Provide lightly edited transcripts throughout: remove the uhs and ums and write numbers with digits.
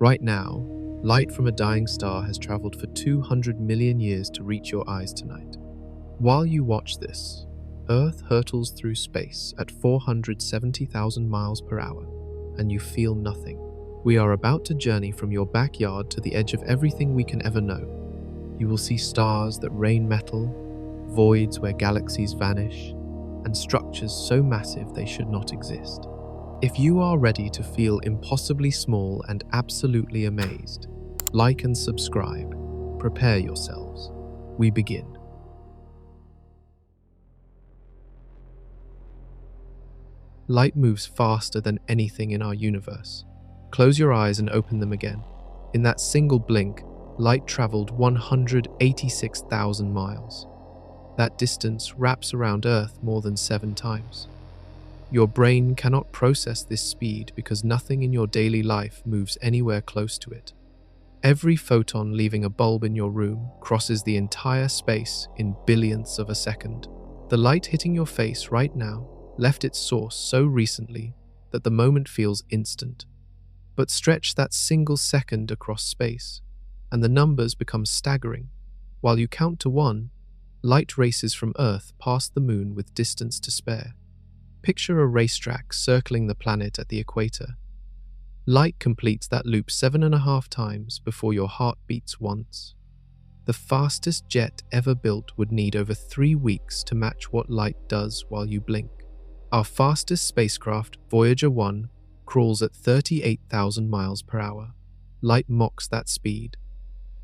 Right now, light from a dying star has traveled for 200 million years to reach your eyes tonight. While you watch this, Earth hurtles through space at 470,000 miles per hour, and you feel nothing. We are about to journey from your backyard to the edge of everything we can ever know. You will see stars that rain metal, voids where galaxies vanish, and structures so massive they should not exist. If you are ready to feel impossibly small and absolutely amazed, like and subscribe. Prepare yourselves. We begin. Light moves faster than anything in our universe. Close your eyes and open them again. In that single blink, light traveled 186,000 miles. That distance wraps around Earth more than 7 times. Your brain cannot process this speed because nothing in your daily life moves anywhere close to it. Every photon leaving a bulb in your room crosses the entire space in billionths of a second. The light hitting your face right now left its source so recently that the moment feels instant. But stretch that single second across space, and the numbers become staggering. While you count to 1, light races from Earth past the moon with distance to spare. Picture a racetrack circling the planet at the equator. Light completes that loop 7.5 times before your heart beats once. The fastest jet ever built would need over 3 weeks to match what light does while you blink. Our fastest spacecraft, Voyager 1, crawls at 38,000 miles per hour. Light mocks that speed.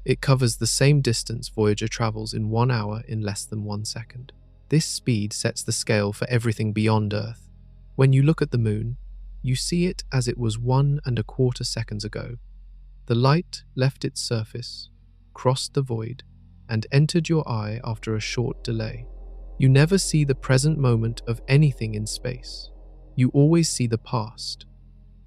It covers the same distance Voyager travels in 1 hour in less than 1 second. This speed sets the scale for everything beyond Earth. When you look at the moon, you see it as it was 1.25 seconds ago. The light left its surface, crossed the void, and entered your eye after a short delay. You never see the present moment of anything in space. You always see the past.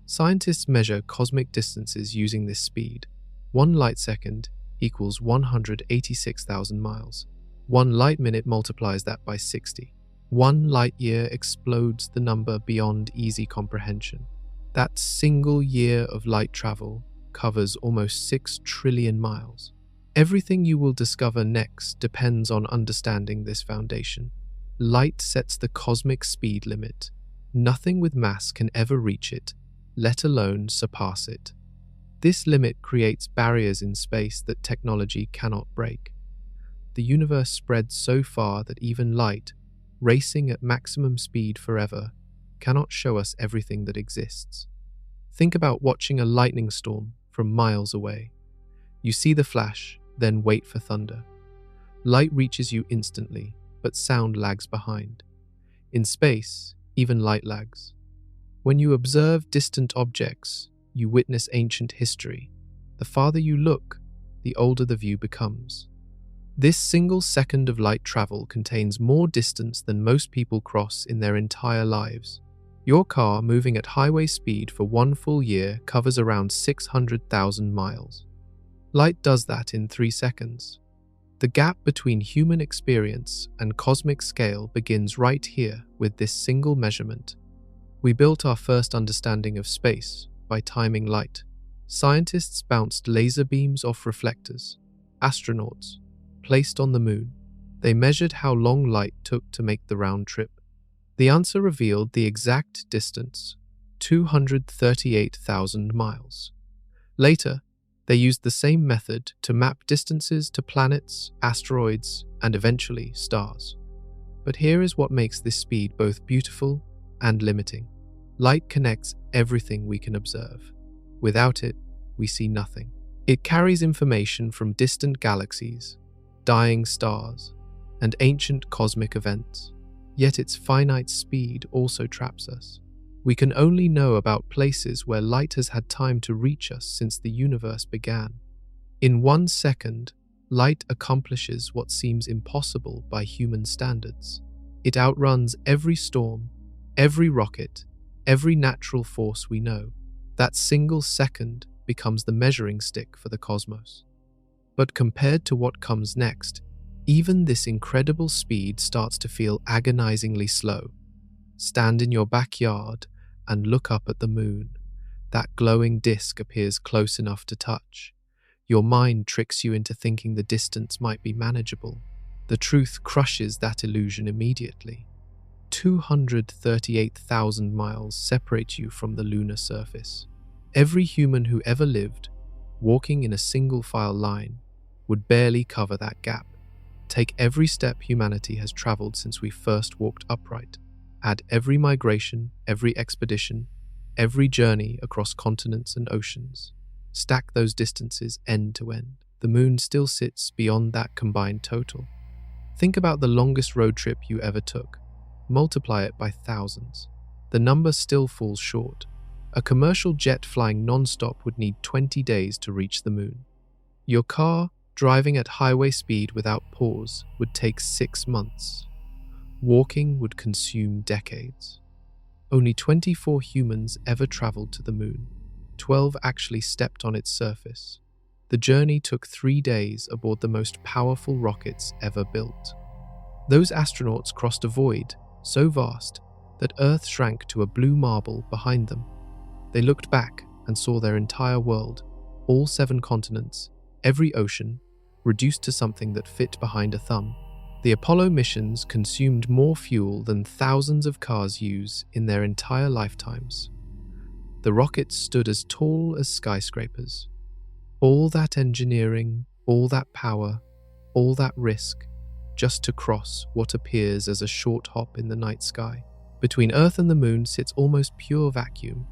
Scientists measure cosmic distances using this speed. 1 light second equals 186,000 miles. 1 light minute multiplies that by 60. 1 light year explodes the number beyond easy comprehension. That single year of light travel covers almost 6 trillion miles. Everything you will discover next depends on understanding this foundation. Light sets the cosmic speed limit. Nothing with mass can ever reach it, let alone surpass it. This limit creates barriers in space that technology cannot break. The universe spreads so far that even light, racing at maximum speed forever, cannot show us everything that exists. Think about watching a lightning storm from miles away. You see the flash, then wait for thunder. Light reaches you instantly, but sound lags behind. In space, even light lags. When you observe distant objects, you witness ancient history. The farther you look, the older the view becomes. This single second of light travel contains more distance than most people cross in their entire lives. Your car moving at highway speed for 1 full year covers around 600,000 miles. Light does that in 3 seconds. The gap between human experience and cosmic scale begins right here with this single measurement. We built our first understanding of space by timing light. Scientists bounced laser beams off reflectors. Astronauts placed on the moon. They measured how long light took to make the round trip. The answer revealed the exact distance, 238,000 miles. Later, they used the same method to map distances to planets, asteroids, and eventually stars. But here is what makes this speed both beautiful and limiting. Light connects everything we can observe. Without it, we see nothing. It carries information from distant galaxies, dying stars, and ancient cosmic events. Yet its finite speed also traps us. We can only know about places where light has had time to reach us since the universe began. In 1 second, light accomplishes what seems impossible by human standards. It outruns every storm, every rocket, every natural force we know. That single second becomes the measuring stick for the cosmos. But compared to what comes next, even this incredible speed starts to feel agonizingly slow. Stand in your backyard and look up at the moon. That glowing disk appears close enough to touch. Your mind tricks you into thinking the distance might be manageable. The truth crushes that illusion immediately. 238,000 miles separate you from the lunar surface. Every human who ever lived, walking in a single file line, would barely cover that gap. Take every step humanity has traveled since we first walked upright. Add every migration, every expedition, every journey across continents and oceans. Stack those distances end to end. The moon still sits beyond that combined total. Think about the longest road trip you ever took. Multiply it by thousands. The number still falls short. A commercial jet flying non-stop would need 20 days to reach the moon. Your car, driving at highway speed without pause, would take 6 months. Walking would consume decades. Only 24 humans ever traveled to the moon. 12 actually stepped on its surface. The journey took 3 days aboard the most powerful rockets ever built. Those astronauts crossed a void so vast that Earth shrank to a blue marble behind them. They looked back and saw their entire world, all 7 continents, every ocean, reduced to something that fit behind a thumb. The Apollo missions consumed more fuel than thousands of cars use in their entire lifetimes. The rockets stood as tall as skyscrapers. All that engineering, all that power, all that risk, just to cross what appears as a short hop in the night sky. Between Earth and the moon sits almost pure vacuum.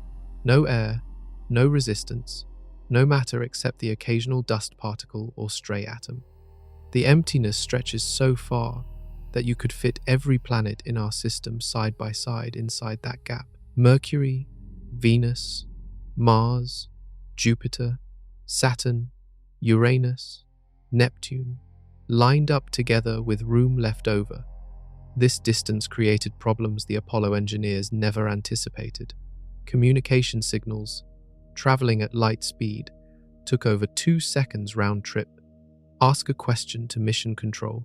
No air, no resistance, no matter except the occasional dust particle or stray atom. The emptiness stretches so far that you could fit every planet in our system side by side inside that gap. Mercury, Venus, Mars, Jupiter, Saturn, Uranus, Neptune, lined up together with room left over. This distance created problems the Apollo engineers never anticipated. Communication signals, traveling at light speed, took over 2 seconds round trip. Ask a question to mission control.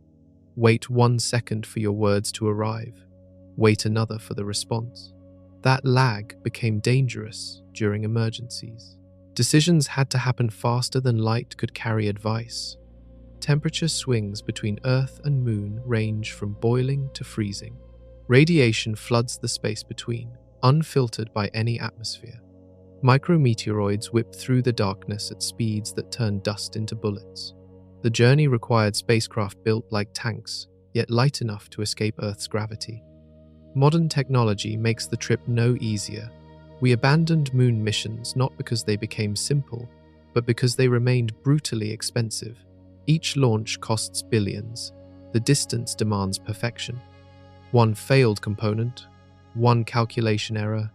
Wait 1 second for your words to arrive. Wait another for the response. That lag became dangerous during emergencies. Decisions had to happen faster than light could carry advice. Temperature swings between Earth and Moon range from boiling to freezing. Radiation floods the space between, unfiltered by any atmosphere. Micrometeoroids whip through the darkness at speeds that turn dust into bullets. The journey required spacecraft built like tanks, yet light enough to escape Earth's gravity. Modern technology makes the trip no easier. We abandoned moon missions not because they became simple, but because they remained brutally expensive. Each launch costs billions. The distance demands perfection. One failed component, one calculation error,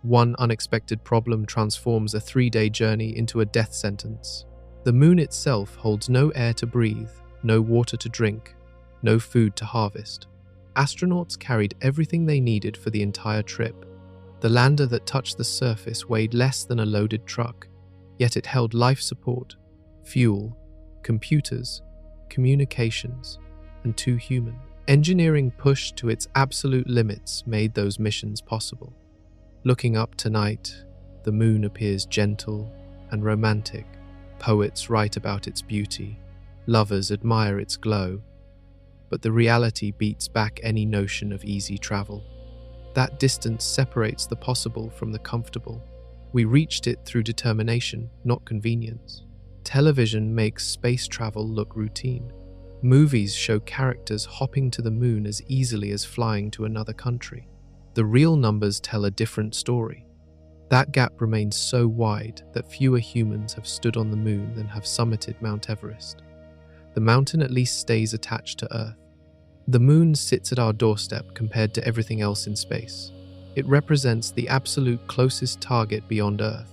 one unexpected problem transforms a 3-day journey into a death sentence. The moon itself holds no air to breathe, no water to drink, no food to harvest. Astronauts carried everything they needed for the entire trip. The lander that touched the surface weighed less than a loaded truck, yet it held life support, fuel, computers, communications, and 2 humans. Engineering pushed to its absolute limits made those missions possible. Looking up tonight, the moon appears gentle and romantic. Poets write about its beauty, lovers admire its glow, but the reality beats back any notion of easy travel. That distance separates the possible from the comfortable. We reached it through determination, not convenience. Television makes space travel look routine. Movies show characters hopping to the moon as easily as flying to another country. The real numbers tell a different story. That gap remains so wide that fewer humans have stood on the moon than have summited Mount Everest. The mountain at least stays attached to Earth. The moon sits at our doorstep compared to everything else in space. It represents the absolute closest target beyond Earth,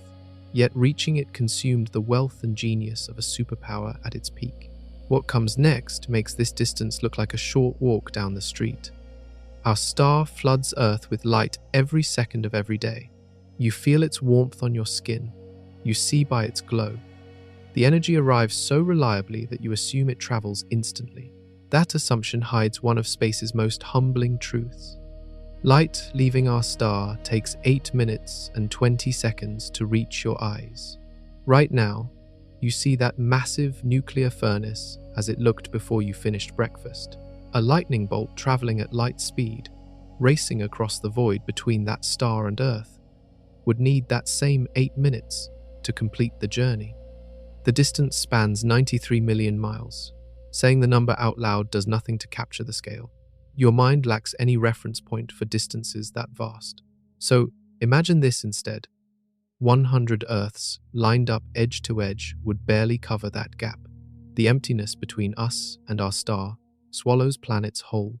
yet reaching it consumed the wealth and genius of a superpower at its peak. What comes next makes this distance look like a short walk down the street. Our star floods Earth with light every second of every day. You feel its warmth on your skin. You see by its glow. The energy arrives so reliably that you assume it travels instantly. That assumption hides one of space's most humbling truths. Light leaving our star takes 8 minutes and 20 seconds to reach your eyes. Right now, you see that massive nuclear furnace as it looked before you finished breakfast. A lightning bolt traveling at light speed, racing across the void between that star and Earth, would need that same 8 minutes to complete the journey. The distance spans 93 million miles. Saying the number out loud does nothing to capture the scale. Your mind lacks any reference point for distances that vast. So imagine this instead. 100 Earths lined up edge to edge would barely cover that gap. The emptiness between us and our star swallows planets whole.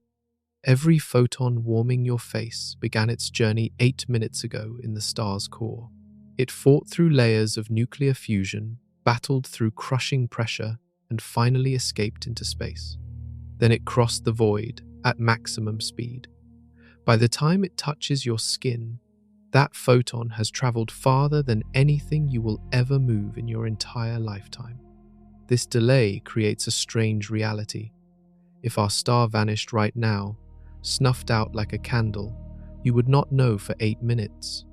Every photon warming your face began its journey 8 minutes ago in the star's core. It fought through layers of nuclear fusion, battled through crushing pressure, and finally escaped into space. Then it crossed the void at maximum speed. By the time it touches your skin, that photon has traveled farther than anything you will ever move in your entire lifetime. This delay creates a strange reality. If our star vanished right now, snuffed out like a candle, you would not know for 8 minutes.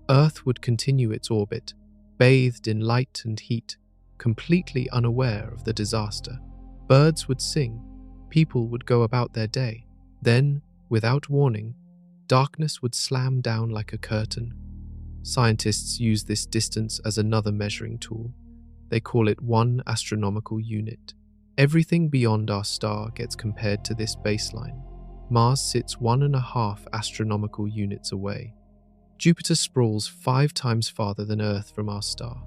Earth would continue its orbit, bathed in light and heat, completely unaware of the disaster. Birds would sing, people would go about their day. Then, without warning, darkness would slam down like a curtain. Scientists use this distance as another measuring tool. They call it 1 astronomical unit. Everything beyond our star gets compared to this baseline. Mars sits 1.5 astronomical units away. Jupiter sprawls 5 times farther than Earth from our star.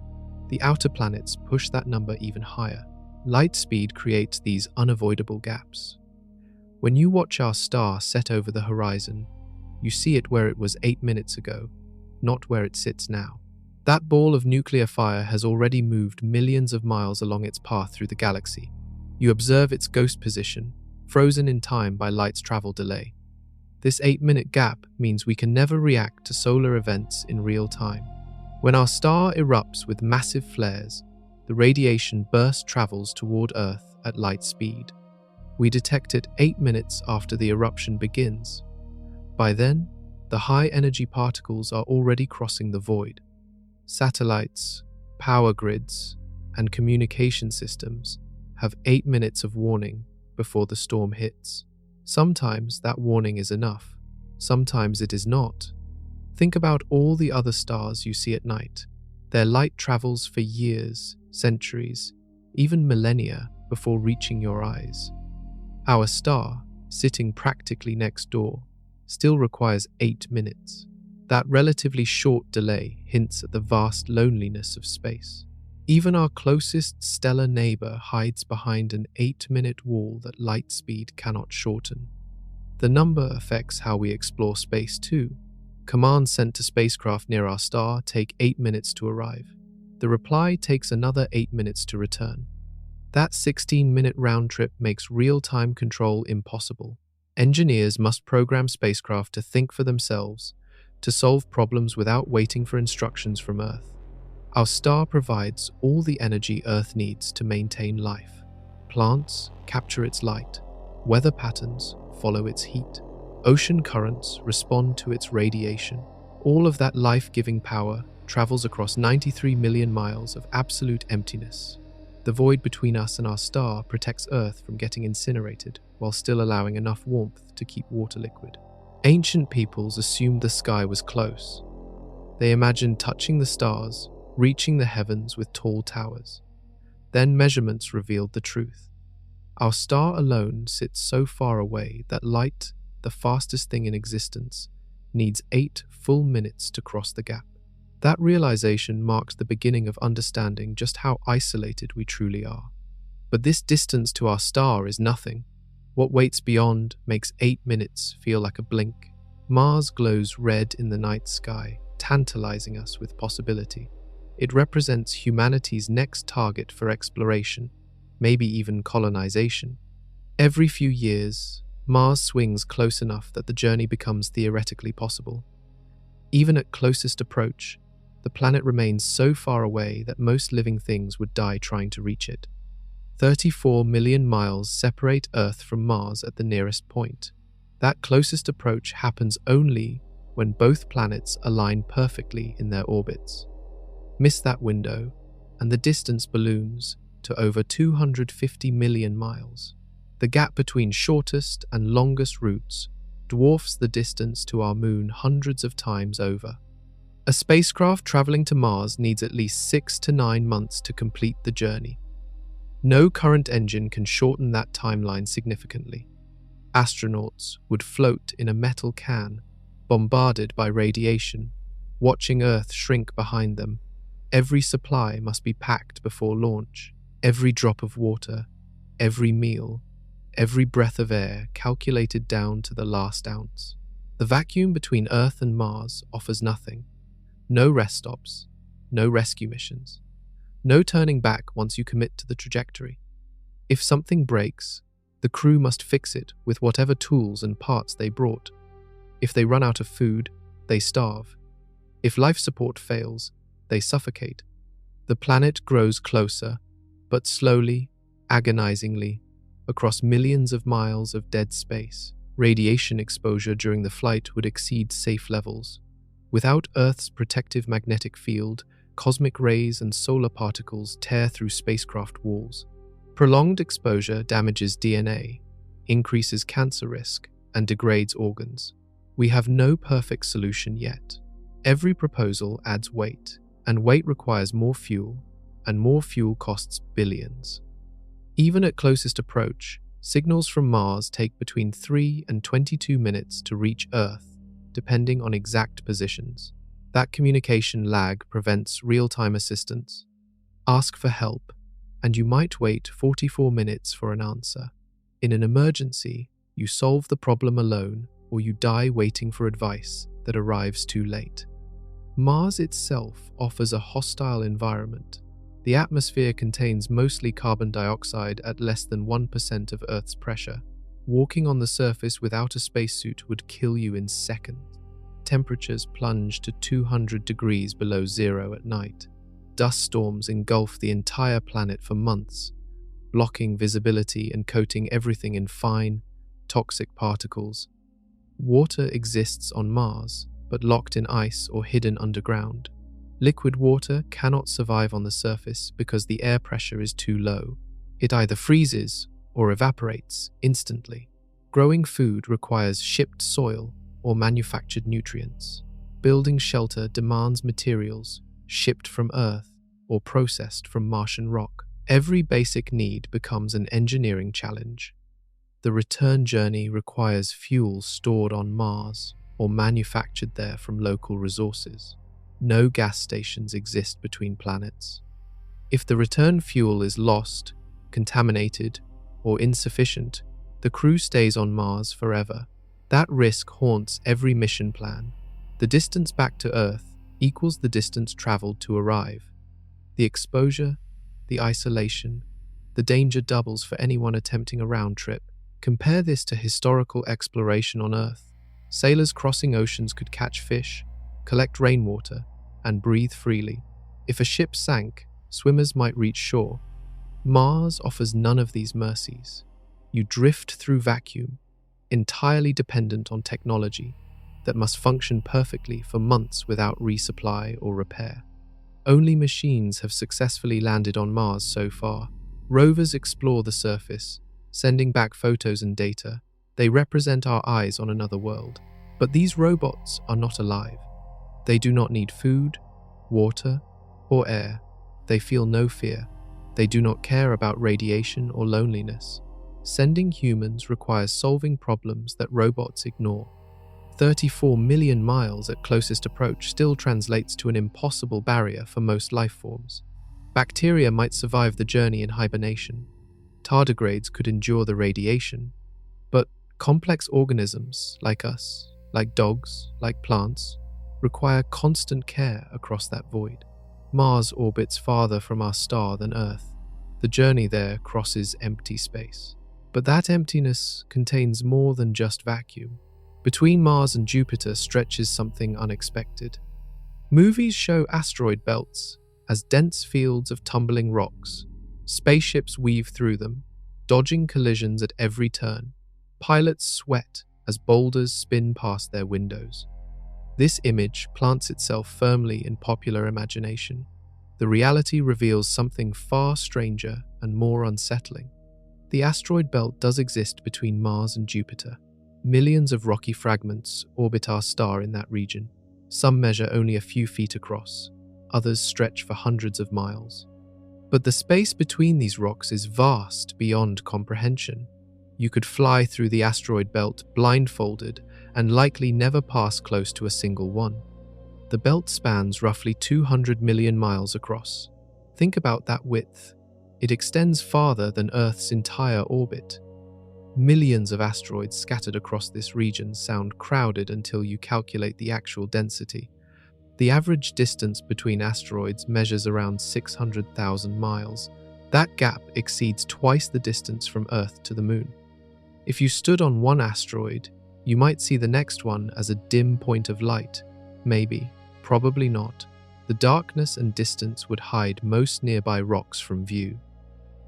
The outer planets push that number even higher. Light speed creates these unavoidable gaps. When you watch our star set over the horizon, you see it where it was 8 minutes ago, not where it sits now. That ball of nuclear fire has already moved millions of miles along its path through the galaxy. You observe its ghost position, frozen in time by light's travel delay. This 8-minute gap means we can never react to solar events in real time. When our star erupts with massive flares, the radiation burst travels toward Earth at light speed. We detect it 8 minutes after the eruption begins. By then, the high-energy particles are already crossing the void. Satellites, power grids, and communication systems have 8 minutes of warning before the storm hits. Sometimes that warning is enough, sometimes it is not. Think about all the other stars you see at night. Their light travels for years, centuries, even millennia before reaching your eyes. Our star, sitting practically next door, still requires 8 minutes. That relatively short delay hints at the vast loneliness of space. Even our closest stellar neighbor hides behind an 8-minute wall that light speed cannot shorten. The number affects how we explore space too. Commands sent to spacecraft near our star take 8 minutes to arrive. The reply takes another 8 minutes to return. That 16-minute round trip makes real-time control impossible. Engineers must program spacecraft to think for themselves, to solve problems without waiting for instructions from Earth. Our star provides all the energy Earth needs to maintain life. Plants capture its light. Weather patterns follow its heat. Ocean currents respond to its radiation. All of that life-giving power travels across 93 million miles of absolute emptiness. The void between us and our star protects Earth from getting incinerated while still allowing enough warmth to keep water liquid. Ancient peoples assumed the sky was close. They imagined touching the stars, reaching the heavens with tall towers. Then measurements revealed the truth. Our star alone sits so far away that light, the fastest thing in existence, needs 8 full minutes to cross the gap. That realization marked the beginning of understanding just how isolated we truly are. But this distance to our star is nothing. What waits beyond makes 8 minutes feel like a blink. Mars glows red in the night sky, tantalizing us with possibility. It represents humanity's next target for exploration, maybe even colonization. Every few years, Mars swings close enough that the journey becomes theoretically possible. Even at closest approach, the planet remains so far away that most living things would die trying to reach it. 34 million miles separate Earth from Mars at the nearest point. That closest approach happens only when both planets align perfectly in their orbits. Miss that window, and the distance balloons to over 250 million miles. The gap between shortest and longest routes dwarfs the distance to our moon hundreds of times over. A spacecraft traveling to Mars needs at least 6 to 9 months to complete the journey. No current engine can shorten that timeline significantly. Astronauts would float in a metal can, bombarded by radiation, watching Earth shrink behind them. Every supply must be packed before launch. Every drop of water, every meal, every breath of air calculated down to the last ounce. The vacuum between Earth and Mars offers nothing. No rest stops, no rescue missions, no turning back once you commit to the trajectory. If something breaks, the crew must fix it with whatever tools and parts they brought. If they run out of food, they starve. If life support fails, they suffocate. The planet grows closer, but slowly, agonizingly, across millions of miles of dead space. Radiation exposure during the flight would exceed safe levels. Without Earth's protective magnetic field, cosmic rays and solar particles tear through spacecraft walls. Prolonged exposure damages DNA, increases cancer risk, and degrades organs. We have no perfect solution yet. Every proposal adds weight, and weight requires more fuel, and more fuel costs billions. Even at closest approach, signals from Mars take between 3 and 22 minutes to reach Earth, depending on exact positions. That communication lag prevents real-time assistance. Ask for help, and you might wait 44 minutes for an answer. In an emergency, you solve the problem alone, or you die waiting for advice that arrives too late. Mars itself offers a hostile environment. The atmosphere contains mostly carbon dioxide at less than 1% of Earth's pressure. Walking on the surface without a spacesuit would kill you in seconds. Temperatures plunge to 200 degrees below zero at night. Dust storms engulf the entire planet for months, blocking visibility and coating everything in fine, toxic particles. Water exists on Mars, but locked in ice or hidden underground. Liquid water cannot survive on the surface because the air pressure is too low. It either freezes or evaporates instantly. Growing food requires shipped soil or manufactured nutrients. Building shelter demands materials shipped from Earth or processed from Martian rock. Every basic need becomes an engineering challenge. The return journey requires fuel stored on Mars or manufactured there from local resources. No gas stations exist between planets. If the return fuel is lost, contaminated, or insufficient, the crew stays on Mars forever. That risk haunts every mission plan. The distance back to Earth equals the distance traveled to arrive. The exposure, the isolation, the danger doubles for anyone attempting a round trip. Compare this to historical exploration on Earth. Sailors crossing oceans could catch fish, collect rainwater, and breathe freely. If a ship sank, swimmers might reach shore. Mars offers none of these mercies. You drift through vacuum, entirely dependent on technology that must function perfectly for months without resupply or repair. Only machines have successfully landed on Mars so far. Rovers explore the surface, sending back photos and data. They represent our eyes on another world. But these robots are not alive. They do not need food, water, or air. They feel no fear. They do not care about radiation or loneliness. Sending humans requires solving problems that robots ignore. 34 million miles at closest approach still translates to an impossible barrier for most life forms. Bacteria might survive the journey in hibernation. Tardigrades could endure the radiation. But complex organisms like us, like dogs, like plants, require constant care across that void. Mars orbits farther from our star than Earth. The journey there crosses empty space. But that emptiness contains more than just vacuum. Between Mars and Jupiter stretches something unexpected. Movies show asteroid belts as dense fields of tumbling rocks. Spaceships weave through them, dodging collisions at every turn. Pilots sweat as boulders spin past their windows. This image plants itself firmly in popular imagination. The reality reveals something far stranger and more unsettling. The asteroid belt does exist between Mars and Jupiter. Millions of rocky fragments orbit our star in that region. Some measure only a few feet across, others stretch for hundreds of miles. But the space between these rocks is vast beyond comprehension. You could fly through the asteroid belt blindfolded and likely never pass close to a single one. The belt spans roughly 200 million miles across. Think about that width. It extends farther than Earth's entire orbit. Millions of asteroids scattered across this region sound crowded until you calculate the actual density. The average distance between asteroids measures around 600,000 miles. That gap exceeds twice the distance from Earth to the Moon. If you stood on one asteroid, you might see the next one as a dim point of light. Maybe, probably not. The darkness and distance would hide most nearby rocks from view.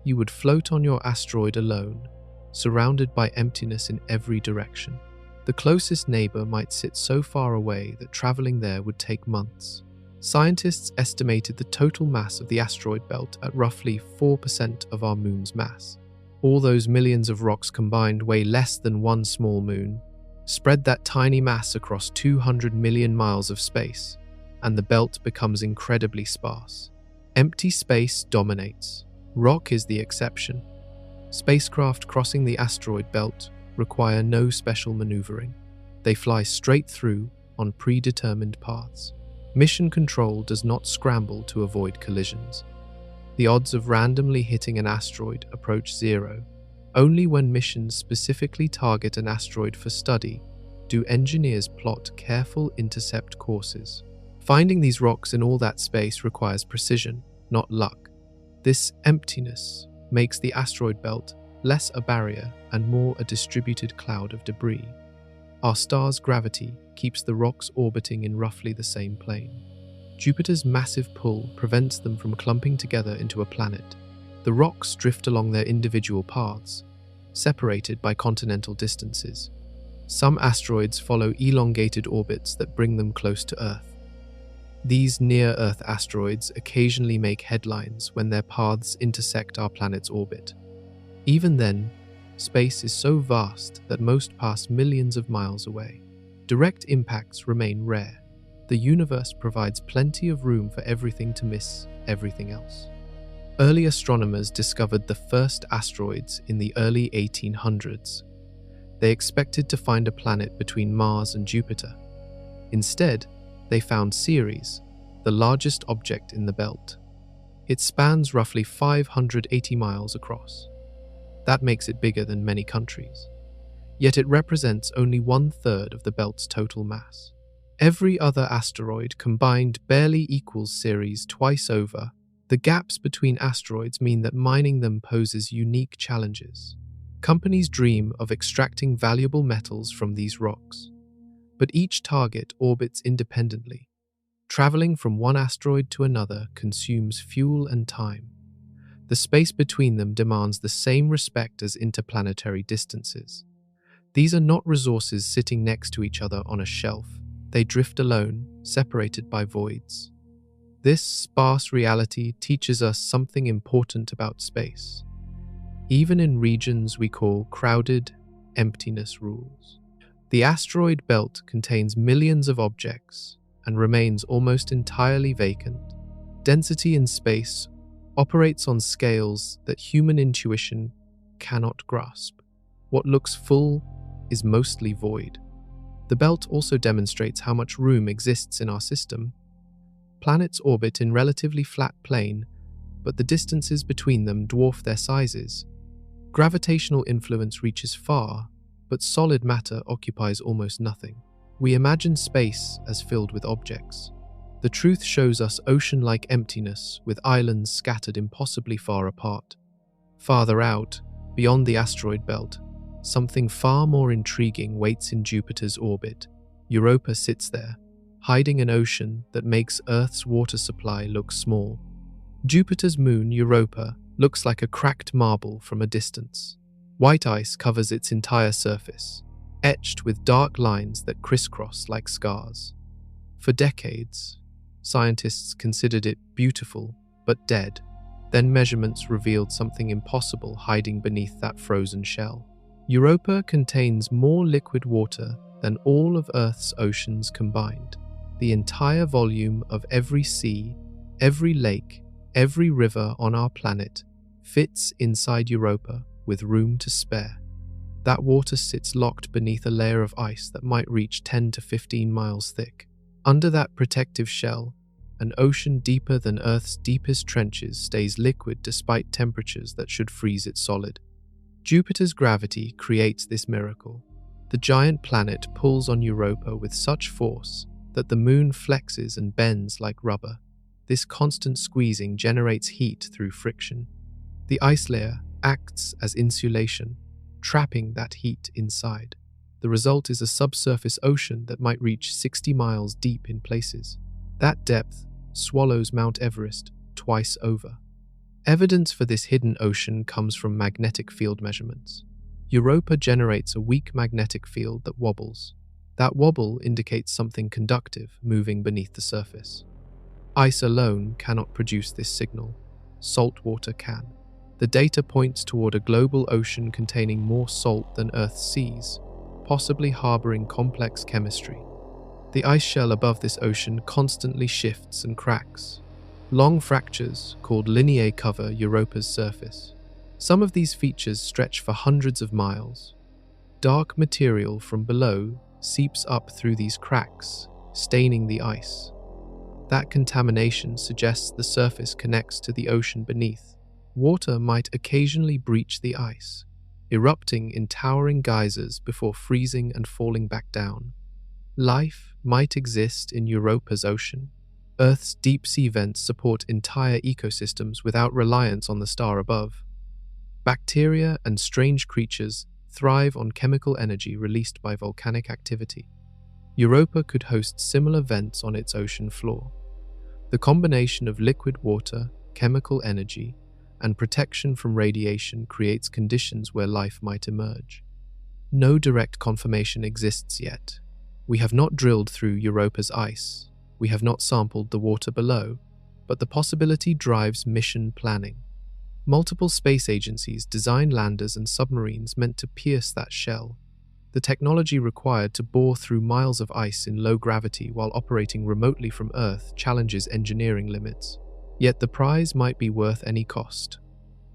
You would float on your asteroid alone, surrounded by emptiness in every direction. The closest neighbor might sit so far away that traveling there would take months. Scientists estimated the total mass of the asteroid belt at roughly 4% of our moon's mass. All those millions of rocks combined weigh less than one small moon. Spread that tiny mass across 200 million miles of space, and the belt becomes incredibly sparse. Empty space dominates. Rock is the exception. Spacecraft crossing the asteroid belt require no special maneuvering. They fly straight through on predetermined paths. Mission control does not scramble to avoid collisions. The odds of randomly hitting an asteroid approach zero. Only when missions specifically target an asteroid for study do engineers plot careful intercept courses. Finding these rocks in all that space requires precision, not luck. This emptiness makes the asteroid belt less a barrier and more a distributed cloud of debris. Our star's gravity keeps the rocks orbiting in roughly the same plane. Jupiter's massive pull prevents them from clumping together into a planet. The rocks drift along their individual paths, separated by continental distances. Some asteroids follow elongated orbits that bring them close to Earth. These near-Earth asteroids occasionally make headlines when their paths intersect our planet's orbit. Even then, space is so vast that most pass millions of miles away. Direct impacts remain rare. The universe provides plenty of room for everything to miss everything else. Early astronomers discovered the first asteroids in the early 1800s. They expected to find a planet between Mars and Jupiter. Instead, they found Ceres, the largest object in the belt. It spans roughly 580 miles across. That makes it bigger than many countries. Yet it represents only 1/3 of the belt's total mass. Every other asteroid combined barely equals Ceres twice over. The gaps between asteroids mean that mining them poses unique challenges. Companies dream of extracting valuable metals from these rocks. But each target orbits independently. Traveling from one asteroid to another consumes fuel and time. The space between them demands the same respect as interplanetary distances. These are not resources sitting next to each other on a shelf. They drift alone, separated by voids. This sparse reality teaches us something important about space. Even in regions we call crowded, emptiness rules. The asteroid belt contains millions of objects and remains almost entirely vacant. Density in space operates on scales that human intuition cannot grasp. What looks full is mostly void. The belt also demonstrates how much room exists in our system. Planets orbit in relatively flat plane, but the distances between them dwarf their sizes. Gravitational influence reaches far, but solid matter occupies almost nothing. We imagine space as filled with objects. The truth shows us ocean-like emptiness with islands scattered impossibly far apart. Farther out, beyond the asteroid belt, something far more intriguing waits in Jupiter's orbit. Europa sits there, hiding an ocean that makes Earth's water supply look small. Jupiter's moon, Europa, looks like a cracked marble from a distance. White ice covers its entire surface. etched with dark lines that crisscross like scars. For decades, scientists considered it beautiful but dead. Then measurements revealed something impossible hiding beneath that frozen shell. Europa contains more liquid water than all of Earth's oceans combined. The entire volume of every sea, every lake, every river on our planet fits inside Europa with room to spare. That water sits locked beneath a layer of ice that might reach 10 to 15 miles thick. Under that protective shell, an ocean deeper than Earth's deepest trenches stays liquid despite temperatures that should freeze it solid. Jupiter's gravity creates this miracle. The giant planet pulls on Europa with such force that the moon flexes and bends like rubber. This constant squeezing generates heat through friction. The ice layer acts as insulation, trapping that heat inside. The result is a subsurface ocean that might reach 60 miles deep in places. That depth swallows Mount Everest twice over. Evidence for this hidden ocean comes from magnetic field measurements. Europa generates a weak magnetic field that wobbles. That wobble indicates something conductive moving beneath the surface. Ice alone cannot produce this signal. Salt water can. The data points toward a global ocean containing more salt than Earth's seas, possibly harboring complex chemistry. The ice shell above this ocean constantly shifts and cracks. Long fractures, called lineae, cover Europa's surface. Some of these features stretch for hundreds of miles. Dark material from below seeps up through these cracks, staining the ice. That contamination suggests the surface connects to the ocean beneath. Water might occasionally breach the ice, erupting in towering geysers before freezing and falling back down. Life might exist in Europa's ocean. Earth's deep-sea vents support entire ecosystems without reliance on the star above. Bacteria and strange creatures thrive on chemical energy released by volcanic activity. Europa could host similar vents on its ocean floor. The combination of liquid water, chemical energy, and protection from radiation creates conditions where life might emerge. No direct confirmation exists yet. We have not drilled through Europa's ice. We have not sampled the water below, but the possibility drives mission planning. Multiple space agencies design landers and submarines meant to pierce that shell. The technology required to bore through miles of ice in low gravity while operating remotely from Earth challenges engineering limits. Yet the prize might be worth any cost.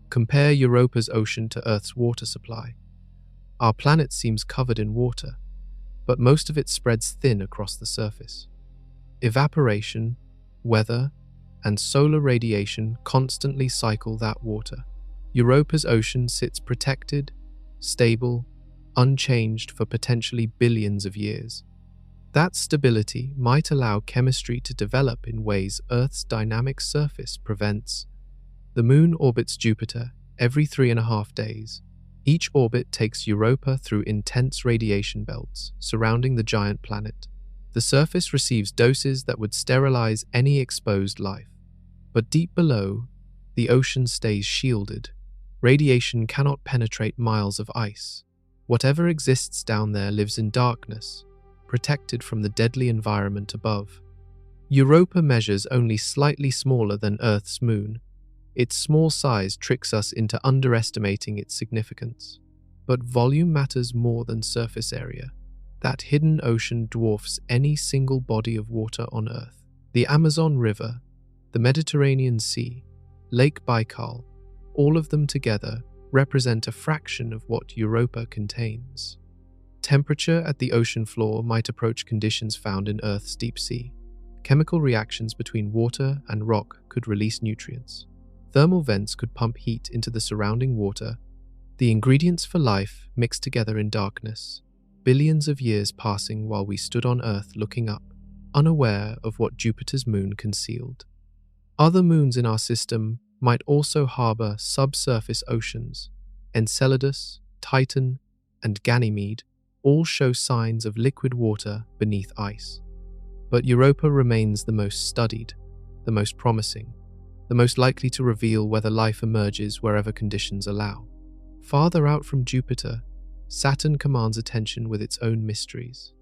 Compare Europa's ocean to Earth's water supply. Our planet seems covered in water, but most of it spreads thin across the surface. Evaporation, weather, and solar radiation constantly cycle that water. Europa's ocean sits protected, stable, unchanged for potentially billions of years. That stability might allow chemistry to develop in ways Earth's dynamic surface prevents. The Moon orbits Jupiter every 3.5 days. Each orbit takes Europa through intense radiation belts surrounding the giant planet. The surface receives doses that would sterilize any exposed life. But deep below, the ocean stays shielded. Radiation cannot penetrate miles of ice. Whatever exists down there lives in darkness, protected from the deadly environment above. Europa measures only slightly smaller than Earth's moon. Its small size tricks us into underestimating its significance. But volume matters more than surface area. That hidden ocean dwarfs any single body of water on Earth. The Amazon River, the Mediterranean Sea, Lake Baikal, all of them together represent a fraction of what Europa contains. Temperature at the ocean floor might approach conditions found in Earth's deep sea. Chemical reactions between water and rock could release nutrients. Thermal vents could pump heat into the surrounding water. The ingredients for life mixed together in darkness, billions of years passing while we stood on Earth looking up, unaware of what Jupiter's moon concealed. Other moons in our system might also harbor subsurface oceans. Enceladus, Titan, and Ganymede all show signs of liquid water beneath ice. But Europa remains the most studied, the most promising, the most likely to reveal whether life emerges wherever conditions allow. Farther out from Jupiter, Saturn commands attention with its own mysteries.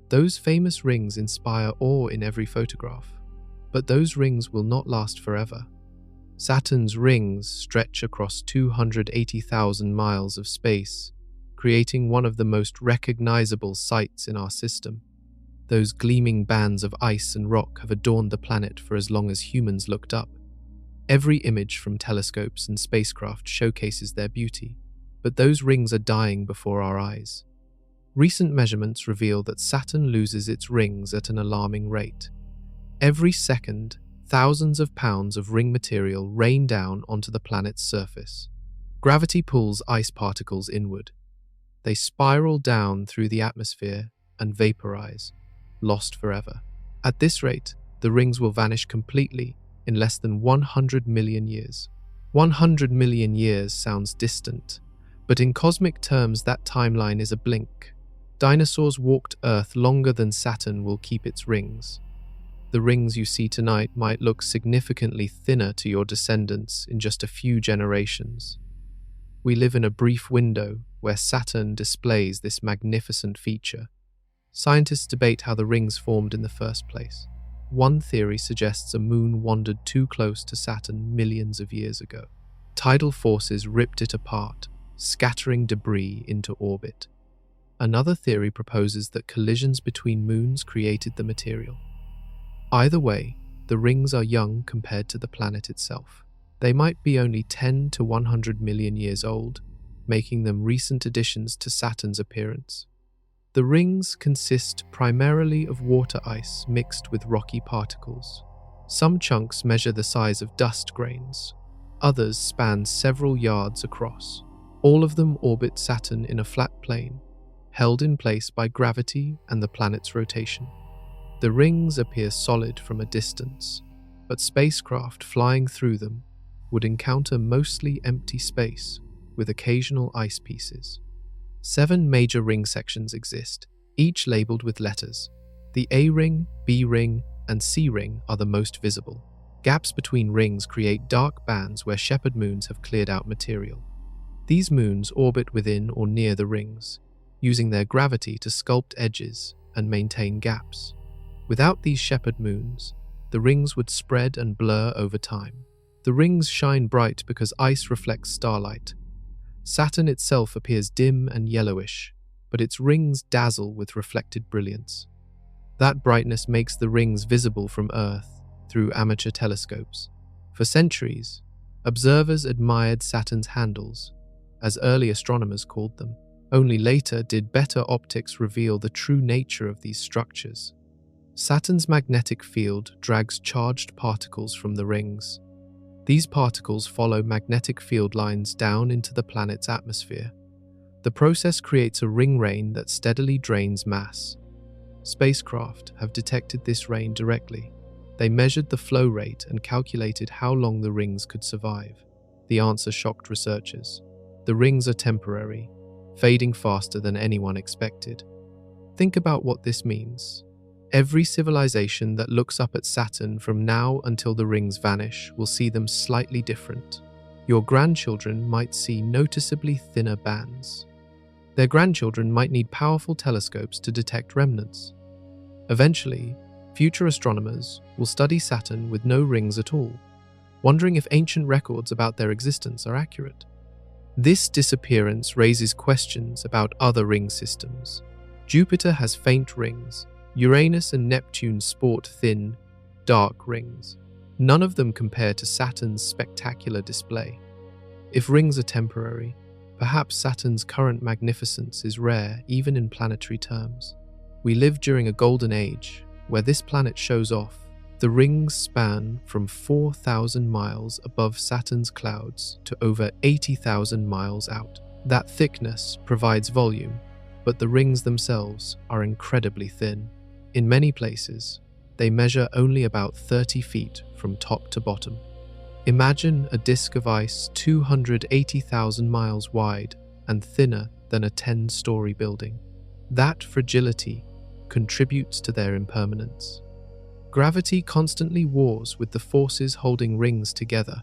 Those famous rings inspire awe in every photograph, but those rings will not last forever. Saturn's rings stretch across 280,000 miles of space, creating one of the most recognizable sights in our system. Those gleaming bands of ice and rock have adorned the planet for as long as humans looked up. Every image from telescopes and spacecraft showcases their beauty, but those rings are dying before our eyes. Recent measurements reveal that Saturn loses its rings at an alarming rate. Every second, thousands of pounds of ring material rain down onto the planet's surface. Gravity pulls ice particles inward. They spiral down through the atmosphere and vaporize, lost forever. At this rate, the rings will vanish completely in less than 100 million years. 100 million years sounds distant, but in cosmic terms that timeline is a blink. Dinosaurs walked Earth longer than Saturn will keep its rings. The rings you see tonight might look significantly thinner to your descendants in just a few generations. We live in a brief window where Saturn displays this magnificent feature. Scientists debate how the rings formed in the first place. One theory suggests a moon wandered too close to Saturn millions of years ago. Tidal forces ripped it apart, scattering debris into orbit. Another theory proposes that collisions between moons created the material. Either way, the rings are young compared to the planet itself. They might be only 10 to 100 million years old, making them recent additions to Saturn's appearance. The rings consist primarily of water ice mixed with rocky particles. Some chunks measure the size of dust grains. Others span several yards across. All of them orbit Saturn in a flat plane, held in place by gravity and the planet's rotation. The rings appear solid from a distance, but spacecraft flying through them would encounter mostly empty space with occasional ice pieces. 7 major ring sections exist, each labeled with letters. The A ring, B ring, and C ring are the most visible. Gaps between rings create dark bands where shepherd moons have cleared out material. These moons orbit within or near the rings, using their gravity to sculpt edges and maintain gaps. Without these shepherd moons, the rings would spread and blur over time. The rings shine bright because ice reflects starlight. Saturn itself appears dim and yellowish, but its rings dazzle with reflected brilliance. That brightness makes the rings visible from Earth through amateur telescopes. For centuries, observers admired Saturn's handles, as early astronomers called them. Only later did better optics reveal the true nature of these structures. Saturn's magnetic field drags charged particles from the rings. These particles follow magnetic field lines down into the planet's atmosphere. The process creates a ring rain that steadily drains mass. Spacecraft have detected this rain directly. They measured the flow rate and calculated how long the rings could survive. The answer shocked researchers. The rings are temporary, fading faster than anyone expected. Think about what this means. Every civilization that looks up at Saturn from now until the rings vanish will see them slightly different. Your grandchildren might see noticeably thinner bands. Their grandchildren might need powerful telescopes to detect remnants. Eventually, future astronomers will study Saturn with no rings at all, wondering if ancient records about their existence are accurate. This disappearance raises questions about other ring systems. Jupiter has faint rings. Uranus and Neptune sport thin, dark rings. None of them compare to Saturn's spectacular display. If rings are temporary, perhaps Saturn's current magnificence is rare even in planetary terms. We live during a golden age where this planet shows off. The rings span from 4,000 miles above Saturn's clouds to over 80,000 miles out. That thickness provides volume, but the rings themselves are incredibly thin. In many places, they measure only about 30 feet from top to bottom. Imagine a disk of ice 280,000 miles wide and thinner than a 10-story building. That fragility contributes to their impermanence. Gravity constantly wars with the forces holding rings together.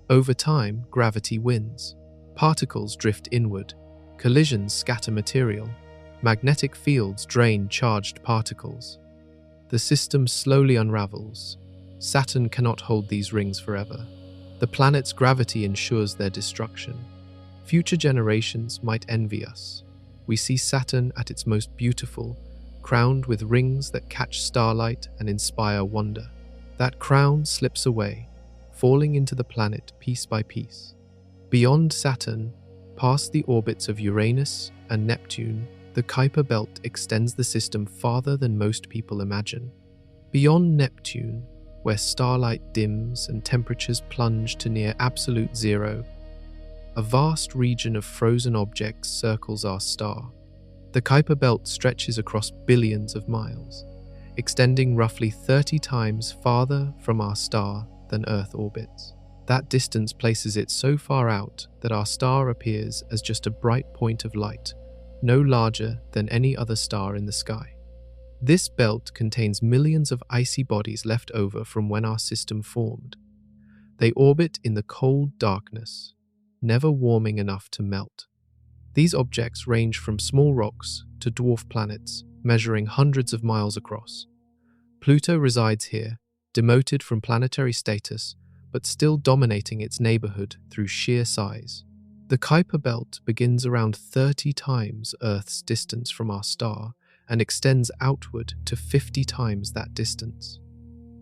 Over time, gravity wins. Particles drift inward, Collisions scatter material. Magnetic fields drain charged particles. The system slowly unravels. Saturn cannot hold these rings forever. The planet's gravity ensures their destruction. Future generations might envy us. We see Saturn at its most beautiful, crowned with rings that catch starlight and inspire wonder. That crown slips away, falling into the planet piece by piece. Beyond Saturn, past the orbits of Uranus and Neptune, the Kuiper Belt extends the system farther than most people imagine. Beyond Neptune, where starlight dims and temperatures plunge to near absolute zero, a vast region of frozen objects circles our star. The Kuiper Belt stretches across billions of miles, extending roughly 30 times farther from our star than Earth orbits. That distance places it so far out that our star appears as just a bright point of light, no larger than any other star in the sky. This belt contains millions of icy bodies left over from when our system formed. They orbit in the cold darkness, never warming enough to melt. These objects range from small rocks to dwarf planets, measuring hundreds of miles across. Pluto resides here, demoted from planetary status, but still dominating its neighborhood through sheer size. The Kuiper Belt begins around 30 times Earth's distance from our star and extends outward to 50 times that distance.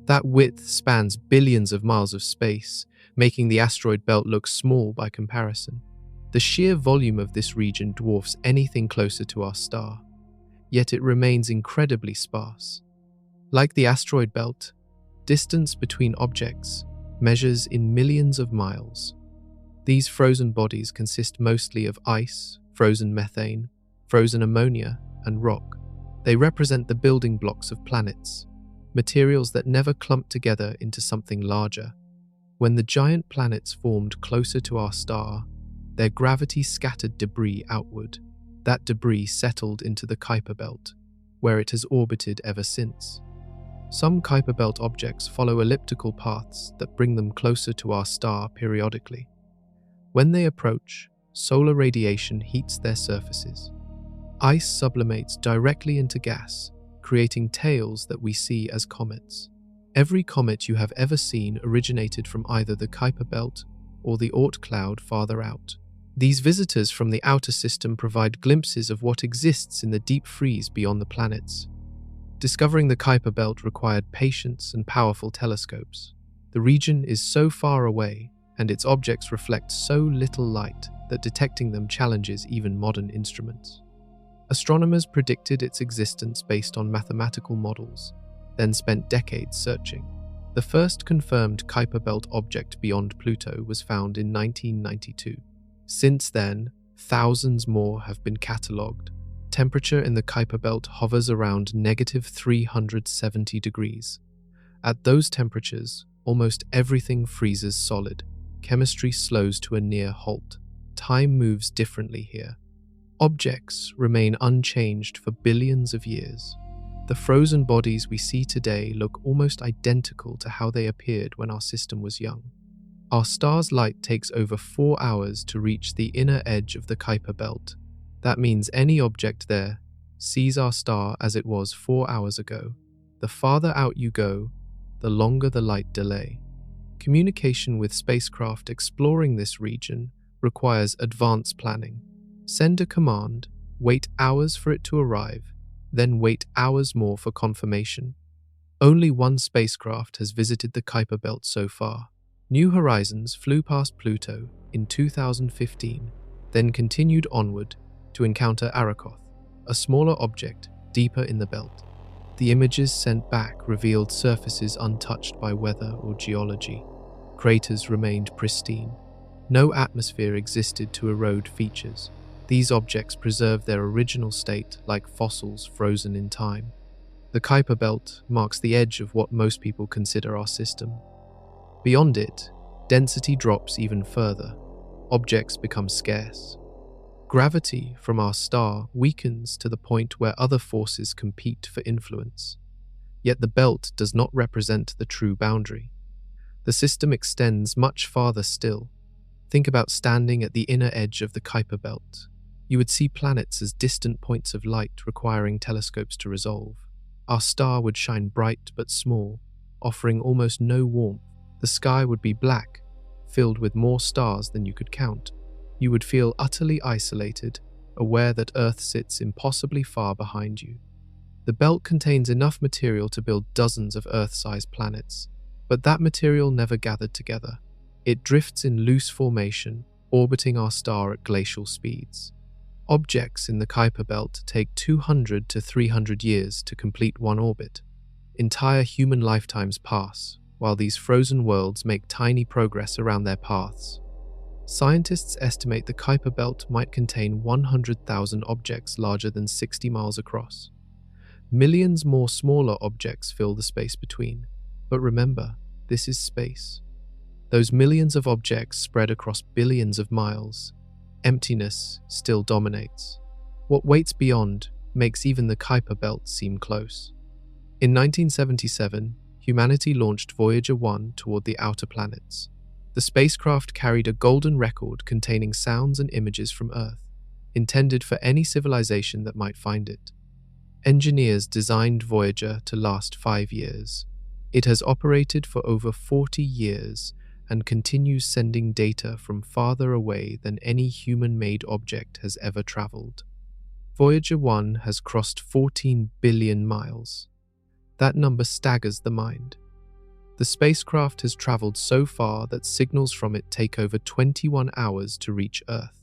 That width spans billions of miles of space, making the asteroid belt look small by comparison. The sheer volume of this region dwarfs anything closer to our star, yet it remains incredibly sparse. Like the asteroid belt, distance between objects measures in millions of miles. These frozen bodies consist mostly of ice, frozen methane, frozen ammonia, and rock. They represent the building blocks of planets, materials that never clump together into something larger. When the giant planets formed closer to our star, their gravity scattered debris outward. That debris settled into the Kuiper Belt, where it has orbited ever since. Some Kuiper Belt objects follow elliptical paths that bring them closer to our star periodically. When they approach, solar radiation heats their surfaces. Ice sublimates directly into gas, creating tails that we see as comets. Every comet you have ever seen originated from either the Kuiper Belt or the Oort cloud farther out. These visitors from the outer system provide glimpses of what exists in the deep freeze beyond the planets. Discovering the Kuiper Belt required patience and powerful telescopes. The region is so far away, and its objects reflect so little light that detecting them challenges even modern instruments. Astronomers predicted its existence based on mathematical models, then spent decades searching. The first confirmed Kuiper Belt object beyond Pluto was found in 1992. Since then, thousands more have been catalogued. Temperature in the Kuiper Belt hovers around -370 degrees. At those temperatures, almost everything freezes solid. Chemistry slows to a near halt. Time moves differently here. Objects remain unchanged for billions of years. The frozen bodies we see today look almost identical to how they appeared when our system was young. Our star's light takes over 4 hours to reach the inner edge of the Kuiper Belt. That means any object there sees our star as it was 4 hours ago. The farther out you go, the longer the light delay. Communication with spacecraft exploring this region requires advanced planning. Send a command, wait hours for it to arrive, then wait hours more for confirmation. Only one spacecraft has visited the Kuiper Belt so far. New Horizons flew past Pluto in 2015, then continued onward to encounter Arakoth, a smaller object deeper in the belt. The images sent back revealed surfaces untouched by weather or geology. Craters remained pristine. No atmosphere existed to erode features. These objects preserve their original state like fossils frozen in time. The Kuiper Belt marks the edge of what most people consider our system. Beyond it, density drops even further. Objects become scarce. Gravity from our star weakens to the point where other forces compete for influence. Yet the belt does not represent the true boundary. The system extends much farther still. Think about standing at the inner edge of the Kuiper Belt. You would see planets as distant points of light requiring telescopes to resolve. Our star would shine bright but small, offering almost no warmth. The sky would be black, filled with more stars than you could count. You would feel utterly isolated, aware that Earth sits impossibly far behind you. The belt contains enough material to build dozens of Earth-sized planets, but that material never gathered together. It drifts in loose formation, orbiting our star at glacial speeds. Objects in the Kuiper belt take 200 to 300 years to complete one orbit. Entire human lifetimes pass, while these frozen worlds make tiny progress around their paths. Scientists estimate the Kuiper belt might contain 100,000 objects larger than 60 miles across. Millions more smaller objects fill the space between. But remember, this is space. Those millions of objects spread across billions of miles. Emptiness still dominates. What waits beyond makes even the Kuiper belt seem close. In 1977, humanity launched Voyager 1 toward the outer planets. The spacecraft carried a golden record containing sounds and images from Earth, intended for any civilization that might find it. Engineers designed Voyager to last 5 years. It has operated for over 40 years and continues sending data from farther away than any human-made object has ever traveled. Voyager 1 has crossed 14 billion miles. That number staggers the mind. The spacecraft has traveled so far that signals from it take over 21 hours to reach Earth.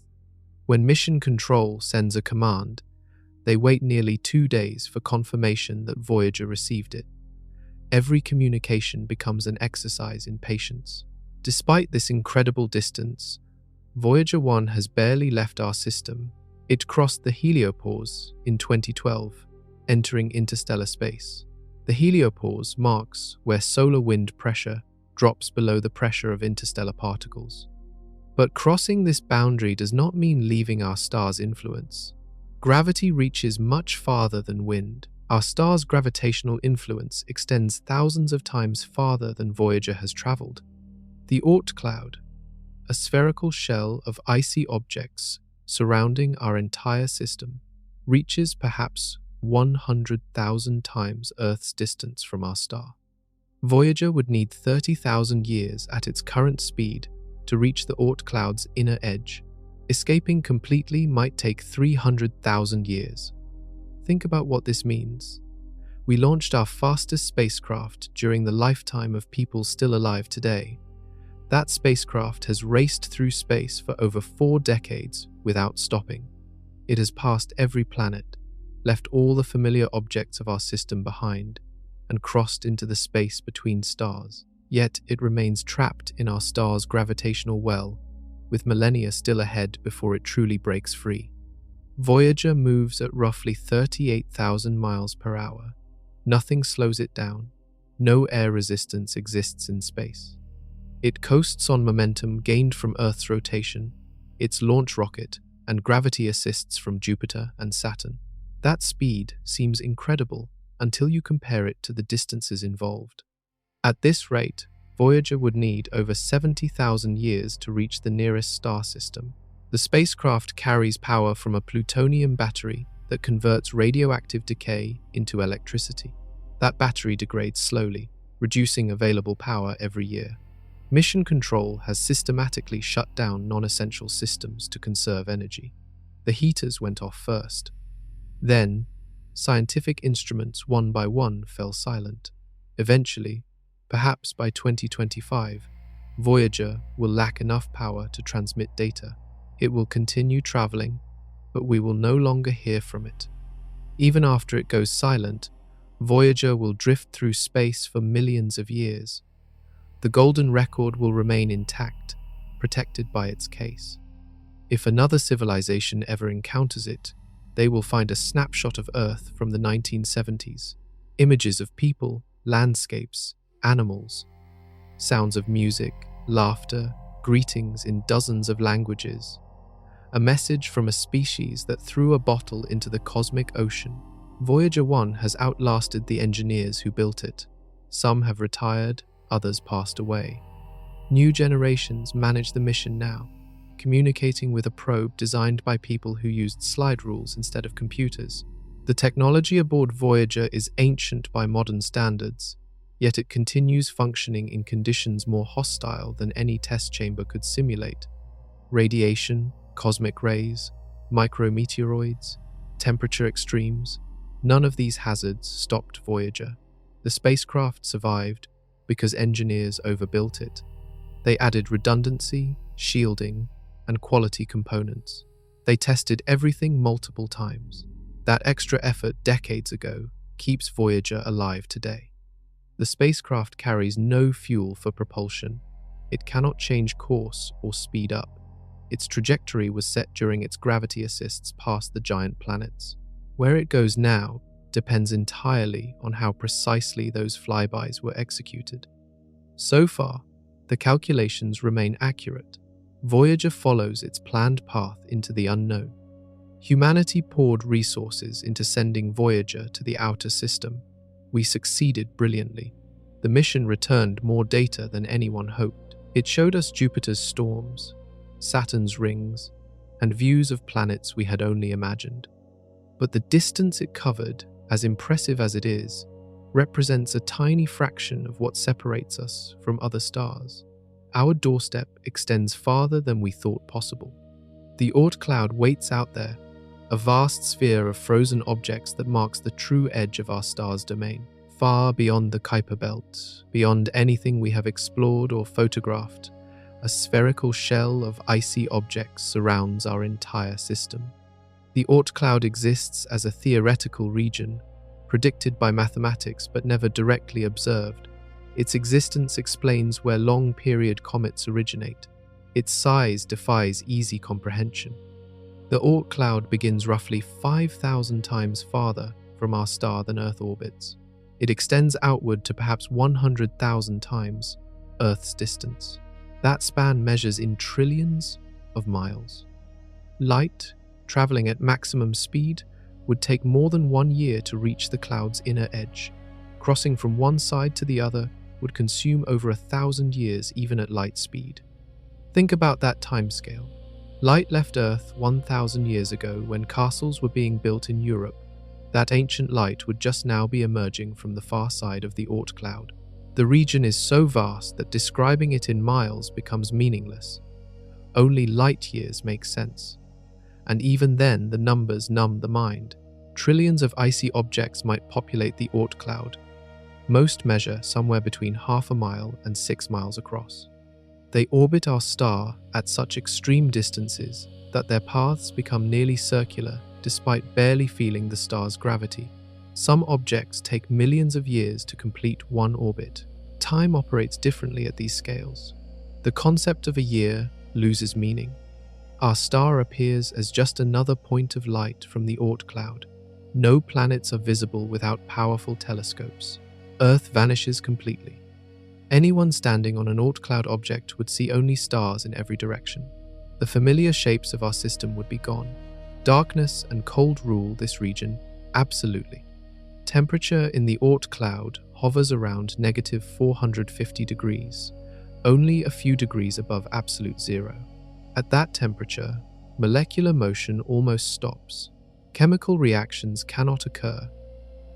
When Mission Control sends a command, they wait nearly 2 days for confirmation that Voyager received it. Every communication becomes an exercise in patience. Despite this incredible distance, Voyager 1 has barely left our system. It crossed the heliopause in 2012, entering interstellar space. The heliopause marks where solar wind pressure drops below the pressure of interstellar particles. But crossing this boundary does not mean leaving our star's influence. Gravity reaches much farther than wind. Our star's gravitational influence extends thousands of times farther than Voyager has traveled. The Oort cloud, a spherical shell of icy objects surrounding our entire system, reaches perhaps 100,000 times Earth's distance from our star. Voyager would need 30,000 years at its current speed to reach the Oort cloud's inner edge. Escaping completely might take 300,000 years. Think about what this means. We launched our fastest spacecraft during the lifetime of people still alive today. That spacecraft has raced through space for over 4 decades without stopping. It has passed every planet, left all the familiar objects of our system behind, and crossed into the space between stars. Yet it remains trapped in our star's gravitational well, with millennia still ahead before it truly breaks free. Voyager moves at roughly 38,000 miles per hour. Nothing slows it down. No air resistance exists in space. It coasts on momentum gained from Earth's rotation, its launch rocket, and gravity assists from Jupiter and Saturn. That speed seems incredible until you compare it to the distances involved. At this rate, Voyager would need over 70,000 years to reach the nearest star system. The spacecraft carries power from a plutonium battery that converts radioactive decay into electricity. That battery degrades slowly, reducing available power every year. Mission Control has systematically shut down non-essential systems to conserve energy. The heaters went off first. Then, scientific instruments one by one fell silent. Eventually, perhaps by 2025, Voyager will lack enough power to transmit data. It will continue traveling, but we will no longer hear from it. Even after it goes silent, Voyager will drift through space for millions of years. The golden record will remain intact, protected by its case. If another civilization ever encounters it, they will find a snapshot of Earth from the 1970s. Images of people, landscapes, animals, sounds of music, laughter, greetings in dozens of languages. A message from a species that threw a bottle into the cosmic ocean. Voyager 1 has outlasted the engineers who built it. Some have retired, others passed away. New generations manage the mission now. communicating with a probe designed by people who used slide rules instead of computers. The technology aboard Voyager is ancient by modern standards, yet it continues functioning in conditions more hostile than any test chamber could simulate. Radiation, cosmic rays, micrometeoroids, temperature extremes, none of these hazards stopped Voyager. The spacecraft survived because engineers overbuilt it. They added redundancy, shielding, and quality components. They tested everything multiple times. That extra effort decades ago keeps Voyager alive today. The spacecraft carries no fuel for propulsion. It cannot change course or speed up. Its trajectory was set during its gravity assists past the giant planets. Where it goes now depends entirely on how precisely those flybys were executed. So far, the calculations remain accurate. Voyager follows its planned path into the unknown. Humanity poured resources into sending Voyager to the outer system. We succeeded brilliantly. The mission returned more data than anyone hoped. It showed us Jupiter's storms, Saturn's rings, and views of planets we had only imagined. But the distance it covered, as impressive as it is, represents a tiny fraction of what separates us from other stars. Our doorstep extends farther than we thought possible. The Oort cloud waits out there, a vast sphere of frozen objects that marks the true edge of our star's domain, far beyond the Kuiper belt, beyond anything we have explored or photographed. A spherical shell of icy objects surrounds our entire system. The Oort cloud exists as a theoretical region, predicted by mathematics but never directly observed. Its existence explains where long-period comets originate. Its size defies easy comprehension. The Oort cloud begins roughly 5,000 times farther from our star than Earth orbits. It extends outward to perhaps 100,000 times Earth's distance. That span measures in trillions of miles. Light, traveling at maximum speed, would take more than 1 year to reach the cloud's inner edge. Crossing from one side to the other would consume over 1,000 years even at light speed. Think about that timescale. Light left Earth 1,000 years ago when castles were being built in Europe. That ancient light would just now be emerging from the far side of the Oort cloud. The region is so vast that describing it in miles becomes meaningless. Only light years make sense. And even then, the numbers numb the mind. Trillions of icy objects might populate the Oort cloud. Most measure somewhere between 1/2 mile and 6 miles across. They orbit our star at such extreme distances that their paths become nearly circular despite barely feeling the star's gravity. Some objects take millions of years to complete one orbit. Time operates differently at these scales. The concept of a year loses meaning. Our star appears as just another point of light from the Oort cloud. No planets are visible without powerful telescopes. Earth vanishes completely. Anyone standing on an Oort cloud object would see only stars in every direction. The familiar shapes of our system would be gone. Darkness and cold rule this region, absolutely. Temperature in the Oort cloud hovers around negative 450 degrees, only a few degrees above absolute zero. At that temperature, molecular motion almost stops. Chemical reactions cannot occur.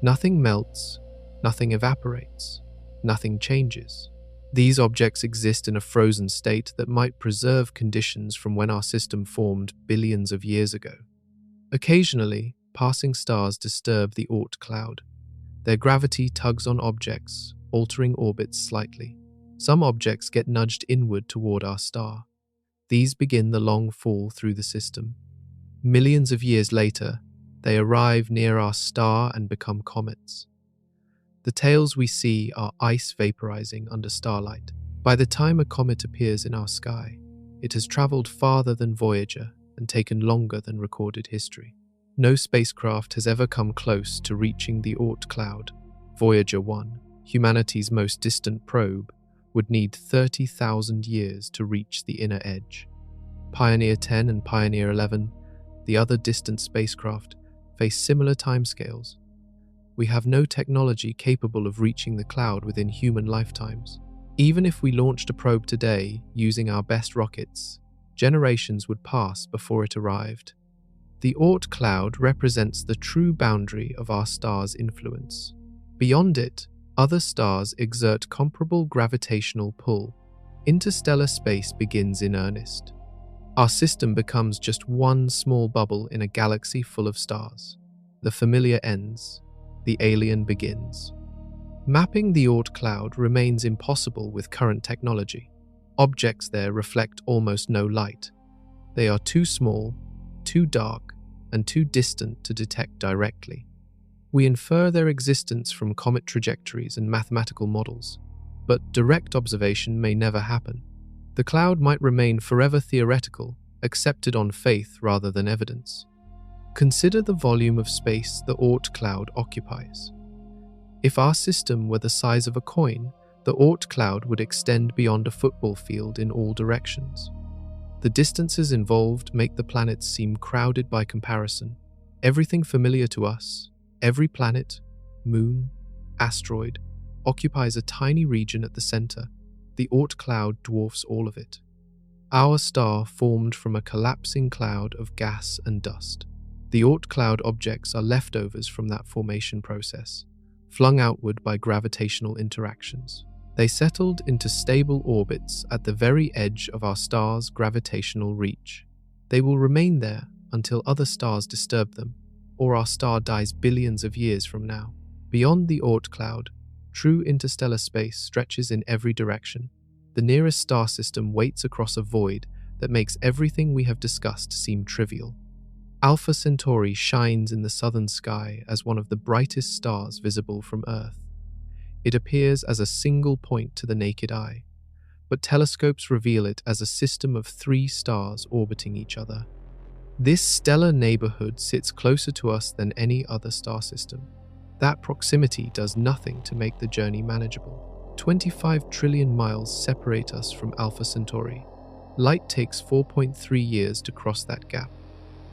Nothing melts, nothing evaporates, nothing changes. These objects exist in a frozen state that might preserve conditions from when our system formed billions of years ago. Occasionally, passing stars disturb the Oort cloud. Their gravity tugs on objects, altering orbits slightly. Some objects get nudged inward toward our star. These begin the long fall through the system. Millions of years later, they arrive near our star and become comets. The tails we see are ice vaporizing under starlight. By the time a comet appears in our sky, it has traveled farther than Voyager and taken longer than recorded history. No spacecraft has ever come close to reaching the Oort cloud. Voyager 1, humanity's most distant probe, would need 30,000 years to reach the inner edge. Pioneer 10 and Pioneer 11, the other distant spacecraft, face similar timescales. We have no technology capable of reaching the cloud within human lifetimes. Even if we launched a probe today using our best rockets, Generations would pass before it arrived. The Oort cloud represents the true boundary of our star's influence. Beyond it, other stars exert comparable gravitational pull. Interstellar space begins in earnest. Our system becomes just one small bubble in a galaxy full of stars. The familiar ends, the alien begins. Mapping the Oort cloud remains impossible with current technology. Objects there reflect almost no light. They are too small, too dark, and too distant to detect directly. We infer their existence from comet trajectories and mathematical models, but direct observation may never happen. The cloud might remain forever theoretical, accepted on faith rather than evidence. Consider the volume of space the Oort cloud occupies. If our system were the size of a coin, the Oort cloud would extend beyond a football field in all directions. The distances involved make the planets seem crowded by comparison. Everything familiar to us, every planet, moon, asteroid, occupies a tiny region at the center. The Oort cloud dwarfs all of it. Our star formed from a collapsing cloud of gas and dust. The Oort cloud objects are leftovers from that formation process, flung outward by gravitational interactions. They settled into stable orbits at the very edge of our star's gravitational reach. They will remain there until other stars disturb them, or our star dies billions of years from now. Beyond the Oort cloud, true interstellar space stretches in every direction. The nearest star system waits across a void that makes everything we have discussed seem trivial. Alpha Centauri shines in the southern sky as one of the brightest stars visible from Earth. It appears as a single point to the naked eye, but telescopes reveal it as a system of 3 stars orbiting each other. This stellar neighborhood sits closer to us than any other star system. That proximity does nothing to make the journey manageable. 25 trillion miles separate us from Alpha Centauri. Light takes 4.3 years to cross that gap.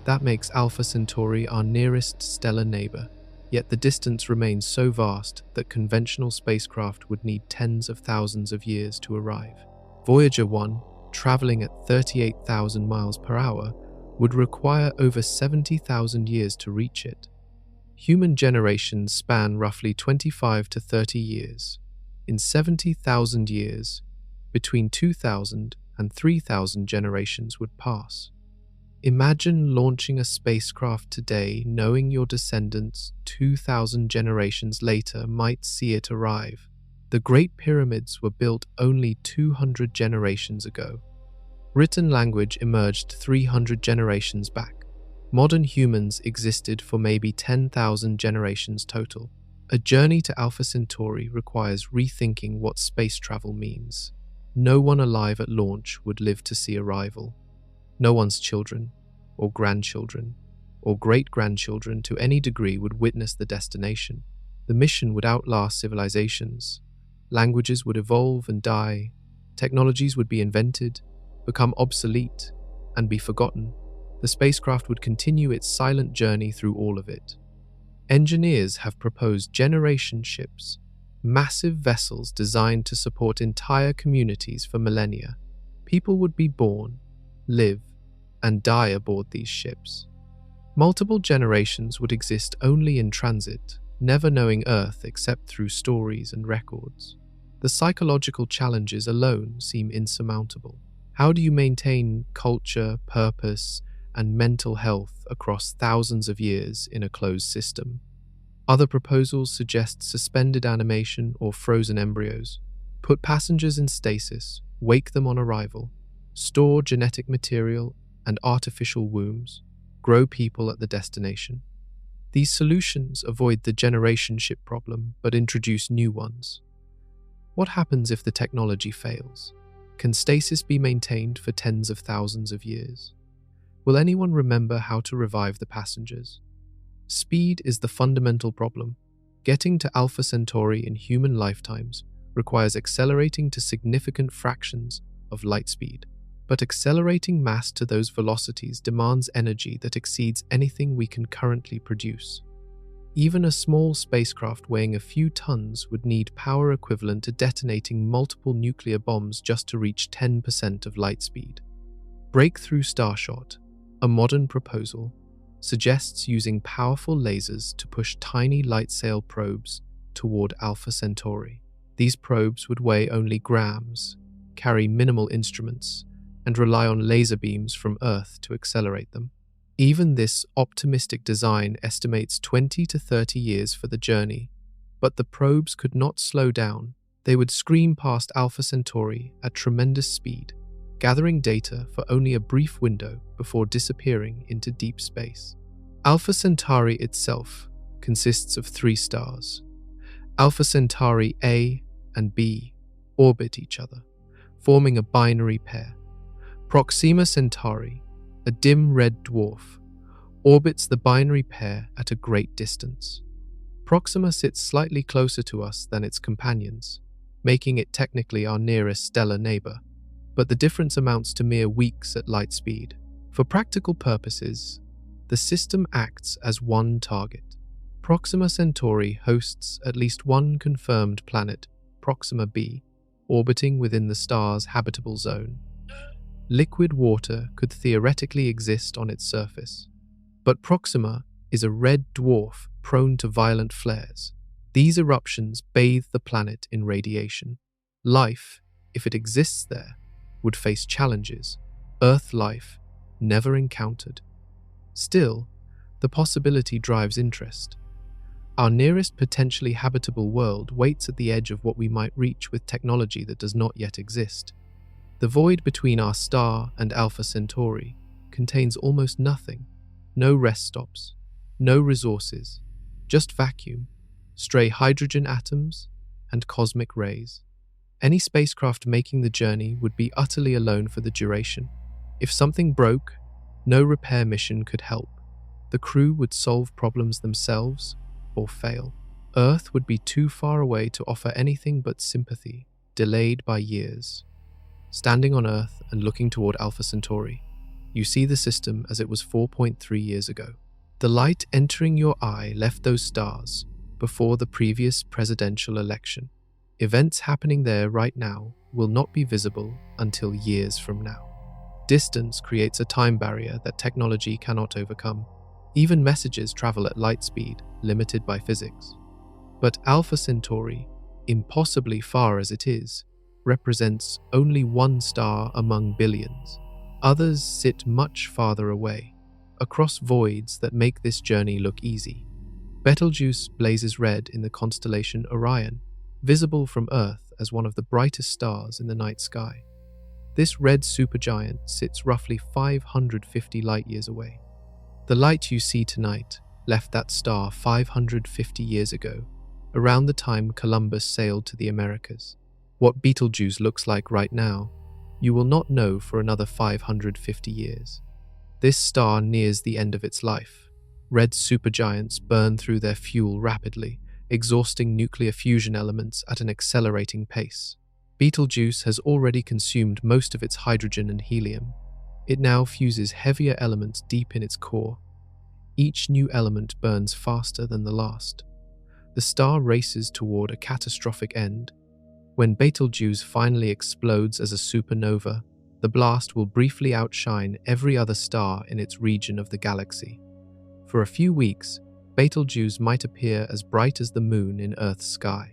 That makes Alpha Centauri our nearest stellar neighbor. Yet the distance remains so vast that conventional spacecraft would need tens of thousands of years to arrive. Voyager 1, traveling at 38,000 miles per hour, would require over 70,000 years to reach it. Human generations span roughly 25 to 30 years. In 70,000 years, between 2,000 and 3,000 generations would pass. Imagine launching a spacecraft today knowing your descendants 2,000 generations later might see it arrive. The Great Pyramids were built only 200 generations ago. Written language emerged 300 generations back. Modern humans existed for maybe 10,000 generations total. A journey to Alpha Centauri requires rethinking what space travel means. No one alive at launch would live to see arrival. No one's children, or grandchildren, or great-grandchildren to any degree would witness the destination. The mission would outlast civilizations. Languages would evolve and die. Technologies would be invented, become obsolete, and be forgotten. The spacecraft would continue its silent journey through all of it. Engineers have proposed generation ships, massive vessels designed to support entire communities for millennia. People would be born, live, and die aboard these ships. Multiple generations would exist only in transit, never knowing Earth except through stories and records. The psychological challenges alone seem insurmountable. How do you maintain culture, purpose, and mental health across thousands of years in a closed system? Other proposals suggest suspended animation or frozen embryos. Put passengers in stasis, wake them on arrival, store genetic material and artificial wombs, grow people at the destination. These solutions avoid the generation ship problem but introduce new ones. What happens if the technology fails? Can stasis be maintained for tens of thousands of years? Will anyone remember how to revive the passengers? Speed is the fundamental problem. Getting to Alpha Centauri in human lifetimes requires accelerating to significant fractions of light speed. But accelerating mass to those velocities demands energy that exceeds anything we can currently produce. Even a small spacecraft weighing a few tons would need power equivalent to detonating multiple nuclear bombs just to reach 10% of light speed. Breakthrough Starshot, a modern proposal, suggests using powerful lasers to push tiny light sail probes toward Alpha Centauri. These probes would weigh only grams, carry minimal instruments, and rely on laser beams from Earth to accelerate them. Even this optimistic design estimates 20 to 30 years for the journey, but the probes could not slow down. They would scream past Alpha Centauri at tremendous speed, gathering data for only a brief window before disappearing into deep space. Alpha Centauri itself consists of 3 stars. Alpha Centauri A and B orbit each other, forming a binary pair. Proxima Centauri, a dim red dwarf, orbits the binary pair at a great distance. Proxima sits slightly closer to us than its companions, making it technically our nearest stellar neighbor, but the difference amounts to mere weeks at light speed. For practical purposes, the system acts as one target. Proxima Centauri hosts at least one confirmed planet, Proxima b, orbiting within the star's habitable zone. Liquid water could theoretically exist on its surface, but Proxima is a red dwarf prone to violent flares. These eruptions bathe the planet in radiation. Life, if it exists there, would face challenges Earth life never encountered. Still, the possibility drives interest. Our nearest potentially habitable world waits at the edge of what we might reach with technology that does not yet exist. The void between our star and Alpha Centauri contains almost nothing. No rest stops, no resources, just vacuum, stray hydrogen atoms, and cosmic rays. Any spacecraft making the journey would be utterly alone for the duration. If something broke, no repair mission could help. The crew would solve problems themselves or fail. Earth would be too far away to offer anything but sympathy, delayed by years. Standing on Earth and looking toward Alpha Centauri, you see the system as it was 4.3 years ago. The light entering your eye left those stars before the previous presidential election. Events happening there right now will not be visible until years from now. Distance creates a time barrier that technology cannot overcome. Even messages travel at light speed, limited by physics. But Alpha Centauri, impossibly far as it is, represents only one star among billions. Others sit much farther away, across voids that make this journey look easy. Betelgeuse blazes red in the constellation Orion, visible from Earth as one of the brightest stars in the night sky. This red supergiant sits roughly 550 light-years away. The light you see tonight left that star 550 years ago, around the time Columbus sailed to the Americas. What Betelgeuse looks like right now, you will not know for another 550 years. This star nears the end of its life. Red supergiants burn through their fuel rapidly, exhausting nuclear fusion elements at an accelerating pace. Betelgeuse has already consumed most of its hydrogen and helium. It now fuses heavier elements deep in its core. Each new element burns faster than the last. The star races toward a catastrophic end. When Betelgeuse finally explodes as a supernova, the blast will briefly outshine every other star in its region of the galaxy. For a few weeks, Betelgeuse might appear as bright as the moon in Earth's sky.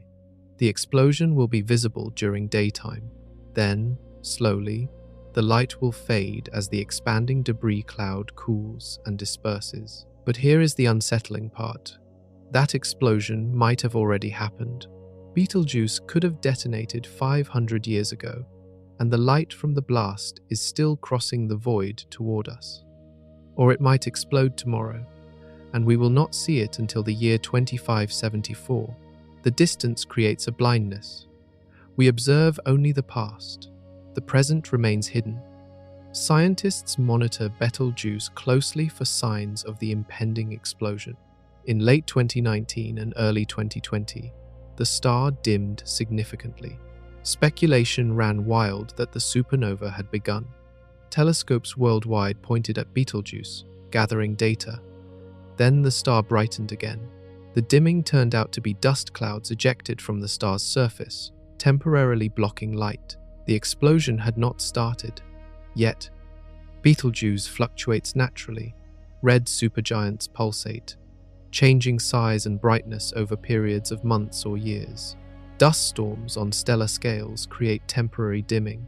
The explosion will be visible during daytime. Then, slowly, the light will fade as the expanding debris cloud cools and disperses. But here is the unsettling part. That explosion might have already happened. Betelgeuse could have detonated 500 years ago, and the light from the blast is still crossing the void toward us. Or it might explode tomorrow, and we will not see it until the year 2574. The distance creates a blindness. We observe only the past. The present remains hidden. Scientists monitor Betelgeuse closely for signs of the impending explosion. In late 2019 and early 2020, the star dimmed significantly. Speculation ran wild that the supernova had begun. Telescopes worldwide pointed at Betelgeuse, gathering data. Then the star brightened again. The dimming turned out to be dust clouds ejected from the star's surface, temporarily blocking light. The explosion had not started. Yet, Betelgeuse fluctuates naturally. Red supergiants pulsate, changing size and brightness over periods of months or years. Dust storms on stellar scales create temporary dimming.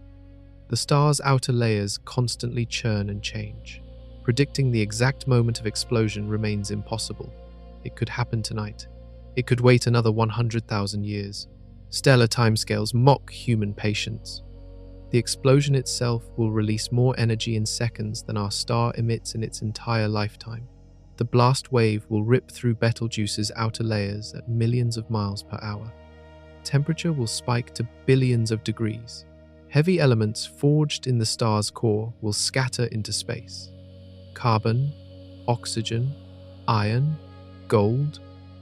The star's outer layers constantly churn and change. Predicting the exact moment of explosion remains impossible. It could happen tonight. It could wait another 100,000 years. Stellar timescales mock human patience. The explosion itself will release more energy in seconds than our star emits in its entire lifetime. The blast wave will rip through Betelgeuse's outer layers at millions of miles per hour. Temperature will spike to billions of degrees. Heavy elements forged in the star's core will scatter into space. Carbon, oxygen, iron, gold,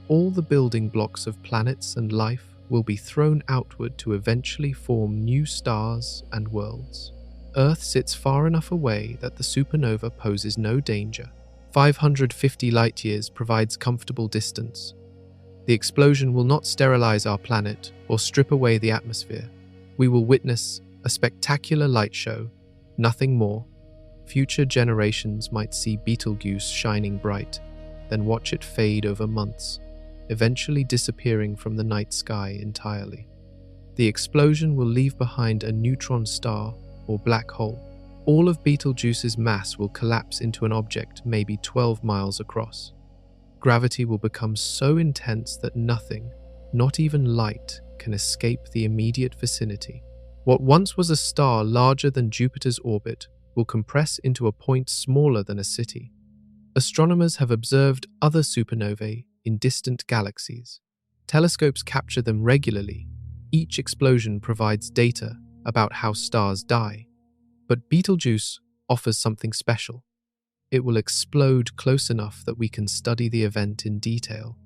all the building blocks of planets and life will be thrown outward to eventually form new stars and worlds. Earth sits far enough away that the supernova poses no danger. 550 light-years provides comfortable distance. The explosion will not sterilize our planet or strip away the atmosphere. We will witness a spectacular light show, nothing more. Future generations might see Betelgeuse shining bright, then watch it fade over months, eventually disappearing from the night sky entirely. The explosion will leave behind a neutron star or black hole. All of Betelgeuse's mass will collapse into an object maybe 12 miles across. Gravity will become so intense that nothing, not even light, can escape the immediate vicinity. What once was a star larger than Jupiter's orbit will compress into a point smaller than a city. Astronomers have observed other supernovae in distant galaxies. Telescopes capture them regularly. Each explosion provides data about how stars die. But Betelgeuse offers something special. It will explode close enough that we can study the event in detail.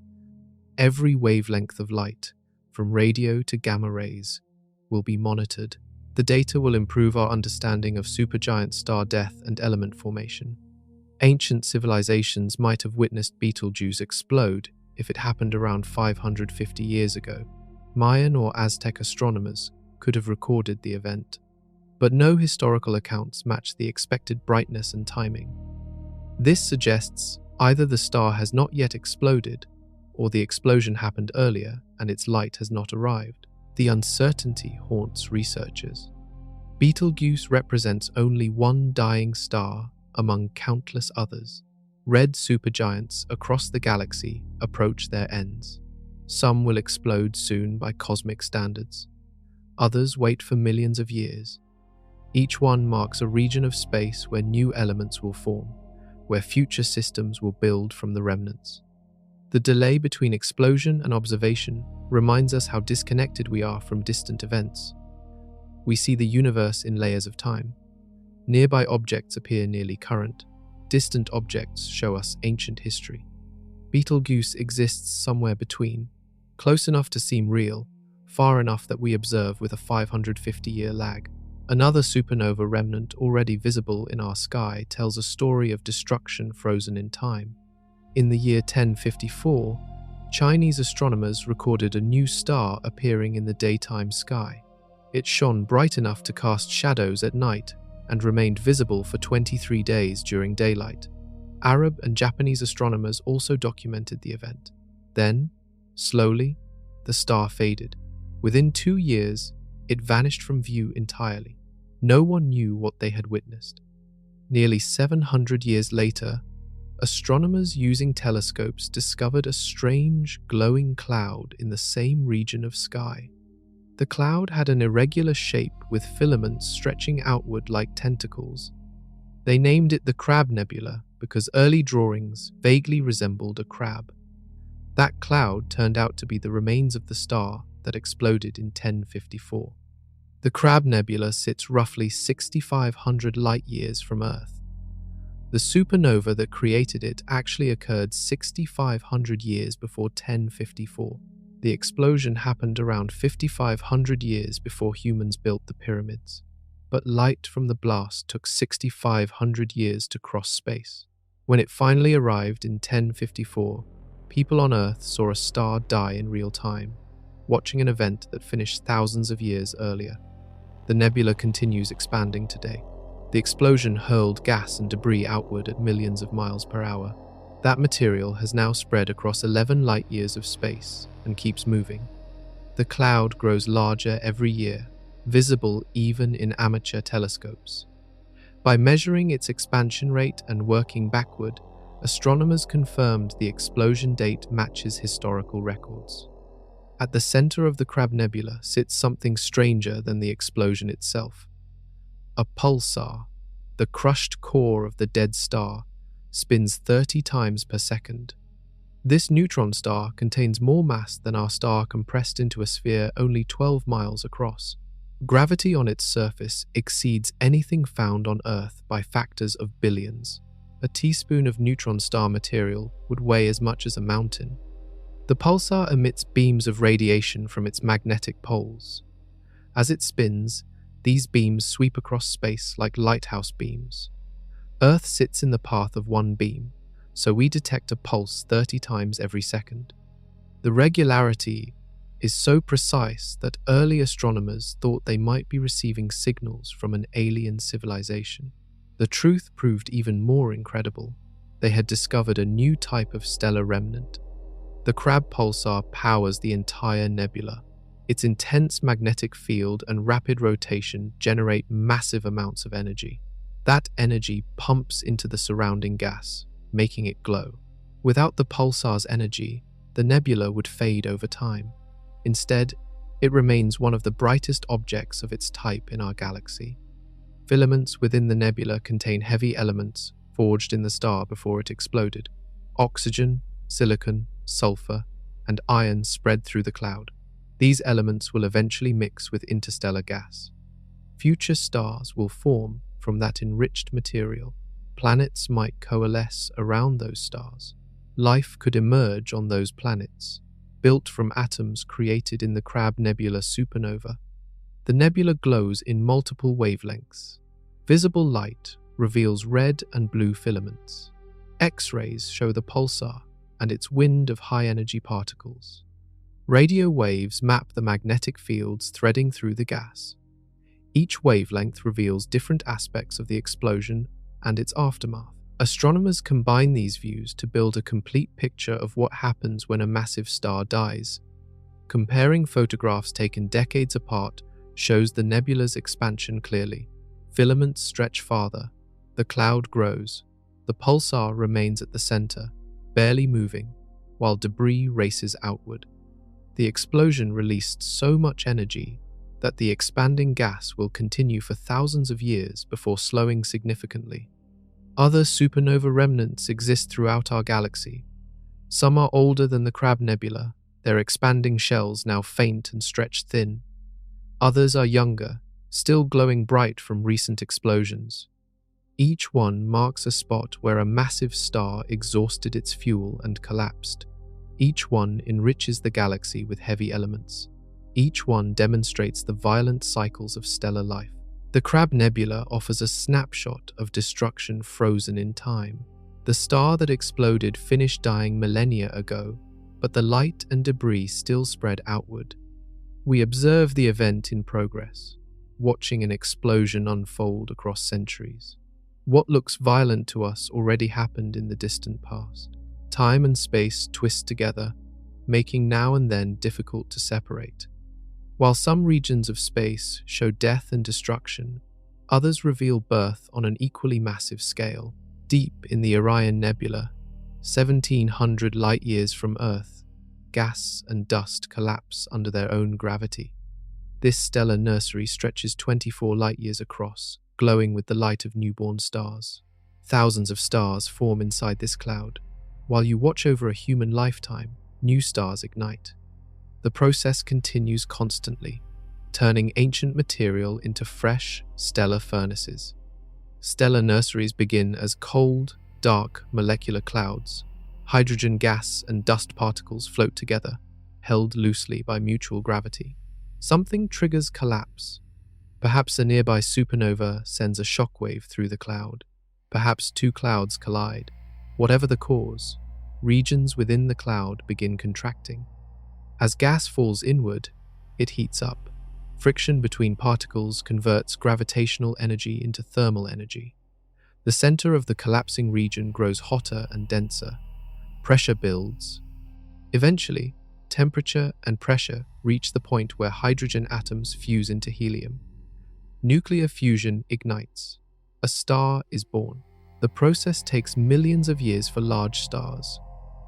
Every wavelength of light, from radio to gamma rays, will be monitored. The data will improve our understanding of supergiant star death and element formation. Ancient civilizations might have witnessed Betelgeuse explode if it happened around 550 years ago. Mayan or Aztec astronomers could have recorded the event. But no historical accounts match the expected brightness and timing. This suggests either the star has not yet exploded, or the explosion happened earlier and its light has not arrived. The uncertainty haunts researchers. Betelgeuse represents only one dying star among countless others. Red supergiants across the galaxy approach their ends. Some will explode soon by cosmic standards. Others wait for millions of years. Each one marks a region of space where new elements will form, where future systems will build from the remnants. The delay between explosion and observation reminds us how disconnected we are from distant events. We see the universe in layers of time. Nearby objects appear nearly current. Distant objects show us ancient history. Betelgeuse exists somewhere between, close enough to seem real, far enough that we observe with a 550-year lag. Another supernova remnant already visible in our sky tells a story of destruction frozen in time. In the year 1054, Chinese astronomers recorded a new star appearing in the daytime sky. It shone bright enough to cast shadows at night and remained visible for 23 days during daylight. Arab and Japanese astronomers also documented the event. Then, slowly, the star faded. Within 2 years, it vanished from view entirely. No one knew what they had witnessed. Nearly 700 years later, astronomers using telescopes discovered a strange, glowing cloud in the same region of sky. The cloud had an irregular shape with filaments stretching outward like tentacles. They named it the Crab Nebula because early drawings vaguely resembled a crab. That cloud turned out to be the remains of the star that exploded in 1054. The Crab Nebula sits roughly 6,500 light-years from Earth. The supernova that created it actually occurred 6,500 years before 1054. The explosion happened around 5,500 years before humans built the pyramids. But light from the blast took 6,500 years to cross space. When it finally arrived in 1054, people on Earth saw a star die in real time, watching an event that finished thousands of years earlier. The nebula continues expanding today. The explosion hurled gas and debris outward at millions of miles per hour. That material has now spread across 11 light-years of space and keeps moving. The cloud grows larger every year, visible even in amateur telescopes. By measuring its expansion rate and working backward, astronomers confirmed the explosion date matches historical records. At the center of the Crab Nebula sits something stranger than the explosion itself. A pulsar, the crushed core of the dead star, spins 30 times per second. This neutron star contains more mass than our star compressed into a sphere only 12 miles across. Gravity on its surface exceeds anything found on Earth by factors of billions. A teaspoon of neutron star material would weigh as much as a mountain. The pulsar emits beams of radiation from its magnetic poles. As it spins, these beams sweep across space like lighthouse beams. Earth sits in the path of one beam, so we detect a pulse 30 times every second. The regularity is so precise that early astronomers thought they might be receiving signals from an alien civilization. The truth proved even more incredible. They had discovered a new type of stellar remnant. The Crab pulsar powers the entire nebula. Its intense magnetic field and rapid rotation generate massive amounts of energy. That energy pumps into the surrounding gas, making it glow. Without the pulsar's energy, the nebula would fade over time. Instead, it remains one of the brightest objects of its type in our galaxy. Filaments within the nebula contain heavy elements forged in the star before it exploded. Oxygen, silicon, sulfur, and iron spread through the cloud. These elements will eventually mix with interstellar gas. Future stars will form from that enriched material. Planets might coalesce around those stars. Life could emerge on those planets, built from atoms created in the Crab Nebula supernova. The nebula glows in multiple wavelengths. Visible light reveals red and blue filaments. X-rays show the pulsar and its wind of high-energy particles. Radio waves map the magnetic fields threading through the gas. Each wavelength reveals different aspects of the explosion and its aftermath. Astronomers combine these views to build a complete picture of what happens when a massive star dies. Comparing photographs taken decades apart shows the nebula's expansion clearly. Filaments stretch farther, the cloud grows, the pulsar remains at the center, barely moving, while debris races outward. The explosion released so much energy that the expanding gas will continue for thousands of years before slowing significantly. Other supernova remnants exist throughout our galaxy. Some are older than the Crab Nebula, their expanding shells now faint and stretched thin. Others are younger, still glowing bright from recent explosions. Each one marks a spot where a massive star exhausted its fuel and collapsed. Each one enriches the galaxy with heavy elements. Each one demonstrates the violent cycles of stellar life. The Crab Nebula offers a snapshot of destruction frozen in time. The star that exploded finished dying millennia ago, but the light and debris still spread outward. We observe the event in progress, watching an explosion unfold across centuries. What looks violent to us already happened in the distant past. Time and space twist together, making now and then difficult to separate. While some regions of space show death and destruction, others reveal birth on an equally massive scale. Deep in the Orion Nebula, 1,700 light-years from Earth, gas and dust collapse under their own gravity. This stellar nursery stretches 24 light-years across, glowing with the light of newborn stars. Thousands of stars form inside this cloud. While you watch over a human lifetime, new stars ignite. The process continues constantly, turning ancient material into fresh, stellar furnaces. Stellar nurseries begin as cold, dark molecular clouds. Hydrogen gas and dust particles float together, held loosely by mutual gravity. Something triggers collapse. Perhaps a nearby supernova sends a shockwave through the cloud. Perhaps two clouds collide. Whatever the cause, regions within the cloud begin contracting. As gas falls inward, it heats up. Friction between particles converts gravitational energy into thermal energy. The center of the collapsing region grows hotter and denser. Pressure builds. Eventually, temperature and pressure reach the point where hydrogen atoms fuse into helium. Nuclear fusion ignites. A star is born. The process takes millions of years for large stars,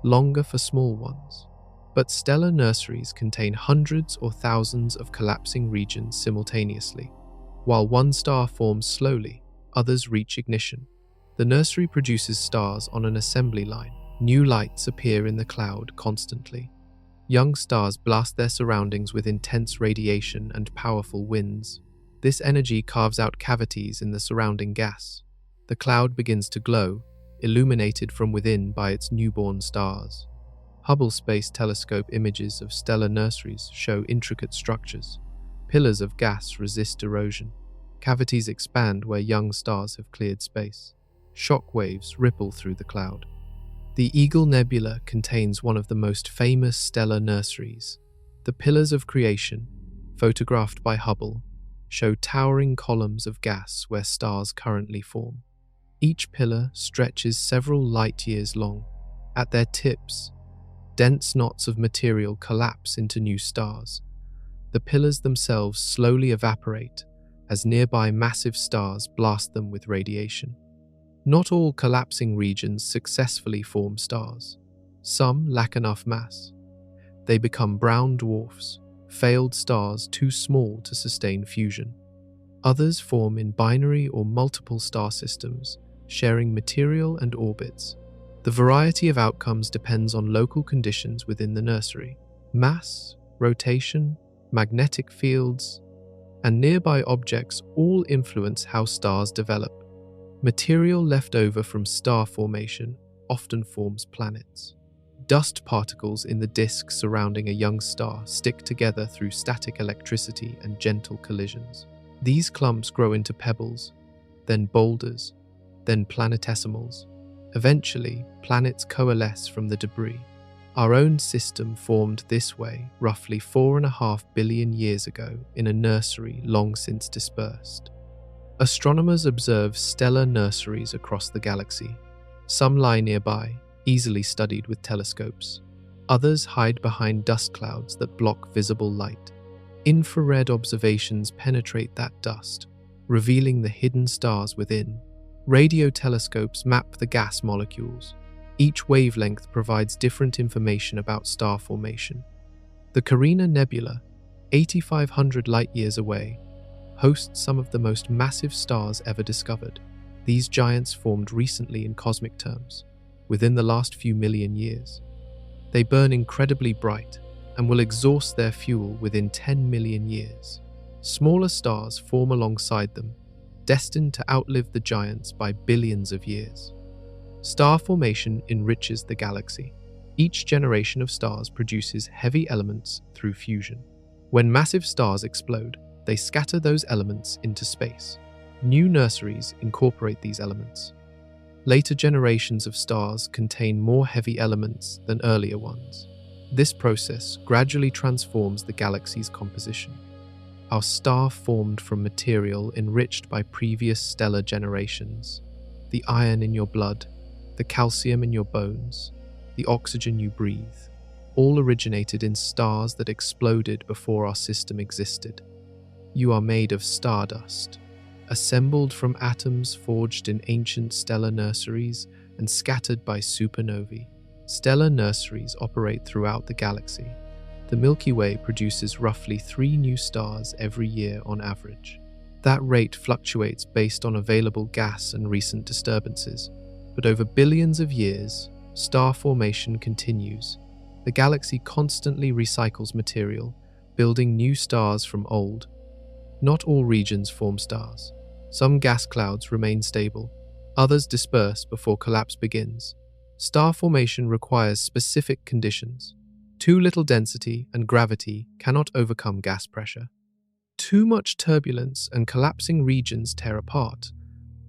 longer for small ones. But stellar nurseries contain hundreds or thousands of collapsing regions simultaneously. While one star forms slowly, others reach ignition. The nursery produces stars on an assembly line. New lights appear in the cloud constantly. Young stars blast their surroundings with intense radiation and powerful winds. This energy carves out cavities in the surrounding gas. The cloud begins to glow, illuminated from within by its newborn stars. Hubble Space Telescope images of stellar nurseries show intricate structures. Pillars of gas resist erosion. Cavities expand where young stars have cleared space. Shock waves ripple through the cloud. The Eagle Nebula contains one of the most famous stellar nurseries. The Pillars of Creation, photographed by Hubble, show towering columns of gas where stars currently form. Each pillar stretches several light years long. At their tips, dense knots of material collapse into new stars. The pillars themselves slowly evaporate as nearby massive stars blast them with radiation. Not all collapsing regions successfully form stars. Some lack enough mass. They become brown dwarfs, failed stars too small to sustain fusion. Others form in binary or multiple star systems, sharing material and orbits. The variety of outcomes depends on local conditions within the nursery. Mass, rotation, magnetic fields, and nearby objects all influence how stars develop. Material left over from star formation often forms planets. Dust particles in the disk surrounding a young star stick together through static electricity and gentle collisions. These clumps grow into pebbles, then boulders, then planetesimals. Eventually, planets coalesce from the debris. Our own system formed this way roughly 4.5 billion years ago in a nursery long since dispersed. Astronomers observe stellar nurseries across the galaxy. Some lie nearby, easily studied with telescopes. Others hide behind dust clouds that block visible light. Infrared observations penetrate that dust, revealing the hidden stars within. Radio telescopes map the gas molecules. Each wavelength provides different information about star formation. The Carina Nebula, 8,500 light-years away, hosts some of the most massive stars ever discovered. These giants formed recently in cosmic terms, within the last few million years. They burn incredibly bright and will exhaust their fuel within 10 million years. Smaller stars form alongside them, destined to outlive the giants by billions of years. Star formation enriches the galaxy. Each generation of stars produces heavy elements through fusion. When massive stars explode, they scatter those elements into space. New nurseries incorporate these elements. Later generations of stars contain more heavy elements than earlier ones. This process gradually transforms the galaxy's composition. Our star formed from material enriched by previous stellar generations. The iron in your blood, the calcium in your bones, the oxygen you breathe, all originated in stars that exploded before our system existed. You are made of stardust, assembled from atoms forged in ancient stellar nurseries and scattered by supernovae. Stellar nurseries operate throughout the galaxy. The Milky Way produces roughly 3 new stars every year on average. That rate fluctuates based on available gas and recent disturbances, but over billions of years, star formation continues. The galaxy constantly recycles material, building new stars from old. Not all regions form stars. Some gas clouds remain stable, others disperse before collapse begins. Star formation requires specific conditions. Too little density and gravity cannot overcome gas pressure. Too much turbulence and collapsing regions tear apart.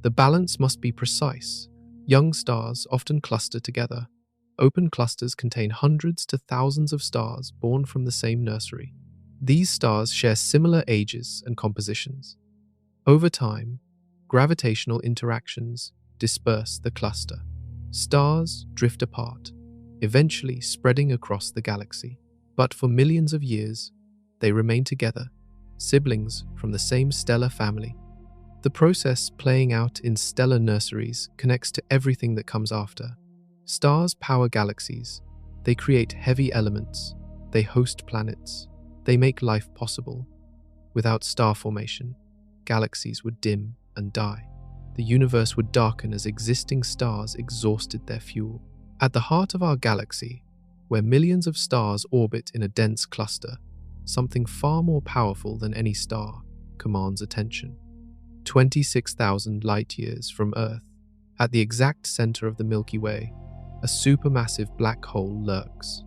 The balance must be precise. Young stars often cluster together. Open clusters contain hundreds to thousands of stars born from the same nursery. These stars share similar ages and compositions. Over time, gravitational interactions disperse the cluster. Stars drift apart, eventually spreading across the galaxy. But for millions of years, they remain together, siblings from the same stellar family. The process playing out in stellar nurseries connects to everything that comes after. Stars power galaxies. They create heavy elements. They host planets. They make life possible. Without star formation, galaxies would dim and die. The universe would darken as existing stars exhausted their fuel. At the heart of our galaxy, where millions of stars orbit in a dense cluster, something far more powerful than any star commands attention. 26,000 light-years from Earth, at the exact center of the Milky Way, a supermassive black hole lurks.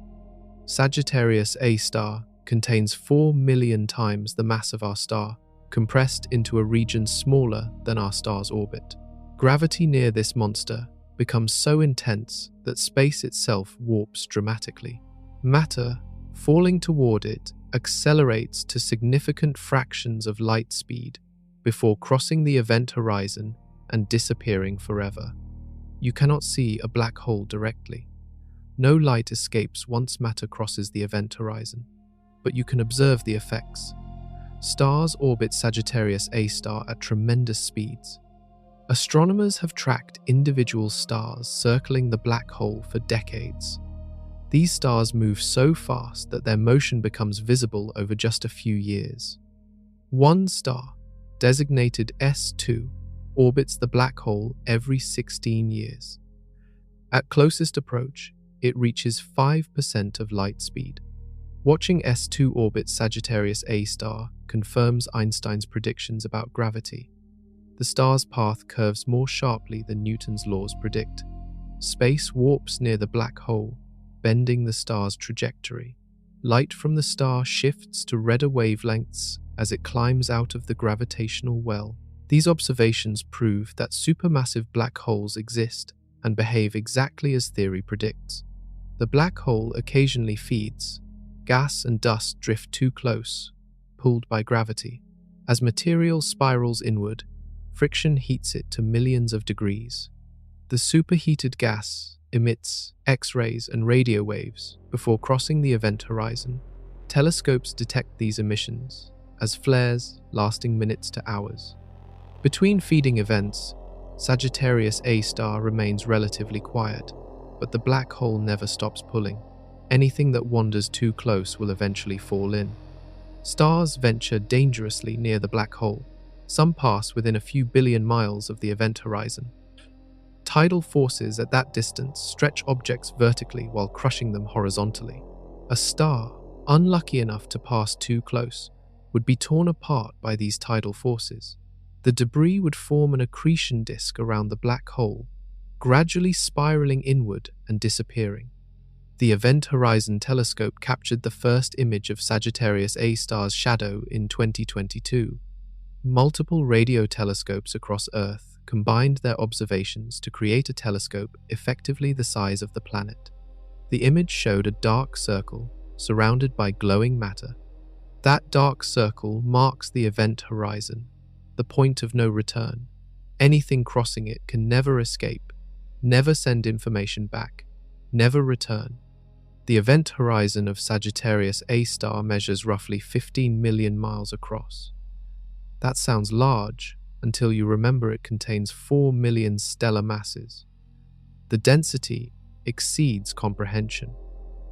Sagittarius A star contains 4 million times the mass of our star, compressed into a region smaller than our star's orbit. Gravity near this monster becomes so intense that space itself warps dramatically. Matter, falling toward it, accelerates to significant fractions of light speed before crossing the event horizon and disappearing forever. You cannot see a black hole directly. No light escapes once matter crosses the event horizon, but you can observe the effects. Stars orbit Sagittarius A star at tremendous speeds. Astronomers have tracked individual stars circling the black hole for decades. These stars move so fast that their motion becomes visible over just a few years. One star, designated S2, orbits the black hole every 16 years. At closest approach, it reaches 5% of light speed. Watching S2 orbit Sagittarius A star confirms Einstein's predictions about gravity. The star's path curves more sharply than Newton's laws predict. Space warps near the black hole, bending the star's trajectory. Light from the star shifts to redder wavelengths as it climbs out of the gravitational well. These observations prove that supermassive black holes exist and behave exactly as theory predicts. The black hole occasionally feeds. Gas and dust drift too close, pulled by gravity. As material spirals inward, friction heats it to millions of degrees. The superheated gas emits X-rays and radio waves before crossing the event horizon. Telescopes detect these emissions as flares lasting minutes to hours. Between feeding events, Sagittarius A star remains relatively quiet, but the black hole never stops pulling. Anything that wanders too close will eventually fall in. Stars venture dangerously near the black hole. Some pass within a few billion miles of the event horizon. Tidal forces at that distance stretch objects vertically while crushing them horizontally. A star, unlucky enough to pass too close, would be torn apart by these tidal forces. The debris would form an accretion disk around the black hole, gradually spiraling inward and disappearing. The Event Horizon Telescope captured the first image of Sagittarius A star's shadow in 2022. Multiple radio telescopes across Earth combined their observations to create a telescope effectively the size of the planet. The image showed a dark circle surrounded by glowing matter. That dark circle marks the event horizon, the point of no return. Anything crossing it can never escape, never send information back, never return. The event horizon of Sagittarius A star measures roughly 15 million miles across. That sounds large until you remember it contains 4 million stellar masses. The density exceeds comprehension.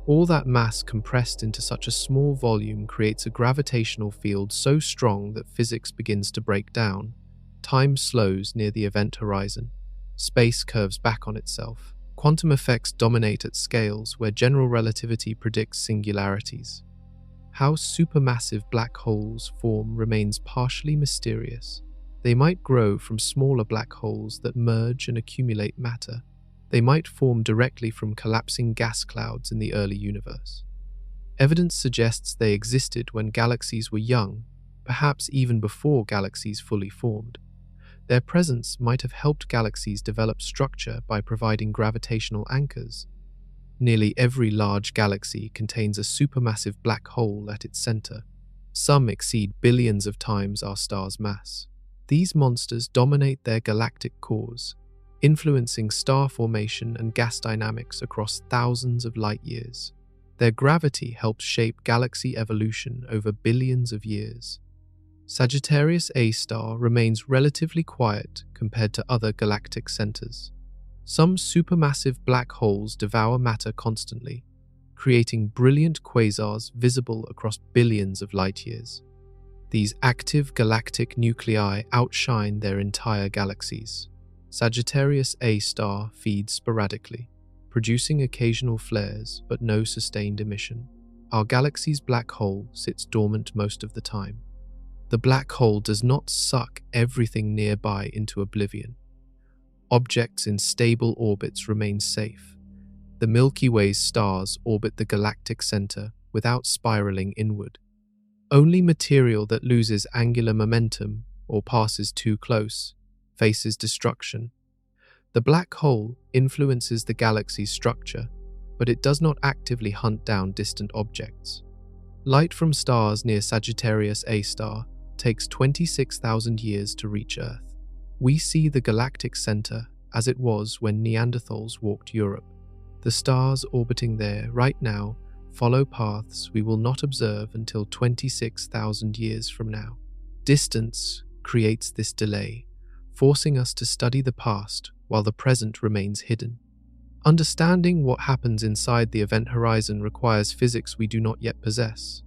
All that mass compressed into such a small volume creates a gravitational field so strong that physics begins to break down. Time slows near the event horizon. Space curves back on itself. Quantum effects dominate at scales where general relativity predicts singularities. How supermassive black holes form remains partially mysterious. They might grow from smaller black holes that merge and accumulate matter. They might form directly from collapsing gas clouds in the early universe. Evidence suggests they existed when galaxies were young, perhaps even before galaxies fully formed. Their presence might have helped galaxies develop structure by providing gravitational anchors. Nearly every large galaxy contains a supermassive black hole at its center. Some exceed billions of times our star's mass. These monsters dominate their galactic cores, influencing star formation and gas dynamics across thousands of light years. Their gravity helps shape galaxy evolution over billions of years. Sagittarius A star remains relatively quiet compared to other galactic centers. Some supermassive black holes devour matter constantly, creating brilliant quasars visible across billions of light years. These active galactic nuclei outshine their entire galaxies. Sagittarius A star feeds sporadically, producing occasional flares but no sustained emission. Our galaxy's black hole sits dormant most of the time. The black hole does not suck everything nearby into oblivion. Objects in stable orbits remain safe. The Milky Way's stars orbit the galactic center without spiraling inward. Only material that loses angular momentum or passes too close faces destruction. The black hole influences the galaxy's structure, but it does not actively hunt down distant objects. Light from stars near Sagittarius A star takes 26,000 years to reach Earth. We see the galactic center as it was when Neanderthals walked Europe. The stars orbiting there right now follow paths we will not observe until 26,000 years from now. Distance creates this delay, forcing us to study the past while the present remains hidden. Understanding what happens inside the event horizon requires physics we do not yet possess.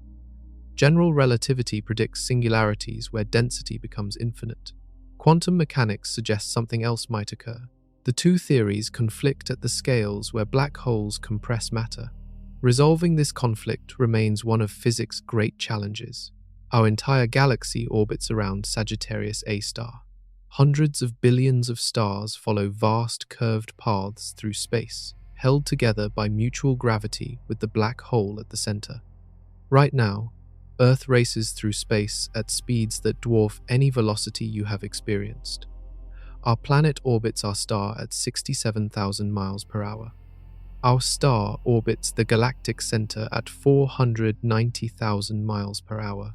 General relativity predicts singularities where density becomes infinite. Quantum mechanics suggests something else might occur. The two theories conflict at the scales where black holes compress matter. Resolving this conflict remains one of physics' great challenges. Our entire galaxy orbits around Sagittarius A star. Hundreds of billions of stars follow vast curved paths through space, held together by mutual gravity with the black hole at the center. Right now, Earth races through space at speeds that dwarf any velocity you have experienced. Our planet orbits our star at 67,000 miles per hour. Our star orbits the galactic center at 490,000 miles per hour.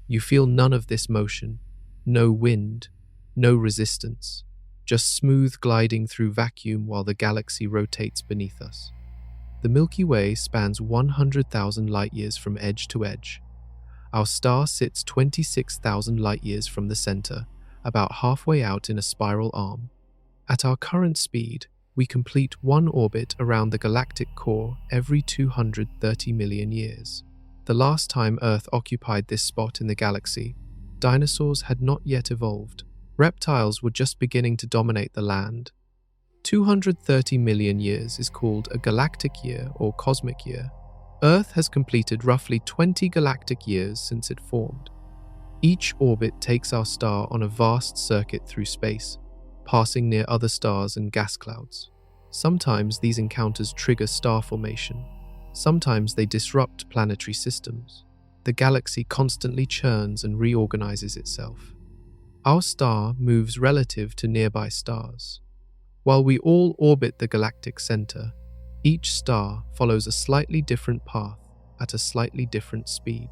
You feel none of this motion, no wind, no resistance, just smooth gliding through vacuum while the galaxy rotates beneath us. The Milky Way spans 100,000 light-years from edge to edge. Our star sits 26,000 light-years from the center, about halfway out in a spiral arm. At our current speed, we complete one orbit around the galactic core every 230 million years. The last time Earth occupied this spot in the galaxy, dinosaurs had not yet evolved. Reptiles were just beginning to dominate the land. 230 million years is called a galactic year or cosmic year. Earth has completed roughly 20 galactic years since it formed. Each orbit takes our star on a vast circuit through space, passing near other stars and gas clouds. Sometimes these encounters trigger star formation. Sometimes they disrupt planetary systems. The galaxy constantly churns and reorganizes itself. Our star moves relative to nearby stars. While we all orbit the galactic center, each star follows a slightly different path at a slightly different speed.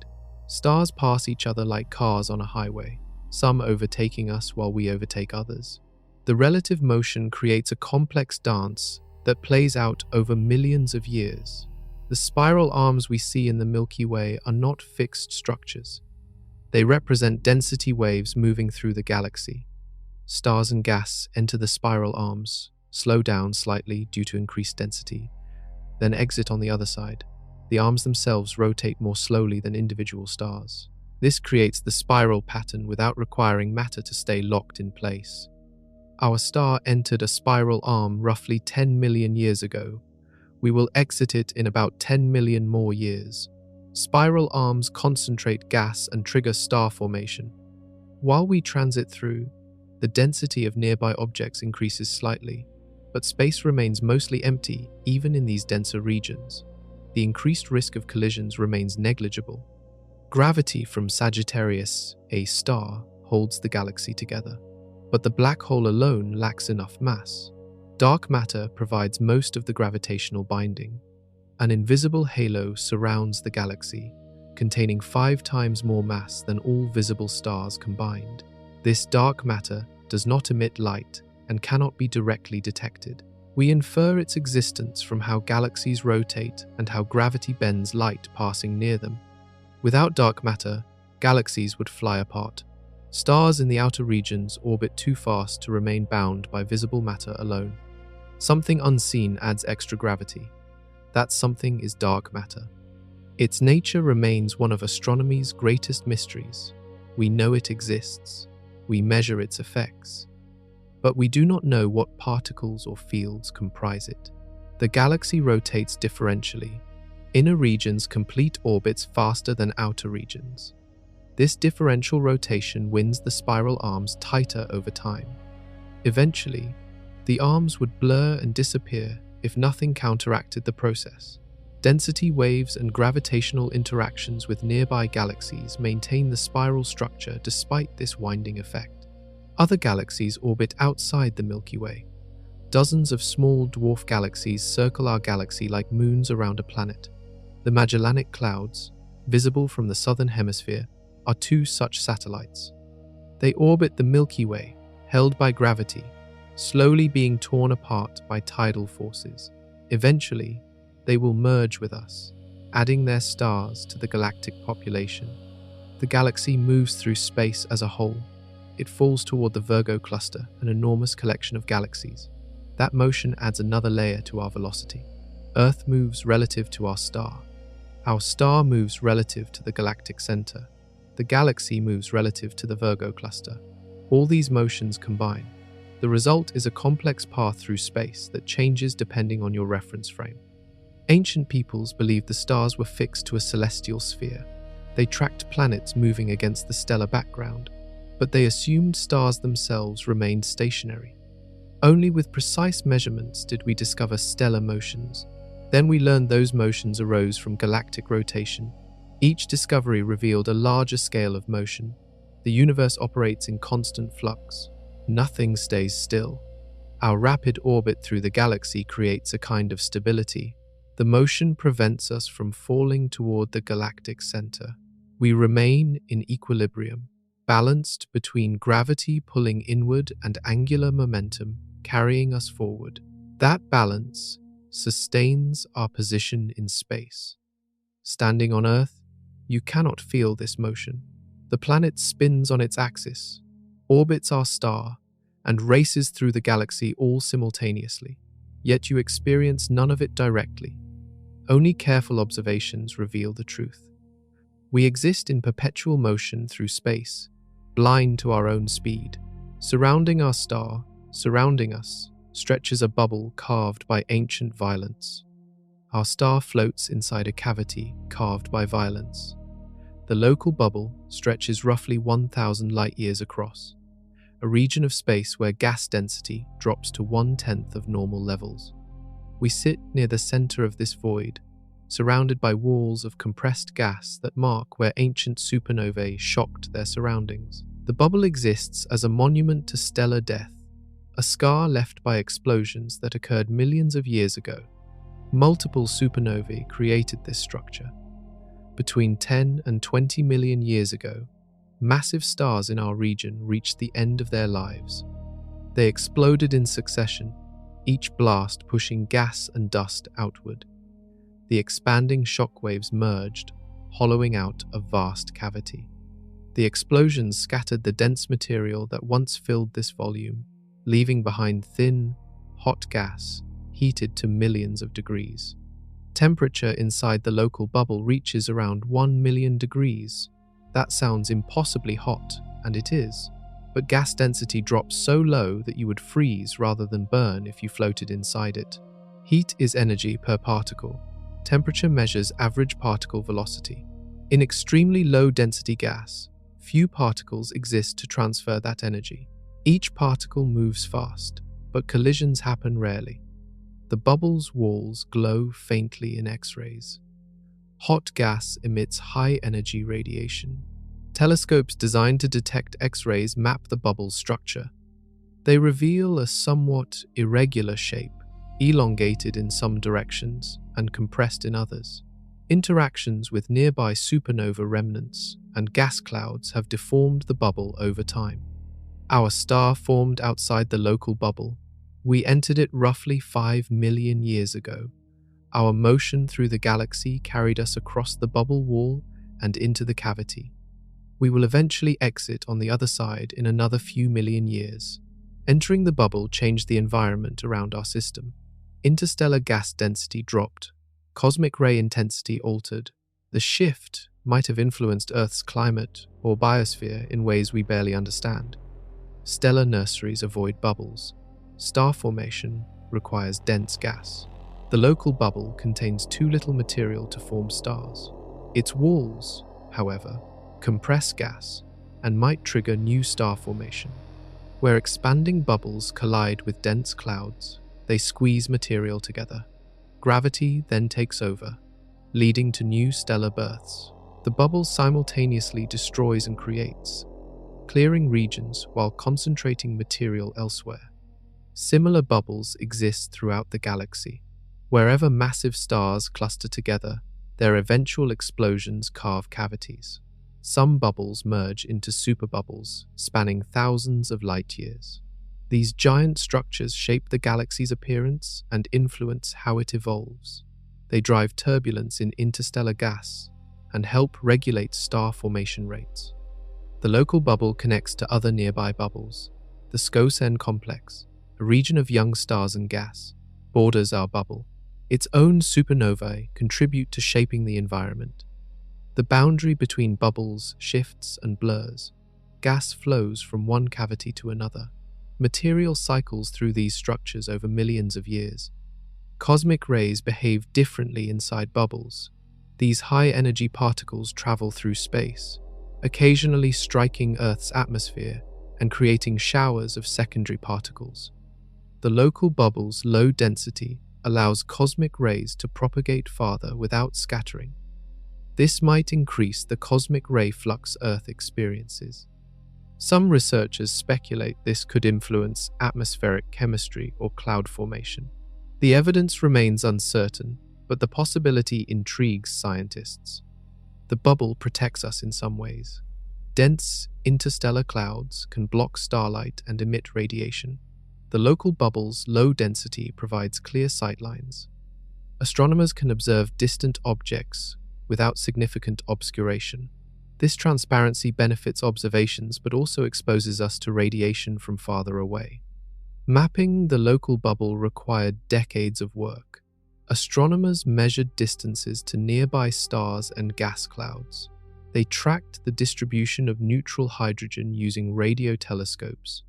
Stars pass each other like cars on a highway, some overtaking us while we overtake others. The relative motion creates a complex dance that plays out over millions of years. The spiral arms we see in the Milky Way are not fixed structures. They represent density waves moving through the galaxy. Stars and gas enter the spiral arms, slow down slightly due to increased density, then exit on the other side. The arms themselves rotate more slowly than individual stars. This creates the spiral pattern without requiring matter to stay locked in place. Our star entered a spiral arm roughly 10 million years ago. We will exit it in about 10 million more years. Spiral arms concentrate gas and trigger star formation. While we transit through, the density of nearby objects increases slightly, but space remains mostly empty even in these denser regions. The increased risk of collisions remains negligible. Gravity from Sagittarius A star holds the galaxy together, but the black hole alone lacks enough mass. Dark matter provides most of the gravitational binding. An invisible halo surrounds the galaxy, containing 5 times more mass than all visible stars combined. This dark matter does not emit light and cannot be directly detected. We infer its existence from how galaxies rotate and how gravity bends light passing near them. Without dark matter, galaxies would fly apart. Stars in the outer regions orbit too fast to remain bound by visible matter alone. Something unseen adds extra gravity. That something is dark matter. Its nature remains one of astronomy's greatest mysteries. We know it exists. We measure its effects. But we do not know what particles or fields comprise it. The galaxy rotates differentially. Inner regions complete orbits faster than outer regions. This differential rotation wins the spiral arms tighter over time. Eventually, the arms would blur and disappear if nothing counteracted the process. Density waves and gravitational interactions with nearby galaxies maintain the spiral structure despite this winding effect. Other galaxies orbit outside the Milky Way. Dozens of small dwarf galaxies circle our galaxy like moons around a planet. The Magellanic Clouds, visible from the southern hemisphere, are 2 such satellites. They orbit the Milky Way, held by gravity, slowly being torn apart by tidal forces. Eventually, they will merge with us, adding their stars to the galactic population. The galaxy moves through space as a whole. It falls toward the Virgo cluster, an enormous collection of galaxies. That motion adds another layer to our velocity. Earth moves relative to our star. Our star moves relative to the galactic center. The galaxy moves relative to the Virgo cluster. All these motions combine. The result is a complex path through space that changes depending on your reference frame. Ancient peoples believed the stars were fixed to a celestial sphere. They tracked planets moving against the stellar background, but they assumed stars themselves remained stationary. Only with precise measurements did we discover stellar motions. Then we learned those motions arose from galactic rotation. Each discovery revealed a larger scale of motion. The universe operates in constant flux. Nothing stays still. Our rapid orbit through the galaxy creates a kind of stability. The motion prevents us from falling toward the galactic center. We remain in equilibrium, balanced between gravity pulling inward and angular momentum carrying us forward. That balance sustains our position in space. Standing on Earth, you cannot feel this motion. The planet spins on its axis, orbits our star, and races through the galaxy all simultaneously. Yet you experience none of it directly. Only careful observations reveal the truth. We exist in perpetual motion through space, blind to our own speed. Surrounding our star, surrounding us, stretches a bubble carved by ancient violence. Our star floats inside a cavity carved by violence. The local bubble stretches roughly 1,000 light-years across, a region of space where gas density drops to 1/10 of normal levels. We sit near the center of this void, surrounded by walls of compressed gas that mark where ancient supernovae shocked their surroundings. The bubble exists as a monument to stellar death, a scar left by explosions that occurred millions of years ago. Multiple supernovae created this structure. Between 10 and 20 million years ago, massive stars in our region reached the end of their lives. They exploded in succession, each blast pushing gas and dust outward. The expanding shockwaves merged, hollowing out a vast cavity. The explosions scattered the dense material that once filled this volume, leaving behind thin, hot gas heated to millions of degrees. Temperature inside the local bubble reaches around 1 million degrees. That sounds impossibly hot, and it is. But gas density drops so low that you would freeze rather than burn if you floated inside it. Heat is energy per particle. Temperature measures average particle velocity. In extremely low-density gas, few particles exist to transfer that energy. Each particle moves fast, but collisions happen rarely. The bubble's walls glow faintly in X-rays. Hot gas emits high-energy radiation. Telescopes designed to detect X-rays map the bubble's structure. They reveal a somewhat irregular shape, elongated in some directions and compressed in others. Interactions with nearby supernova remnants and gas clouds have deformed the bubble over time. Our star formed outside the local bubble. We entered it roughly 5 million years ago. Our motion through the galaxy carried us across the bubble wall and into the cavity. We will eventually exit on the other side in another few million years. Entering the bubble changed the environment around our system. Interstellar gas density dropped. Cosmic ray intensity altered. The shift might have influenced Earth's climate or biosphere in ways we barely understand. Stellar nurseries avoid bubbles. Star formation requires dense gas. The local bubble contains too little material to form stars. Its walls, however, compress gas and might trigger new star formation. Where expanding bubbles collide with dense clouds, they squeeze material together. Gravity then takes over, leading to new stellar births. The bubble simultaneously destroys and creates, clearing regions while concentrating material elsewhere. Similar bubbles exist throughout the galaxy. Wherever massive stars cluster together, their eventual explosions carve cavities. Some bubbles merge into superbubbles, spanning thousands of light years. These giant structures shape the galaxy's appearance and influence how it evolves. They drive turbulence in interstellar gas and help regulate star formation rates. The local bubble connects to other nearby bubbles. The SCOSEN complex, a region of young stars and gas, borders our bubble. Its own supernovae contribute to shaping the environment. The boundary between bubbles shifts and blurs. Gas flows from one cavity to another. Material cycles through these structures over millions of years. Cosmic rays behave differently inside bubbles. These high-energy particles travel through space, occasionally striking Earth's atmosphere and creating showers of secondary particles. The local bubble's low density allows cosmic rays to propagate farther without scattering. This might increase the cosmic ray flux Earth experiences. Some researchers speculate this could influence atmospheric chemistry or cloud formation. The evidence remains uncertain, but the possibility intrigues scientists. The bubble protects us in some ways. Dense interstellar clouds can block starlight and emit radiation. The local bubble's low density provides clear sightlines. Astronomers can observe distant objects without significant obscuration. This transparency benefits observations but also exposes us to radiation from farther away. Mapping the local bubble required decades of work. Astronomers measured distances to nearby stars and gas clouds. They tracked the distribution of neutral hydrogen using radio telescopes.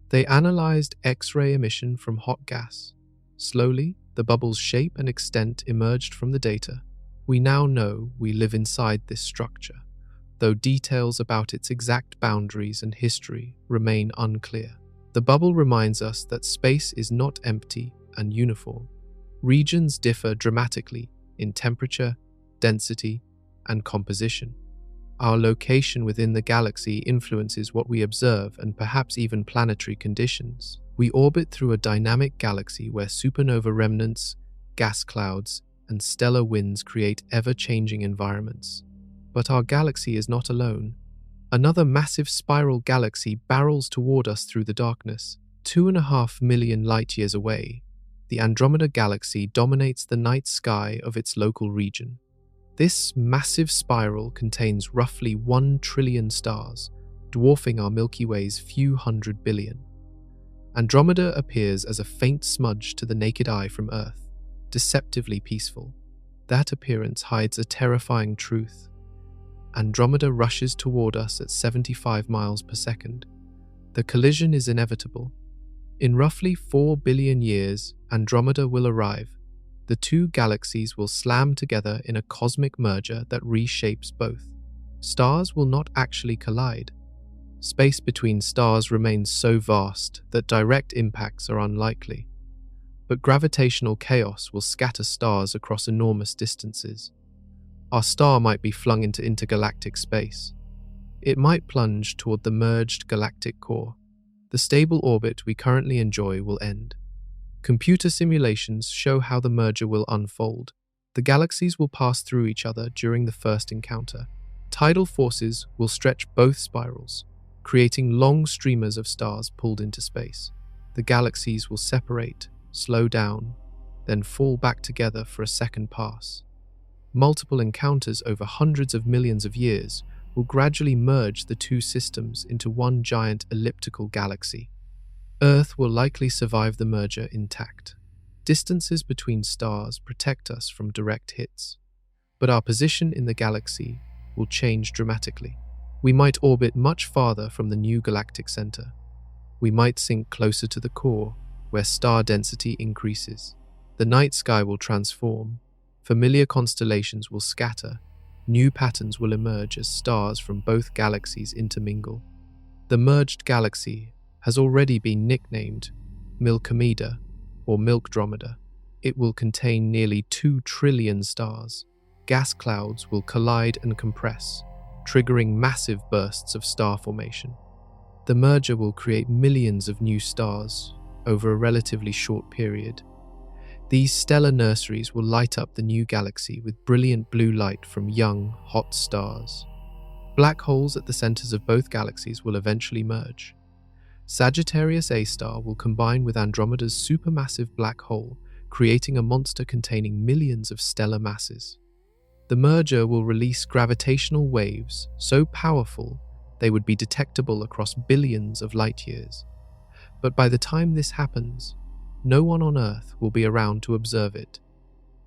They analyzed X-ray emission from hot gas. Slowly, the bubble's shape and extent emerged from the data. We now know we live inside this structure, though details about its exact boundaries and history remain unclear. The bubble reminds us that space is not empty and uniform. Regions differ dramatically in temperature, density, and composition. Our location within the galaxy influences what we observe and perhaps even planetary conditions. We orbit through a dynamic galaxy where supernova remnants, gas clouds, and stellar winds create ever-changing environments. But our galaxy is not alone. Another massive spiral galaxy barrels toward us through the darkness. 2.5 million light-years away, the Andromeda Galaxy dominates the night sky of its local region. This massive spiral contains roughly 1 trillion stars, dwarfing our Milky Way's few hundred billion. Andromeda appears as a faint smudge to the naked eye from Earth, deceptively peaceful. That appearance hides a terrifying truth. Andromeda rushes toward us at 75 miles per second. The collision is inevitable. In roughly 4 billion years, Andromeda will arrive. The two galaxies will slam together in a cosmic merger that reshapes both. Stars will not actually collide. Space between stars remains so vast that direct impacts are unlikely. But gravitational chaos will scatter stars across enormous distances. Our star might be flung into intergalactic space. It might plunge toward the merged galactic core. The stable orbit we currently enjoy will end. Computer simulations show how the merger will unfold. The galaxies will pass through each other during the first encounter. Tidal forces will stretch both spirals, creating long streamers of stars pulled into space. The galaxies will separate, slow down, then fall back together for a second pass. Multiple encounters over hundreds of millions of years will gradually merge the two systems into one giant elliptical galaxy. Earth will likely survive the merger intact. Distances between stars protect us from direct hits, but our position in the galaxy will change dramatically. We might orbit much farther from the new galactic center. We might sink closer to the core, where star density increases. The night sky will transform, familiar constellations will scatter, new patterns will emerge as stars from both galaxies intermingle. The merged galaxy has already been nicknamed Milkomeda or Milkdromeda. It will contain nearly 2 trillion stars. Gas clouds will collide and compress, triggering massive bursts of star formation. The merger will create millions of new stars over a relatively short period. These stellar nurseries will light up the new galaxy with brilliant blue light from young, hot stars. Black holes at the centers of both galaxies will eventually merge. Sagittarius A star will combine with Andromeda's supermassive black hole, creating a monster containing millions of stellar masses. The merger will release gravitational waves so powerful they would be detectable across billions of light years. But by the time this happens, no one on Earth will be around to observe it.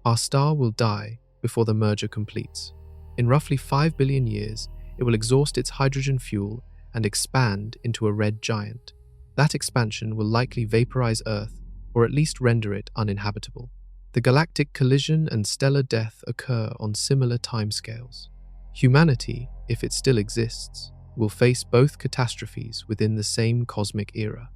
Our star will die before the merger completes. In roughly 5 billion years, it will exhaust its hydrogen fuel and expand into a red giant. That expansion will likely vaporize Earth, or at least render it uninhabitable. The galactic collision and stellar death occur on similar timescales. Humanity, if it still exists, will face both catastrophes within the same cosmic era.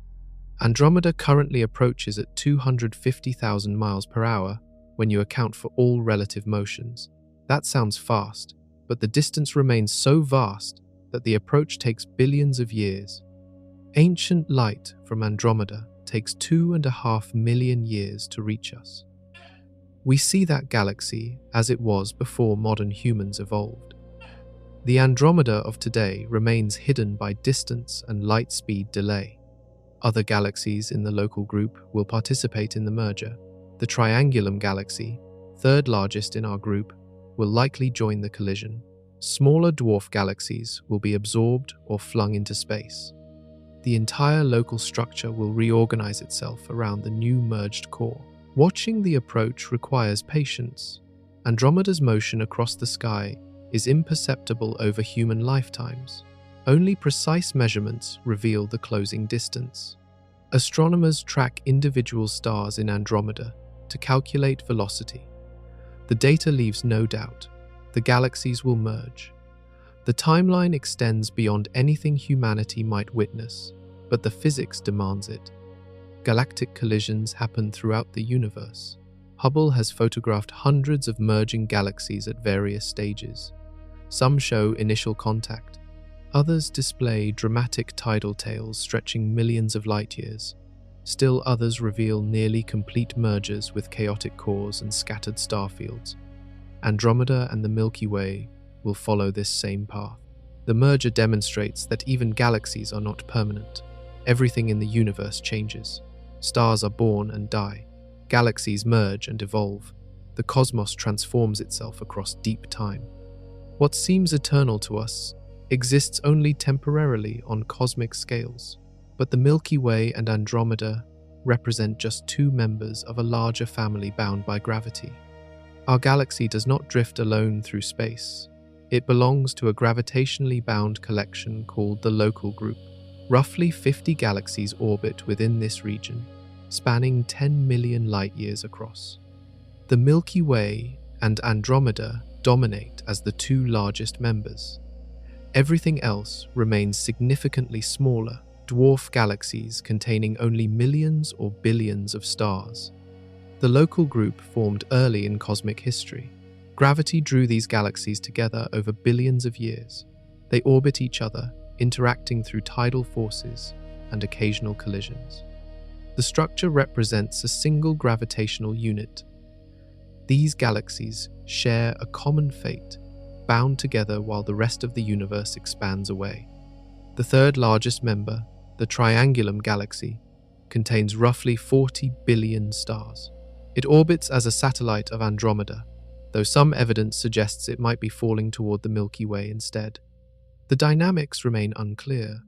Andromeda currently approaches at 250,000 miles per hour when you account for all relative motions. That sounds fast, but the distance remains so vast that the approach takes billions of years. Ancient light from Andromeda takes 2.5 million years to reach us. We see that galaxy as it was before modern humans evolved. The Andromeda of today remains hidden by distance and light speed delay. Other galaxies in the local group will participate in the merger. The Triangulum galaxy, third largest in our group, will likely join the collision. Smaller dwarf galaxies will be absorbed or flung into space. The entire local structure will reorganize itself around the new merged core. Watching the approach requires patience. Andromeda's motion across the sky is imperceptible over human lifetimes. Only precise measurements reveal the closing distance. Astronomers track individual stars in Andromeda to calculate velocity. The data leaves no doubt. The galaxies will merge. The timeline extends beyond anything humanity might witness, but the physics demands it. Galactic collisions happen throughout the universe. Hubble has photographed hundreds of merging galaxies at various stages. Some show initial contact. Others display dramatic tidal tails stretching millions of light years. Still others reveal nearly complete mergers with chaotic cores and scattered star fields. Andromeda and the Milky Way will follow this same path. The merger demonstrates that even galaxies are not permanent. Everything in the universe changes. Stars are born and die. Galaxies merge and evolve. The cosmos transforms itself across deep time. What seems eternal to us exists only temporarily on cosmic scales, but the Milky Way and Andromeda represent just two members of a larger family bound by gravity. Our galaxy does not drift alone through space. It belongs to a gravitationally bound collection called the local group. Roughly 50 galaxies orbit within this region, spanning 10 million light-years across. The Milky Way and Andromeda dominate as the two largest members. Everything else remains significantly smaller, dwarf galaxies containing only millions or billions of stars. The local group formed early in cosmic history. Gravity drew these galaxies together over billions of years. They orbit each other, interacting through tidal forces and occasional collisions. The structure represents a single gravitational unit. These galaxies share a common fate, bound together while the rest of the universe expands away. The third largest member, the Triangulum Galaxy, contains roughly 40 billion stars. It orbits as a satellite of Andromeda, though some evidence suggests it might be falling toward the Milky Way instead. The dynamics remain unclear.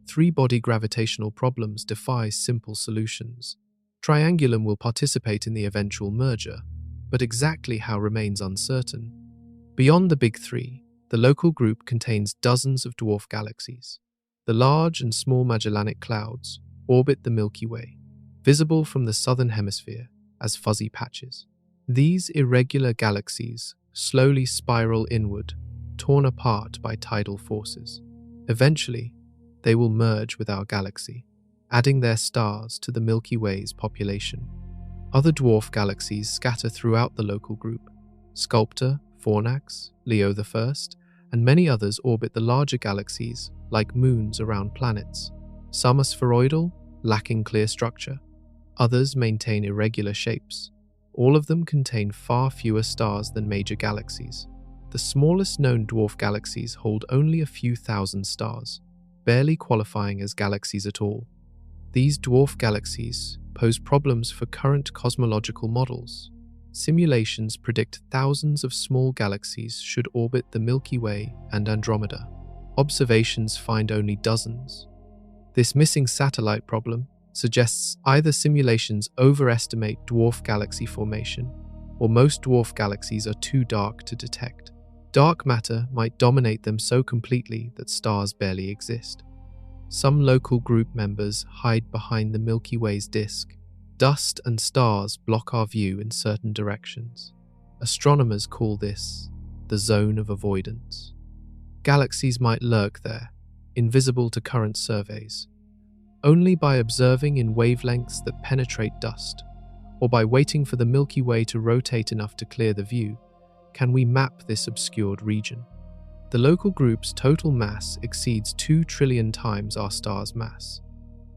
Three-body gravitational problems defy simple solutions. Triangulum will participate in the eventual merger, but exactly how remains uncertain. Beyond the Big Three, the local group contains dozens of dwarf galaxies. The Large and Small Magellanic Clouds orbit the Milky Way, visible from the southern hemisphere as fuzzy patches. These irregular galaxies slowly spiral inward, torn apart by tidal forces. Eventually, they will merge with our galaxy, adding their stars to the Milky Way's population. Other dwarf galaxies scatter throughout the local group. Sculptor, Fornax, Leo I, and many others orbit the larger galaxies like moons around planets. Some are spheroidal, lacking clear structure. Others maintain irregular shapes. All of them contain far fewer stars than major galaxies. The smallest known dwarf galaxies hold only a few thousand stars, barely qualifying as galaxies at all. These dwarf galaxies pose problems for current cosmological models. Simulations predict thousands of small galaxies should orbit the Milky Way and Andromeda. Observations find only dozens. This missing satellite problem suggests either simulations overestimate dwarf galaxy formation, or most dwarf galaxies are too dark to detect. Dark matter might dominate them so completely that stars barely exist. Some local group members hide behind the Milky Way's disk. Dust and stars block our view in certain directions. Astronomers call this the zone of avoidance. Galaxies might lurk there, invisible to current surveys. Only by observing in wavelengths that penetrate dust, or by waiting for the Milky Way to rotate enough to clear the view, can we map this obscured region. The local group's total mass exceeds 2 trillion times our star's mass.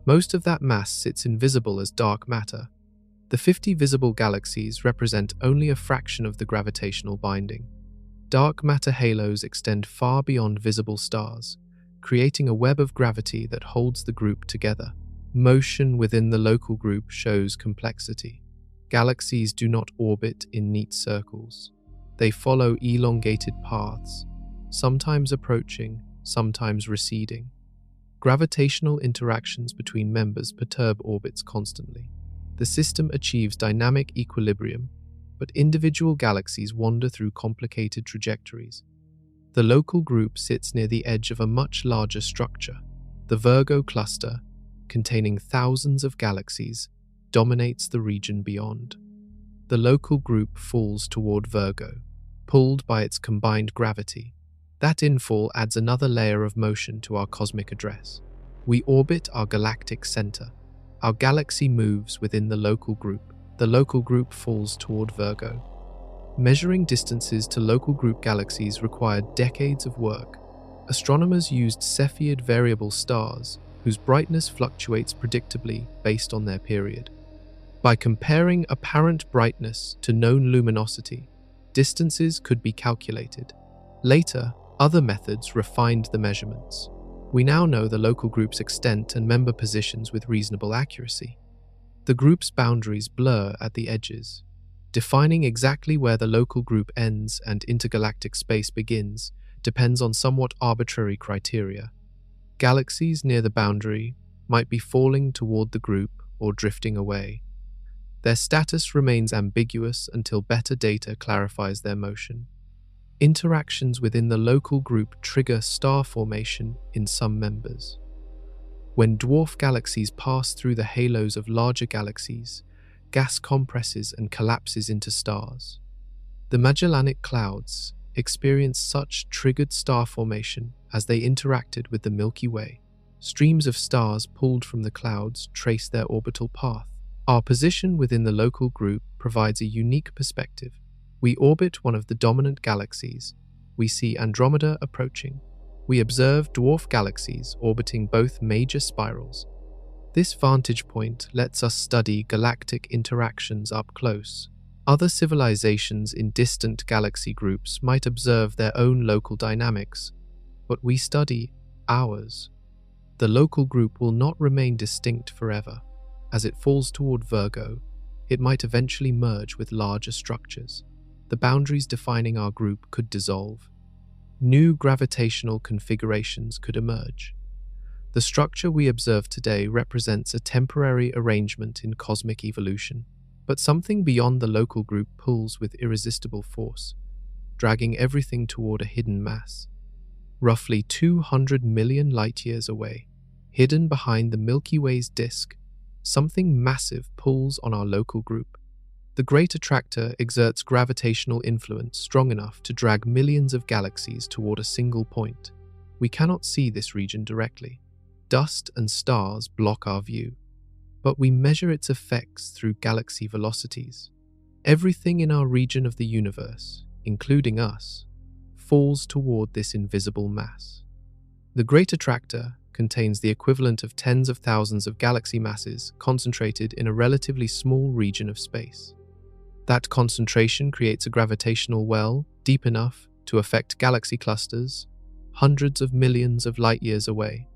Most of that mass sits invisible as dark matter. The 50 visible galaxies represent only a fraction of the gravitational binding. Dark matter halos extend far beyond visible stars, creating a web of gravity that holds the group together. Motion within the local group shows complexity. Galaxies do not orbit in neat circles. They follow elongated paths, sometimes approaching, sometimes receding. Gravitational interactions between members perturb orbits constantly. The system achieves dynamic equilibrium, but individual galaxies wander through complicated trajectories. The local group sits near the edge of a much larger structure. The Virgo cluster, containing thousands of galaxies, dominates the region beyond. The local group falls toward Virgo, pulled by its combined gravity. That infall adds another layer of motion to our cosmic address. We orbit our galactic center. Our galaxy moves within the local group. The local group falls toward Virgo. Measuring distances to local group galaxies required decades of work. Astronomers used Cepheid variable stars, whose brightness fluctuates predictably based on their period. By comparing apparent brightness to known luminosity, distances could be calculated. Later, other methods refined the measurements. We now know the local group's extent and member positions with reasonable accuracy. The group's boundaries blur at the edges. Defining exactly where the local group ends and intergalactic space begins depends on somewhat arbitrary criteria. Galaxies near the boundary might be falling toward the group or drifting away. Their status remains ambiguous until better data clarifies their motion. Interactions within the local group trigger star formation in some members. When dwarf galaxies pass through the halos of larger galaxies, gas compresses and collapses into stars. The Magellanic Clouds experienced such triggered star formation as they interacted with the Milky Way. Streams of stars pulled from the clouds trace their orbital path. Our position within the local group provides a unique perspective. We orbit one of the dominant galaxies. We see Andromeda approaching. We observe dwarf galaxies orbiting both major spirals. This vantage point lets us study galactic interactions up close. Other civilizations in distant galaxy groups might observe their own local dynamics, but we study ours. The local group will not remain distinct forever. As it falls toward Virgo, it might eventually merge with larger structures. The boundaries defining our group could dissolve. New gravitational configurations could emerge. The structure we observe today represents a temporary arrangement in cosmic evolution, but something beyond the local group pulls with irresistible force, dragging everything toward a hidden mass. Roughly 200 million light-years away, hidden behind the Milky Way's disk, something massive pulls on our local group. The Great Attractor exerts gravitational influence strong enough to drag millions of galaxies toward a single point. We cannot see this region directly. Dust and stars block our view, but we measure its effects through galaxy velocities. Everything in our region of the universe, including us, falls toward this invisible mass. The Great Attractor contains the equivalent of tens of thousands of galaxy masses concentrated in a relatively small region of space. That concentration creates a gravitational well deep enough to affect galaxy clusters hundreds of millions of light-years away.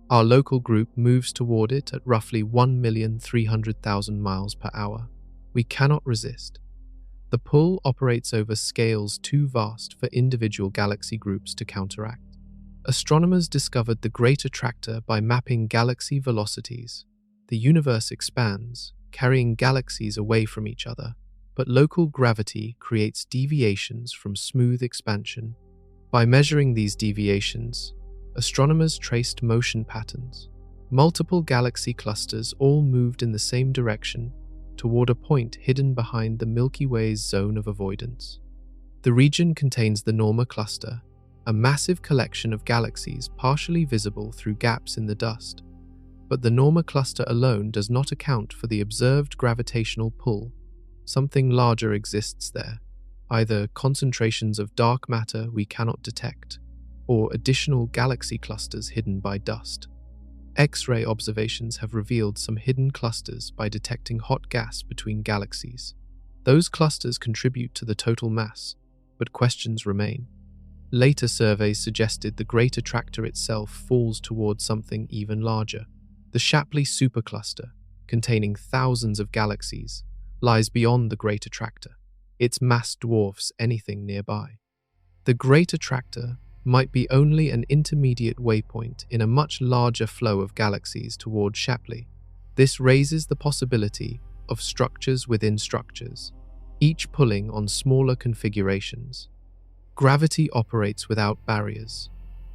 Our local group moves toward it at roughly 1,300,000 miles per hour. We cannot resist. The pull operates over scales too vast for individual galaxy groups to counteract. Astronomers discovered the Great Attractor by mapping galaxy velocities. The universe expands, carrying galaxies away from each other, but local gravity creates deviations from smooth expansion. By measuring these deviations, astronomers traced motion patterns. Multiple galaxy clusters all moved in the same direction toward a point hidden behind the Milky Way's zone of avoidance. The region contains the Norma cluster, a massive collection of galaxies partially visible through gaps in the dust. But the Norma cluster alone does not account for the observed gravitational pull. Something larger exists there, either concentrations of dark matter we cannot detect, or additional galaxy clusters hidden by dust. X-ray observations have revealed some hidden clusters by detecting hot gas between galaxies. Those clusters contribute to the total mass, but questions remain. Later surveys suggested the Great Attractor itself falls towards something even larger. The Shapley supercluster, containing thousands of galaxies, lies beyond the Great Attractor. Its mass dwarfs anything nearby. The Great Attractor might be only an intermediate waypoint in a much larger flow of galaxies toward Shapley. This raises the possibility of structures within structures, each pulling on smaller configurations. Gravity operates without barriers.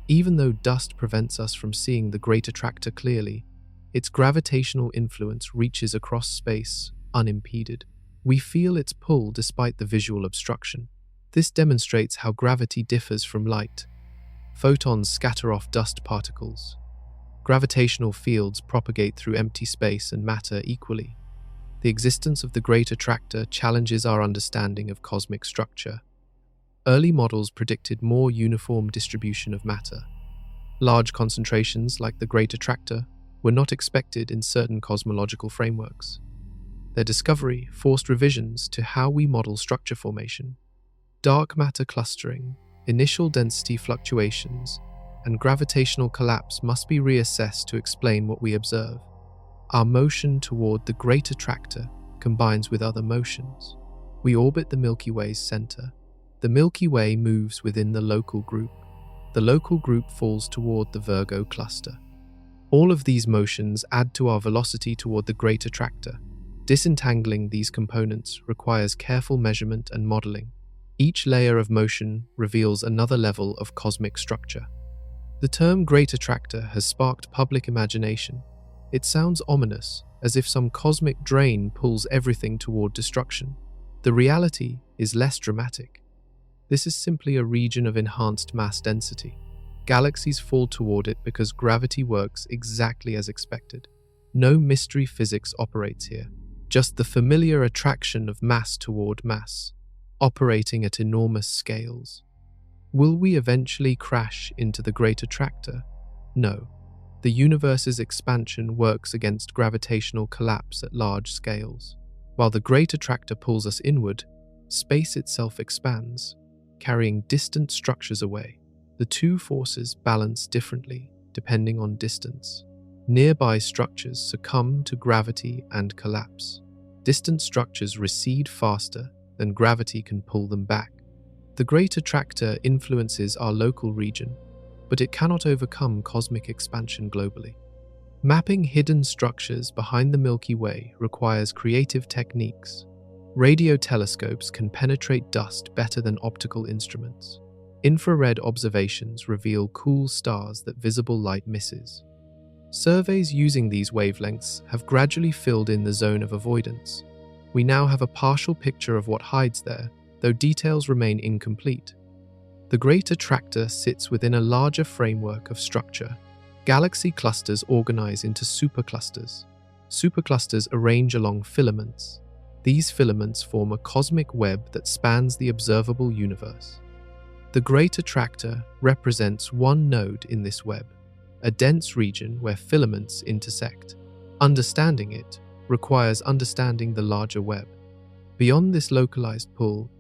Even though dust prevents us from seeing the Great Attractor clearly, its gravitational influence reaches across space unimpeded. We feel its pull despite the visual obstruction. This demonstrates how gravity differs from light. Photons scatter off dust particles. Gravitational fields propagate through empty space and matter equally. The existence of the Great Attractor challenges our understanding of cosmic structure. Early models predicted more uniform distribution of matter. Large concentrations, like the Great Attractor, were not expected in certain cosmological frameworks. Their discovery forced revisions to how we model structure formation. Dark matter clustering, initial density fluctuations, and gravitational collapse must be reassessed to explain what we observe. Our motion toward the Great Attractor combines with other motions. We orbit the Milky Way's center. The Milky Way moves within the local group. The local group falls toward the Virgo cluster. All of these motions add to our velocity toward the Great Attractor. Disentangling these components requires careful measurement and modeling. Each layer of motion reveals another level of cosmic structure. The term Great Attractor has sparked public imagination. It sounds ominous, as if some cosmic drain pulls everything toward destruction. The reality is less dramatic. This is simply a region of enhanced mass density. Galaxies fall toward it because gravity works exactly as expected. No mystery physics operates here, just the familiar attraction of mass toward mass, operating at enormous scales. Will we eventually crash into the Great Attractor? No. The universe's expansion works against gravitational collapse at large scales. While the Great Attractor pulls us inward, space itself expands, carrying distant structures away. The two forces balance differently depending on distance. Nearby structures succumb to gravity and collapse. Distant structures recede faster than gravity can pull them back. The Great Attractor influences our local region, but it cannot overcome cosmic expansion globally. Mapping hidden structures behind the Milky Way requires creative techniques. Radio telescopes can penetrate dust better than optical instruments. Infrared observations reveal cool stars that visible light misses. Surveys using these wavelengths have gradually filled in the zone of avoidance. We now have a partial picture of what hides there, though details remain incomplete. The Great Attractor sits within a larger framework of structure. Galaxy clusters organize into superclusters. Superclusters arrange along filaments. These filaments form a cosmic web that spans the observable universe. The Great Attractor represents one node in this web, a dense region where filaments intersect. Understanding it requires understanding the larger web. Beyond this localized pull,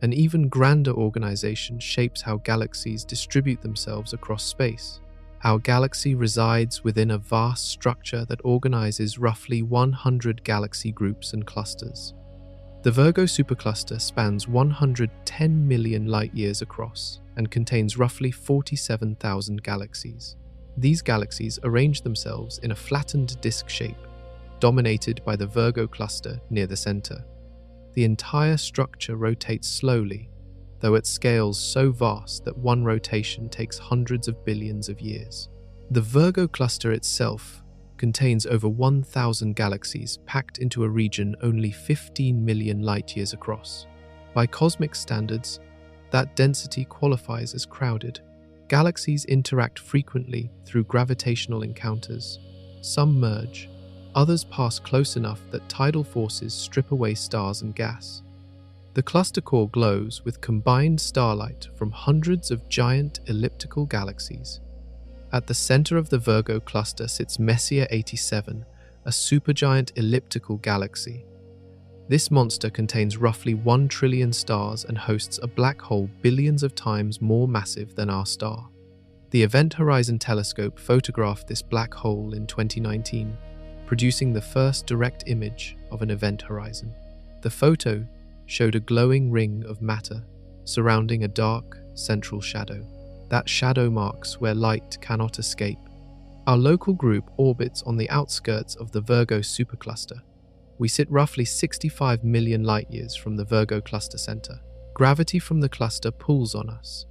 an even grander organization shapes how galaxies distribute themselves across space. Our galaxy resides within a vast structure that organizes roughly 100 galaxy groups and clusters. The Virgo supercluster spans 110 million light-years across and contains roughly 47,000 galaxies. These galaxies arrange themselves in a flattened disk shape, dominated by the Virgo cluster near the center. The entire structure rotates slowly, though at scales so vast that one rotation takes hundreds of billions of years. The Virgo cluster itself contains over 1,000 galaxies packed into a region only 15 million light-years across. By cosmic standards, that density qualifies as crowded. Galaxies interact frequently through gravitational encounters. Some merge, others pass close enough that tidal forces strip away stars and gas. The cluster core glows with combined starlight from hundreds of giant elliptical galaxies. At the center of the Virgo cluster sits Messier 87, a supergiant elliptical galaxy. This monster contains roughly 1 trillion stars and hosts a black hole billions of times more massive than our star. The Event Horizon Telescope photographed this black hole in 2019, producing the first direct image of an event horizon. The photo showed a glowing ring of matter surrounding a dark central shadow. That shadow marks where light cannot escape. Our local group orbits on the outskirts of the Virgo supercluster. We sit roughly 65 million light-years from the Virgo cluster center. Gravity from the cluster pulls on us,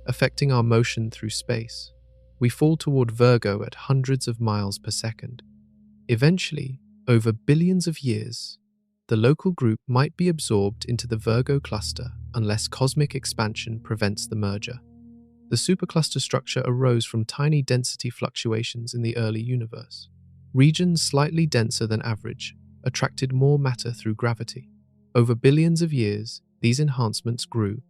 affecting our motion through space. We fall toward Virgo at hundreds of miles per second. Eventually, over billions of years, the local group might be absorbed into the Virgo cluster unless cosmic expansion prevents the merger. The supercluster structure arose from tiny density fluctuations in the early universe. Regions slightly denser than average attracted more matter through gravity. Over billions of years, these enhancements grew.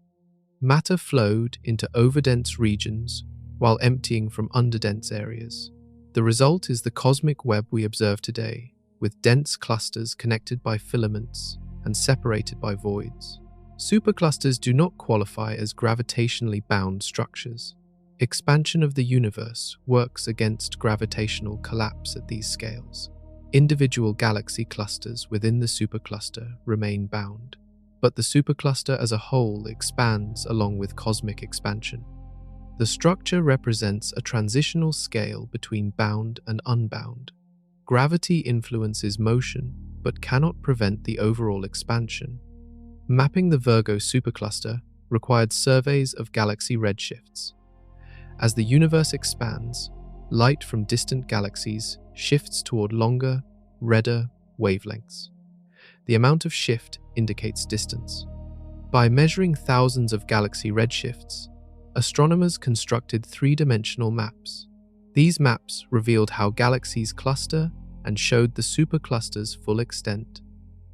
Matter flowed into overdense regions while emptying from underdense areas. The result is the cosmic web we observe today, with dense clusters connected by filaments and separated by voids. Superclusters do not qualify as gravitationally bound structures. Expansion of the universe works against gravitational collapse at these scales. Individual galaxy clusters within the supercluster remain bound, but the supercluster as a whole expands along with cosmic expansion. The structure represents a transitional scale between bound and unbound. Gravity influences motion, but cannot prevent the overall expansion. Mapping the Virgo supercluster required surveys of galaxy redshifts. As the universe expands, light from distant galaxies shifts toward longer, redder wavelengths. The amount of shift indicates distance. By measuring thousands of galaxy redshifts, astronomers constructed three-dimensional maps. These maps revealed how galaxies cluster and showed the supercluster's full extent.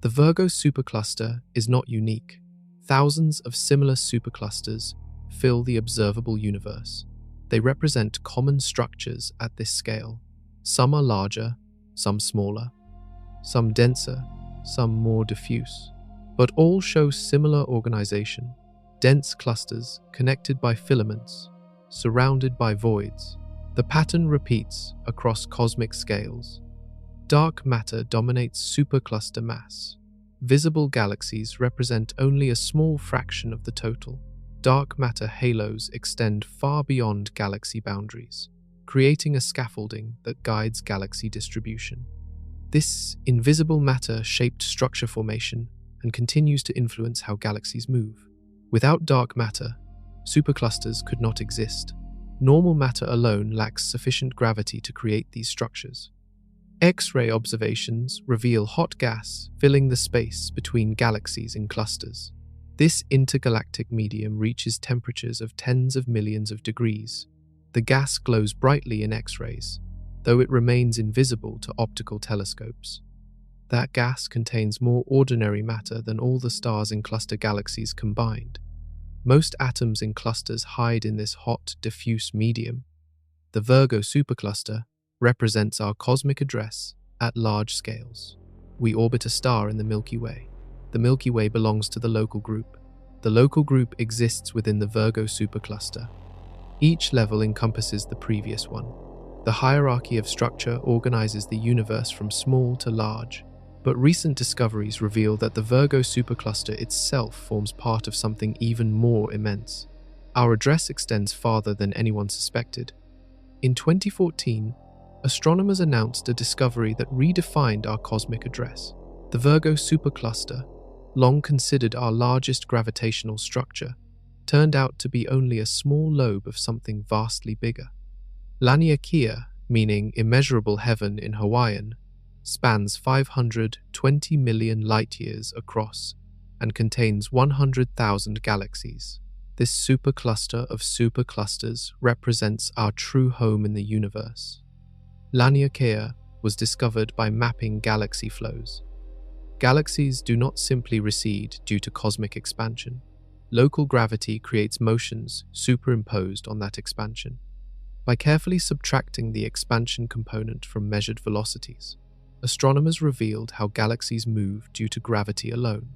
The Virgo supercluster is not unique. Thousands of similar superclusters fill the observable universe. They represent common structures at this scale. Some are larger, some smaller, some denser, some more diffuse. but all show similar organization: dense clusters connected by filaments, surrounded by voids. The pattern repeats across cosmic scales. Dark matter dominates supercluster mass. Visible galaxies represent only a small fraction of the total. Dark matter halos extend far beyond galaxy boundaries, creating a scaffolding that guides galaxy distribution. This invisible matter-shaped structure formation and continues to influence how galaxies move. Without dark matter, superclusters could not exist. Normal matter alone lacks sufficient gravity to create these structures. X-ray observations reveal hot gas filling the space between galaxies in clusters. This intergalactic medium reaches temperatures of tens of millions of degrees. The gas glows brightly in X-rays, though it remains invisible to optical telescopes. That gas contains more ordinary matter than all the stars in cluster galaxies combined. Most atoms in clusters hide in this hot, diffuse medium. The Virgo supercluster represents our cosmic address at large scales. We orbit a star in the Milky Way. The Milky Way belongs to the local group. The local group exists within the Virgo supercluster. Each level encompasses the previous one. The hierarchy of structure organizes the universe from small to large, but recent discoveries reveal that the Virgo supercluster itself forms part of something even more immense. Our address extends farther than anyone suspected. In 2014, astronomers announced a discovery that redefined our cosmic address. The Virgo supercluster, long considered our largest gravitational structure, turned out to be only a small lobe of something vastly bigger. Laniakea, meaning immeasurable heaven in Hawaiian, spans 520 million light-years across and contains 100,000 galaxies. This supercluster of superclusters represents our true home in the universe. Laniakea was discovered by mapping galaxy flows. Galaxies do not simply recede due to cosmic expansion. Local gravity creates motions superimposed on that expansion. By carefully subtracting the expansion component from measured velocities, astronomers revealed how galaxies move due to gravity alone.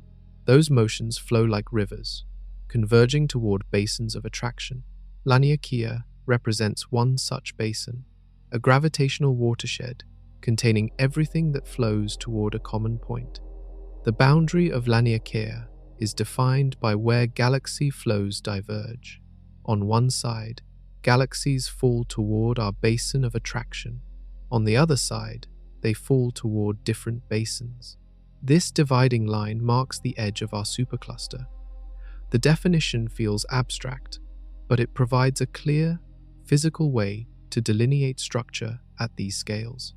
Those motions flow like rivers, converging toward basins of attraction. Laniakea represents one such basin, a gravitational watershed containing everything that flows toward a common point. The boundary of Laniakea is defined by where galaxy flows diverge. On one side, galaxies fall toward our basin of attraction. On the other side, they fall toward different basins. This dividing line marks the edge of our supercluster. The definition feels abstract, but it provides a clear, physical way to delineate structure at these scales.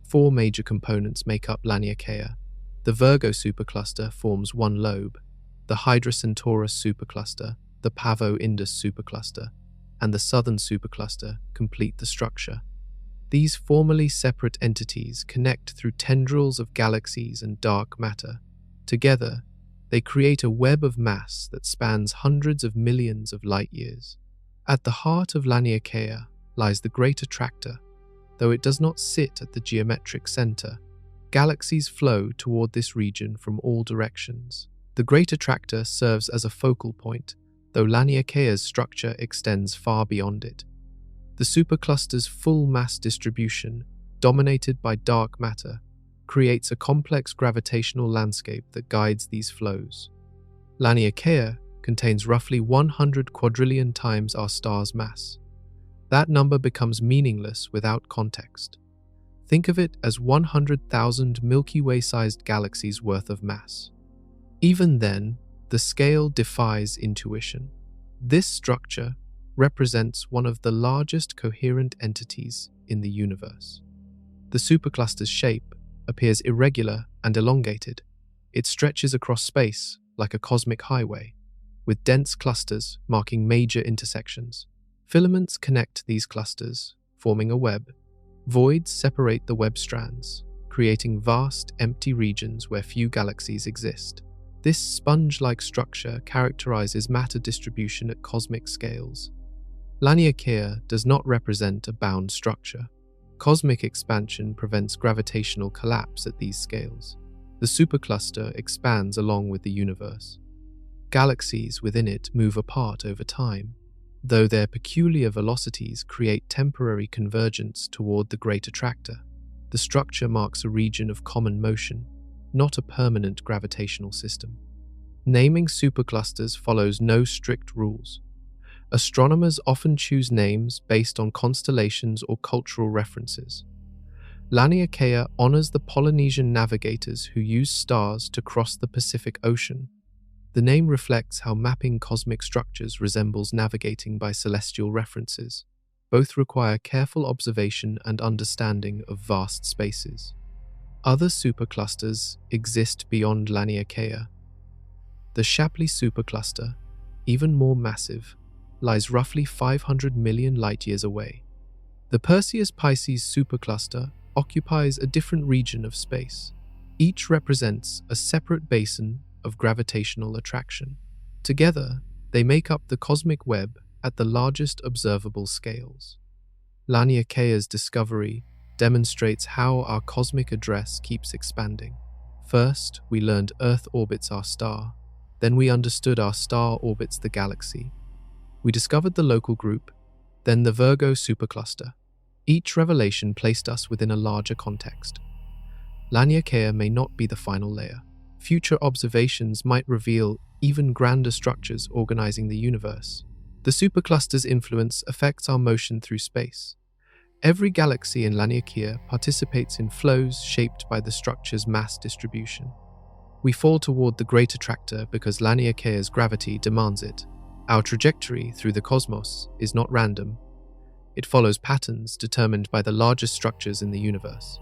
4 major components make up Laniakea. The Virgo supercluster forms one lobe, the Hydra Centaurus supercluster, the Pavo-Indus supercluster, and the Southern supercluster complete the structure. These formerly separate entities connect through tendrils of galaxies and dark matter. Together, they create a web of mass that spans hundreds of millions of light-years. At the heart of Laniakea lies the Great Attractor. Though it does not sit at the geometric center, galaxies flow toward this region from all directions. The Great Attractor serves as a focal point, though Laniakea's structure extends far beyond it. The supercluster's full mass distribution, dominated by dark matter, creates a complex gravitational landscape that guides these flows. Laniakea contains roughly 100 quadrillion times our star's mass. That number becomes meaningless without context. Think of it as 100,000 Milky Way-sized galaxies worth of mass. Even then, the scale defies intuition. This structure represents one of the largest coherent entities in the universe. The supercluster's shape appears irregular and elongated. It stretches across space like a cosmic highway, with dense clusters marking major intersections. Filaments connect these clusters, forming a web. Voids separate the web strands, creating vast, empty regions where few galaxies exist. This sponge-like structure characterizes matter distribution at cosmic scales. Laniakea does not represent a bound structure. Cosmic expansion prevents gravitational collapse at these scales. The The supercluster expands along with the universe. Galaxies within it move apart over time, though their peculiar velocities create temporary convergence toward the great attractor. The structure marks a region of common motion, not a permanent gravitational system. Naming superclusters follows no strict rules. Astronomers often choose names based on constellations or cultural references. Laniakea honors the Polynesian navigators who used stars to cross the Pacific Ocean. The name reflects how mapping cosmic structures resembles navigating by celestial references. Both require careful observation and understanding of vast spaces. Other superclusters exist beyond Laniakea. The Shapley supercluster, even more massive, lies roughly 500 million light-years away. The Perseus-Pisces supercluster occupies a different region of space. Each represents a separate basin of gravitational attraction. Together, they make up the cosmic web at the largest observable scales. Laniakea's discovery demonstrates how our cosmic address keeps expanding. First, we learned Earth orbits our star. Then we understood our star orbits the galaxy. We discovered the local group, then the Virgo supercluster. Each revelation placed us within a larger context. Laniakea may not be the final layer. Future observations might reveal even grander structures organizing the universe. The supercluster's influence affects our motion through space. Every galaxy in Laniakea participates in flows shaped by the structure's mass distribution. We fall toward the great attractor because Laniakea's gravity demands it. Our trajectory through the cosmos is not random. It follows patterns determined by the largest structures in the universe.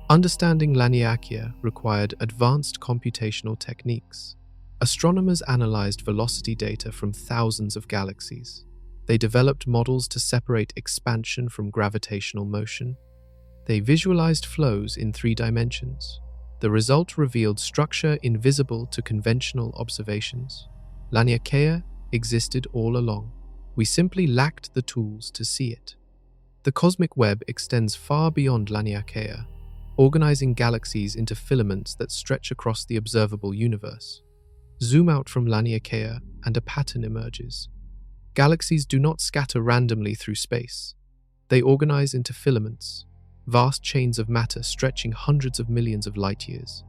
Understanding Laniakea required advanced computational techniques. Astronomers analyzed velocity data from thousands of galaxies. They developed models to separate expansion from gravitational motion. They visualized flows in 3 dimensions. The result revealed structure invisible to conventional observations. Laniakea existed all along. We simply lacked the tools to see it. The cosmic web extends far beyond Laniakea, organizing galaxies into filaments that stretch across the observable universe. Zoom out from Laniakea and a pattern emerges. Galaxies do not scatter randomly through space. They organize into filaments, vast chains of matter stretching hundreds of millions of light-years.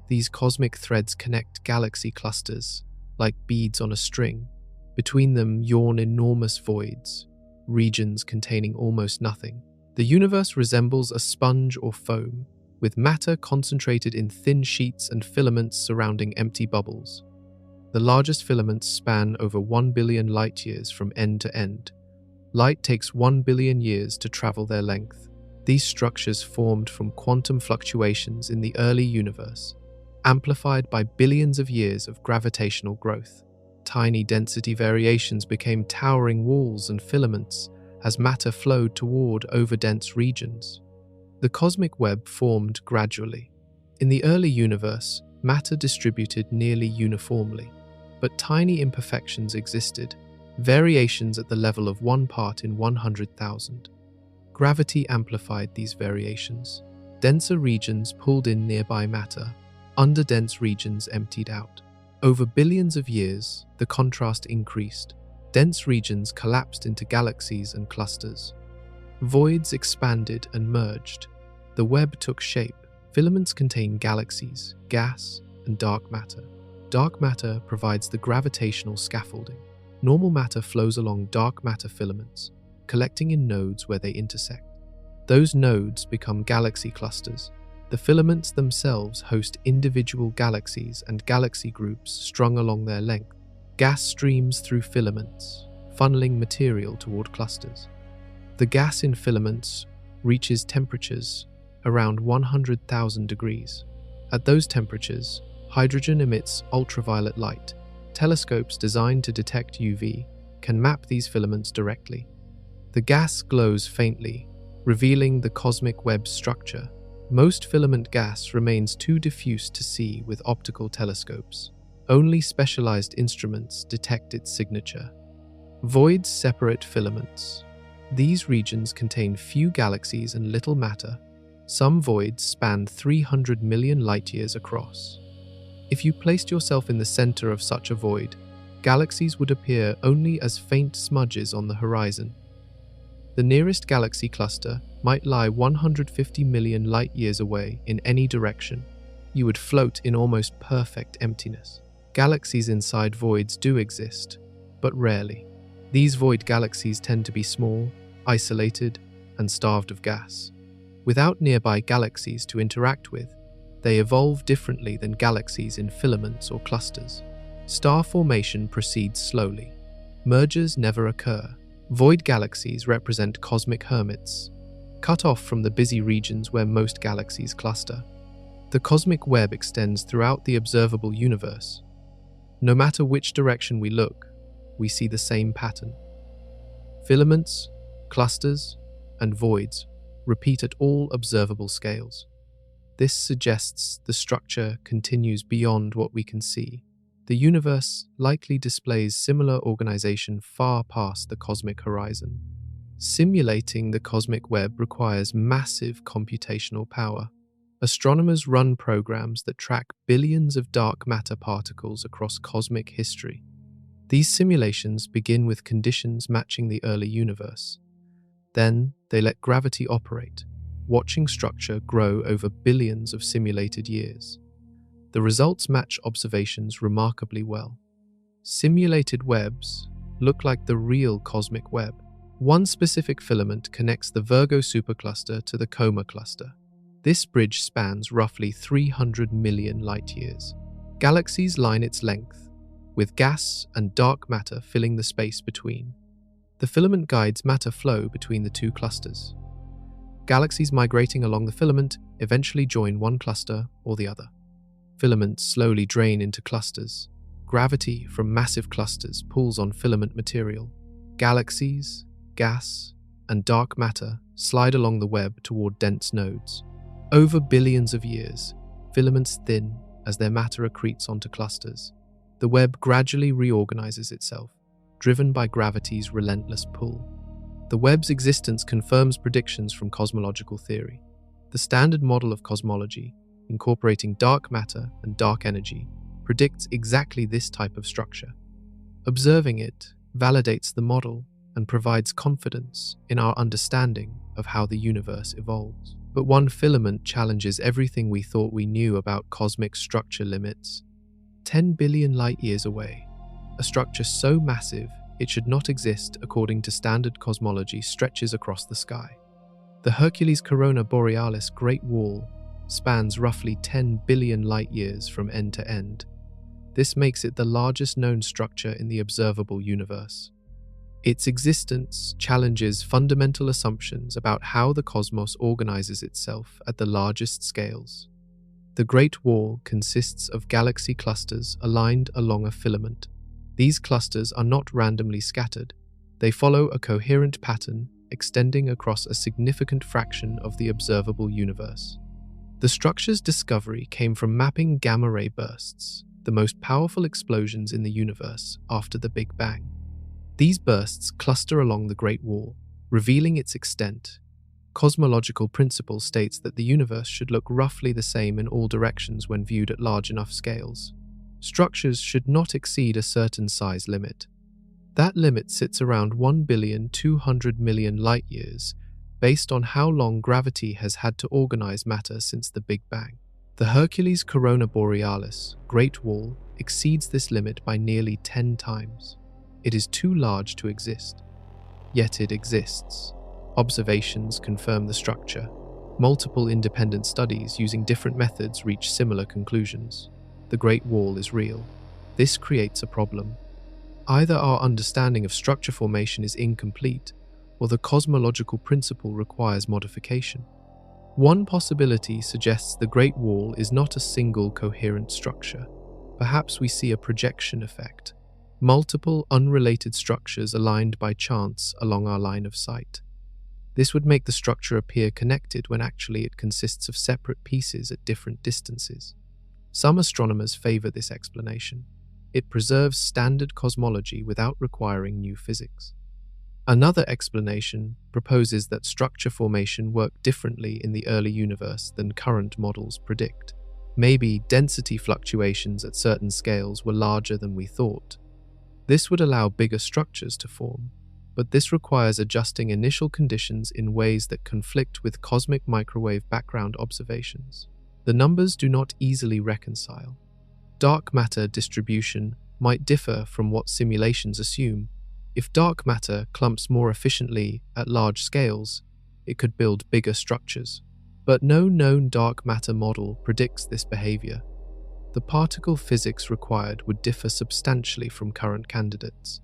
These cosmic threads connect galaxy clusters, like beads on a string. Between them yawn enormous voids, regions containing almost nothing. The universe resembles a sponge or foam, with matter concentrated in thin sheets and filaments surrounding empty bubbles. The largest filaments span over 1 billion light-years from end to end. Light takes 1 billion years to travel their length. These structures formed from quantum fluctuations in the early universe, amplified by billions of years of gravitational growth. Tiny density variations became towering walls and filaments as matter flowed toward overdense regions. The cosmic web formed gradually. In the early universe, matter distributed nearly uniformly, but tiny imperfections existed, variations at the level of 1 part in 100,000. Gravity amplified these variations. Denser regions pulled in nearby matter, underdense regions emptied out. Over billions of years, the contrast increased. Dense regions collapsed into galaxies and clusters. Voids expanded and merged. The web took shape. Filaments contain galaxies, gas, and dark matter. Dark matter provides the gravitational scaffolding. Normal matter flows along dark matter filaments, collecting in nodes where they intersect. Those nodes become galaxy clusters. The filaments themselves host individual galaxies and galaxy groups strung along their length. Gas streams through filaments, funneling material toward clusters. The gas in filaments reaches temperatures around 100,000 degrees. At those temperatures, hydrogen emits ultraviolet light. Telescopes designed to detect UV can map these filaments directly. The gas glows faintly, revealing the cosmic web's structure. Most filament gas remains too diffuse to see with optical telescopes. Only specialized instruments detect its signature. Voids separate filaments. These regions contain few galaxies and little matter. Some voids span 300 million light-years across. If you placed yourself in the center of such a void, galaxies would appear only as faint smudges on the horizon. The nearest galaxy cluster might lie 150 million light-years away in any direction. You would float in almost perfect emptiness. Galaxies inside voids do exist, but rarely. These void galaxies tend to be small, isolated, and starved of gas. Without nearby galaxies to interact with, they evolve differently than galaxies in filaments or clusters. Star formation proceeds slowly. Mergers never occur. Void galaxies represent cosmic hermits, cut off from the busy regions where most galaxies cluster. The cosmic web extends throughout the observable universe. No matter which direction we look, we see the same pattern. Filaments, clusters, and voids repeat at all observable scales. This suggests the structure continues beyond what we can see. The universe likely displays similar organization far past the cosmic horizon. Simulating the cosmic web requires massive computational power. Astronomers run programs that track billions of dark matter particles across cosmic history. These simulations begin with conditions matching the early universe. Then they let gravity operate, watching structure grow over billions of simulated years. The results match observations remarkably well. Simulated webs look like the real cosmic web. One specific filament connects the Virgo supercluster to the Coma cluster. This bridge spans roughly 300 million light-years. Galaxies line its length, with gas and dark matter filling the space between. The filament guides matter flow between the two clusters. Galaxies migrating along the filament eventually join one cluster or the other. Filaments slowly drain into clusters. Gravity from massive clusters pulls on filament material. Galaxies, gas, and dark matter slide along the web toward dense nodes. Over billions of years, filaments thin as their matter accretes onto clusters. The web gradually reorganizes itself, driven by gravity's relentless pull. The web's existence confirms predictions from cosmological theory. The standard model of cosmology, incorporating dark matter and dark energy, predicts exactly this type of structure. Observing it validates the model and provides confidence in our understanding of how the universe evolves. But one filament challenges everything we thought we knew about cosmic structure limits. 10 billion light-years away, a structure so massive it should not exist according to standard cosmology stretches across the sky. The Hercules Corona Borealis Great Wall spans roughly 10 billion light-years from end to end. This makes it the largest known structure in the observable universe. Its existence challenges fundamental assumptions about how the cosmos organizes itself at the largest scales. The Great Wall consists of galaxy clusters aligned along a filament. These clusters are not randomly scattered. They follow a coherent pattern extending across a significant fraction of the observable universe. The structure's discovery came from mapping gamma-ray bursts, the most powerful explosions in the universe after the Big Bang. These bursts cluster along the Great Wall, revealing its extent. Cosmological principle states that the universe should look roughly the same in all directions when viewed at large enough scales. Structures should not exceed a certain size limit. That limit sits around 1,200,000,000 light-years, based on how long gravity has had to organize matter since the Big Bang. The Hercules Corona Borealis Great Wall exceeds this limit by nearly 10 times. It is too large to exist. Yet it exists. Observations confirm the structure. Multiple independent studies using different methods reach similar conclusions. The Great Wall is real. This creates a problem. Either our understanding of structure formation is incomplete, or the cosmological principle requires modification. One possibility suggests the Great Wall is not a single coherent structure. Perhaps we see a projection effect, multiple unrelated structures aligned by chance along our line of sight. This would make the structure appear connected when actually it consists of separate pieces at different distances. Some astronomers favor this explanation. It preserves standard cosmology without requiring new physics. Another explanation proposes that structure formation worked differently in the early universe than current models predict. Maybe density fluctuations at certain scales were larger than we thought. This would allow bigger structures to form, but this requires adjusting initial conditions in ways that conflict with cosmic microwave background observations. The numbers do not easily reconcile. Dark matter distribution might differ from what simulations assume. If dark matter clumps more efficiently at large scales, it could build bigger structures. But no known dark matter model predicts this behavior. The particle physics required would differ substantially from current candidates.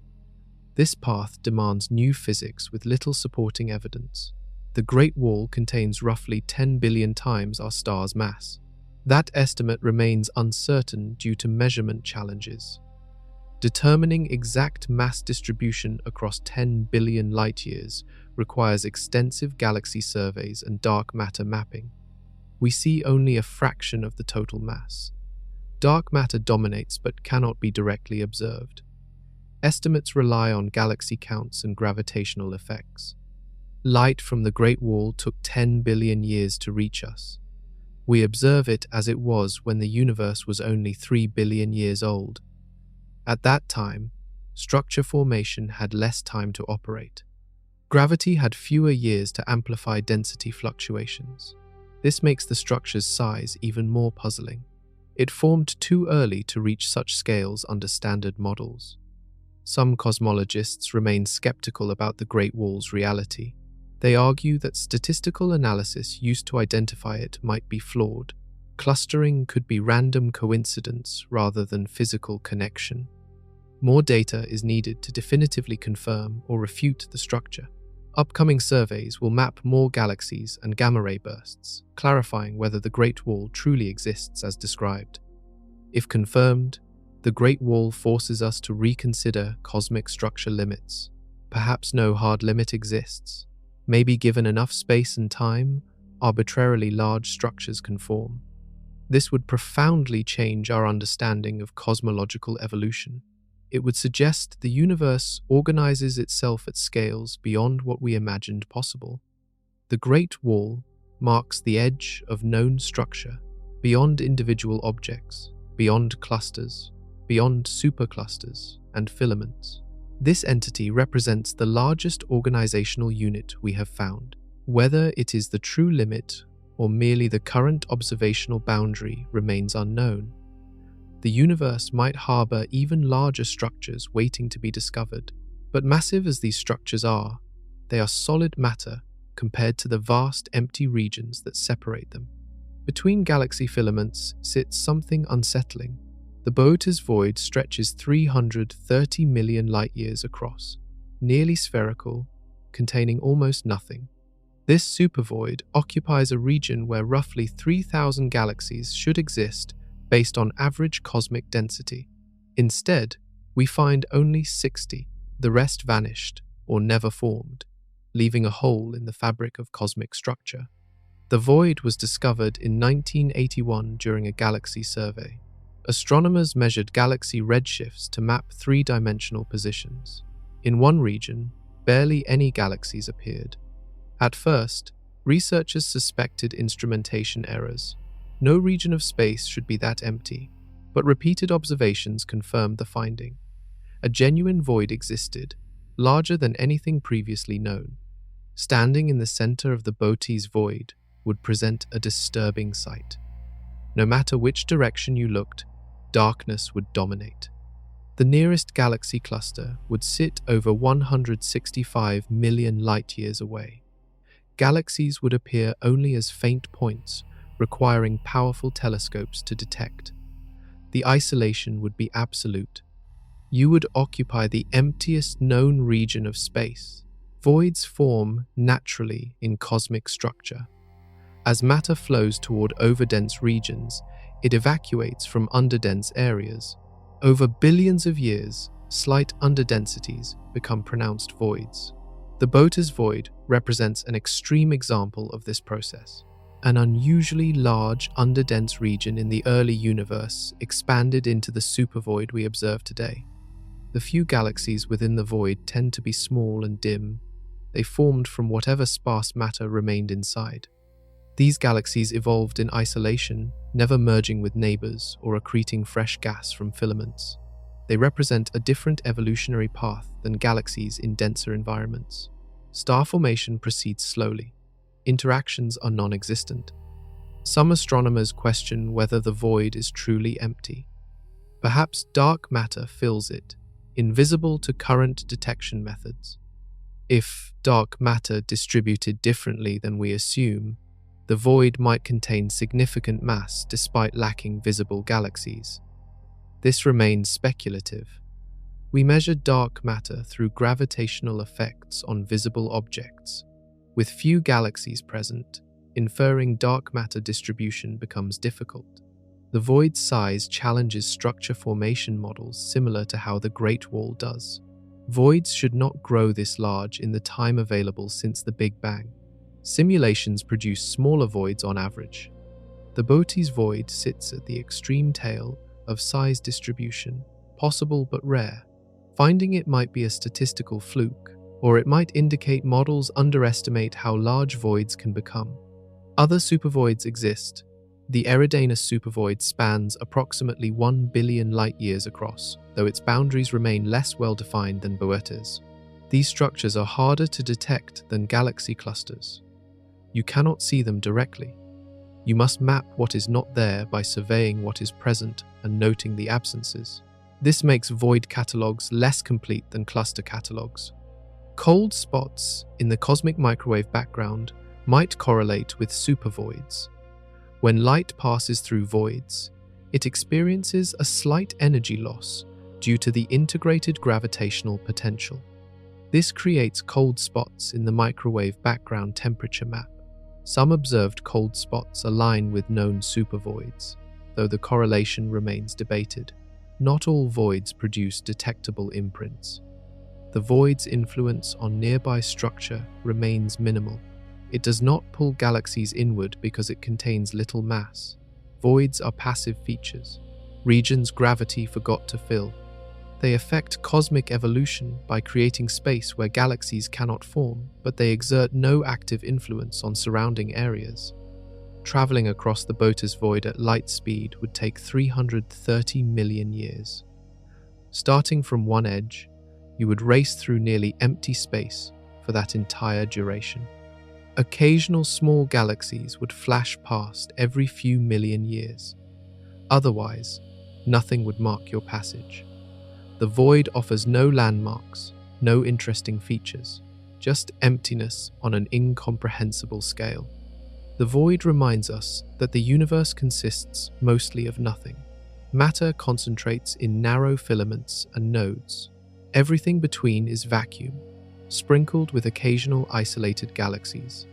This path demands new physics with little supporting evidence. The Great Wall contains roughly 10 billion times our star's mass. That estimate remains uncertain due to measurement challenges. Determining exact mass distribution across 10 billion light-years requires extensive galaxy surveys and dark matter mapping. We see only a fraction of the total mass. Dark matter dominates but cannot be directly observed. Estimates rely on galaxy counts and gravitational effects. Light from the Great Wall took 10 billion years to reach us. We observe it as it was when the universe was only 3 billion years old. At that time, structure formation had less time to operate. Gravity had fewer years to amplify density fluctuations. This makes the structure's size even more puzzling. It formed too early to reach such scales under standard models. Some cosmologists remain skeptical about the Great Wall's reality. They argue that statistical analysis used to identify it might be flawed. Clustering could be random coincidence rather than physical connection. More data is needed to definitively confirm or refute the structure. Upcoming surveys will map more galaxies and gamma-ray bursts, clarifying whether the Great Wall truly exists as described. If confirmed, the Great Wall forces us to reconsider cosmic structure limits. Perhaps no hard limit exists. Maybe given enough space and time, arbitrarily large structures can form. This would profoundly change our understanding of cosmological evolution. It would suggest the universe organizes itself at scales beyond what we imagined possible. The Great Wall marks the edge of known structure, beyond individual objects, beyond clusters, beyond superclusters and filaments. This entity represents the largest organizational unit we have found. Whether it is the true limit or merely the current observational boundary remains unknown. The universe might harbor even larger structures waiting to be discovered. But massive as these structures are, they are solid matter compared to the vast empty regions that separate them. Between galaxy filaments sits something unsettling. The Boötes void stretches 330 million light-years across, nearly spherical, containing almost nothing. This supervoid occupies a region where roughly 3,000 galaxies should exist based on average cosmic density. Instead, we find only 60. The rest vanished or never formed, leaving a hole in the fabric of cosmic structure. The void was discovered in 1981 during a galaxy survey. Astronomers measured galaxy redshifts to map three-dimensional positions. In one region, barely any galaxies appeared. At first, researchers suspected instrumentation errors. No region of space should be that empty, but repeated observations confirmed the finding. A genuine void existed, larger than anything previously known. Standing in the center of the Boötes void would present a disturbing sight. No matter which direction you looked, darkness would dominate. The nearest galaxy cluster would sit over 165 million light-years away. Galaxies would appear only as faint points, requiring powerful telescopes to detect. The isolation would be absolute. You would occupy the emptiest known region of space. Voids form naturally in cosmic structure. As matter flows toward overdense regions, it evacuates from underdense areas. Over billions of years, slight underdensities become pronounced voids. The Boötes void represents an extreme example of this process. An unusually large underdense region in the early universe expanded into the supervoid we observe today. The few galaxies within the void tend to be small and dim. They formed from whatever sparse matter remained inside. These galaxies evolved in isolation, never merging with neighbors or accreting fresh gas from filaments. They represent a different evolutionary path than galaxies in denser environments. Star formation proceeds slowly. Interactions are non-existent. Some astronomers question whether the void is truly empty. Perhaps dark matter fills it, invisible to current detection methods. If dark matter distributed differently than we assume, the void might contain significant mass despite lacking visible galaxies. This remains speculative. We measure dark matter through gravitational effects on visible objects. With few galaxies present, inferring dark matter distribution becomes difficult. The void's size challenges structure formation models similar to how the Great Wall does. Voids should not grow this large in the time available since the Big Bang. Simulations produce smaller voids on average. The Botez void sits at the extreme tail of size distribution, possible but rare. Finding it might be a statistical fluke, or it might indicate models underestimate how large voids can become. Other supervoids exist. The Eridanus supervoid spans approximately 1 billion light-years across, though its boundaries remain less well-defined than Botez. These structures are harder to detect than galaxy clusters. You cannot see them directly. You must map what is not there by surveying what is present and noting the absences. This makes void catalogues less complete than cluster catalogues. Cold spots in the cosmic microwave background might correlate with supervoids. When light passes through voids, it experiences a slight energy loss due to the integrated gravitational potential. This creates cold spots in the microwave background temperature map. Some observed cold spots align with known supervoids, though the correlation remains debated. Not all voids produce detectable imprints. The void's influence on nearby structure remains minimal. It does not pull galaxies inward because it contains little mass. Voids are passive features, regions gravity forgot to fill. They affect cosmic evolution by creating space where galaxies cannot form, but they exert no active influence on surrounding areas. Traveling across the Botez void at light speed would take 330 million years. Starting from one edge, you would race through nearly empty space for that entire duration. Occasional small galaxies would flash past every few million years. Otherwise, nothing would mark your passage. The void offers no landmarks, no interesting features, just emptiness on an incomprehensible scale. The void reminds us that the universe consists mostly of nothing. Matter concentrates in narrow filaments and nodes. Everything between is vacuum, sprinkled with occasional isolated galaxies.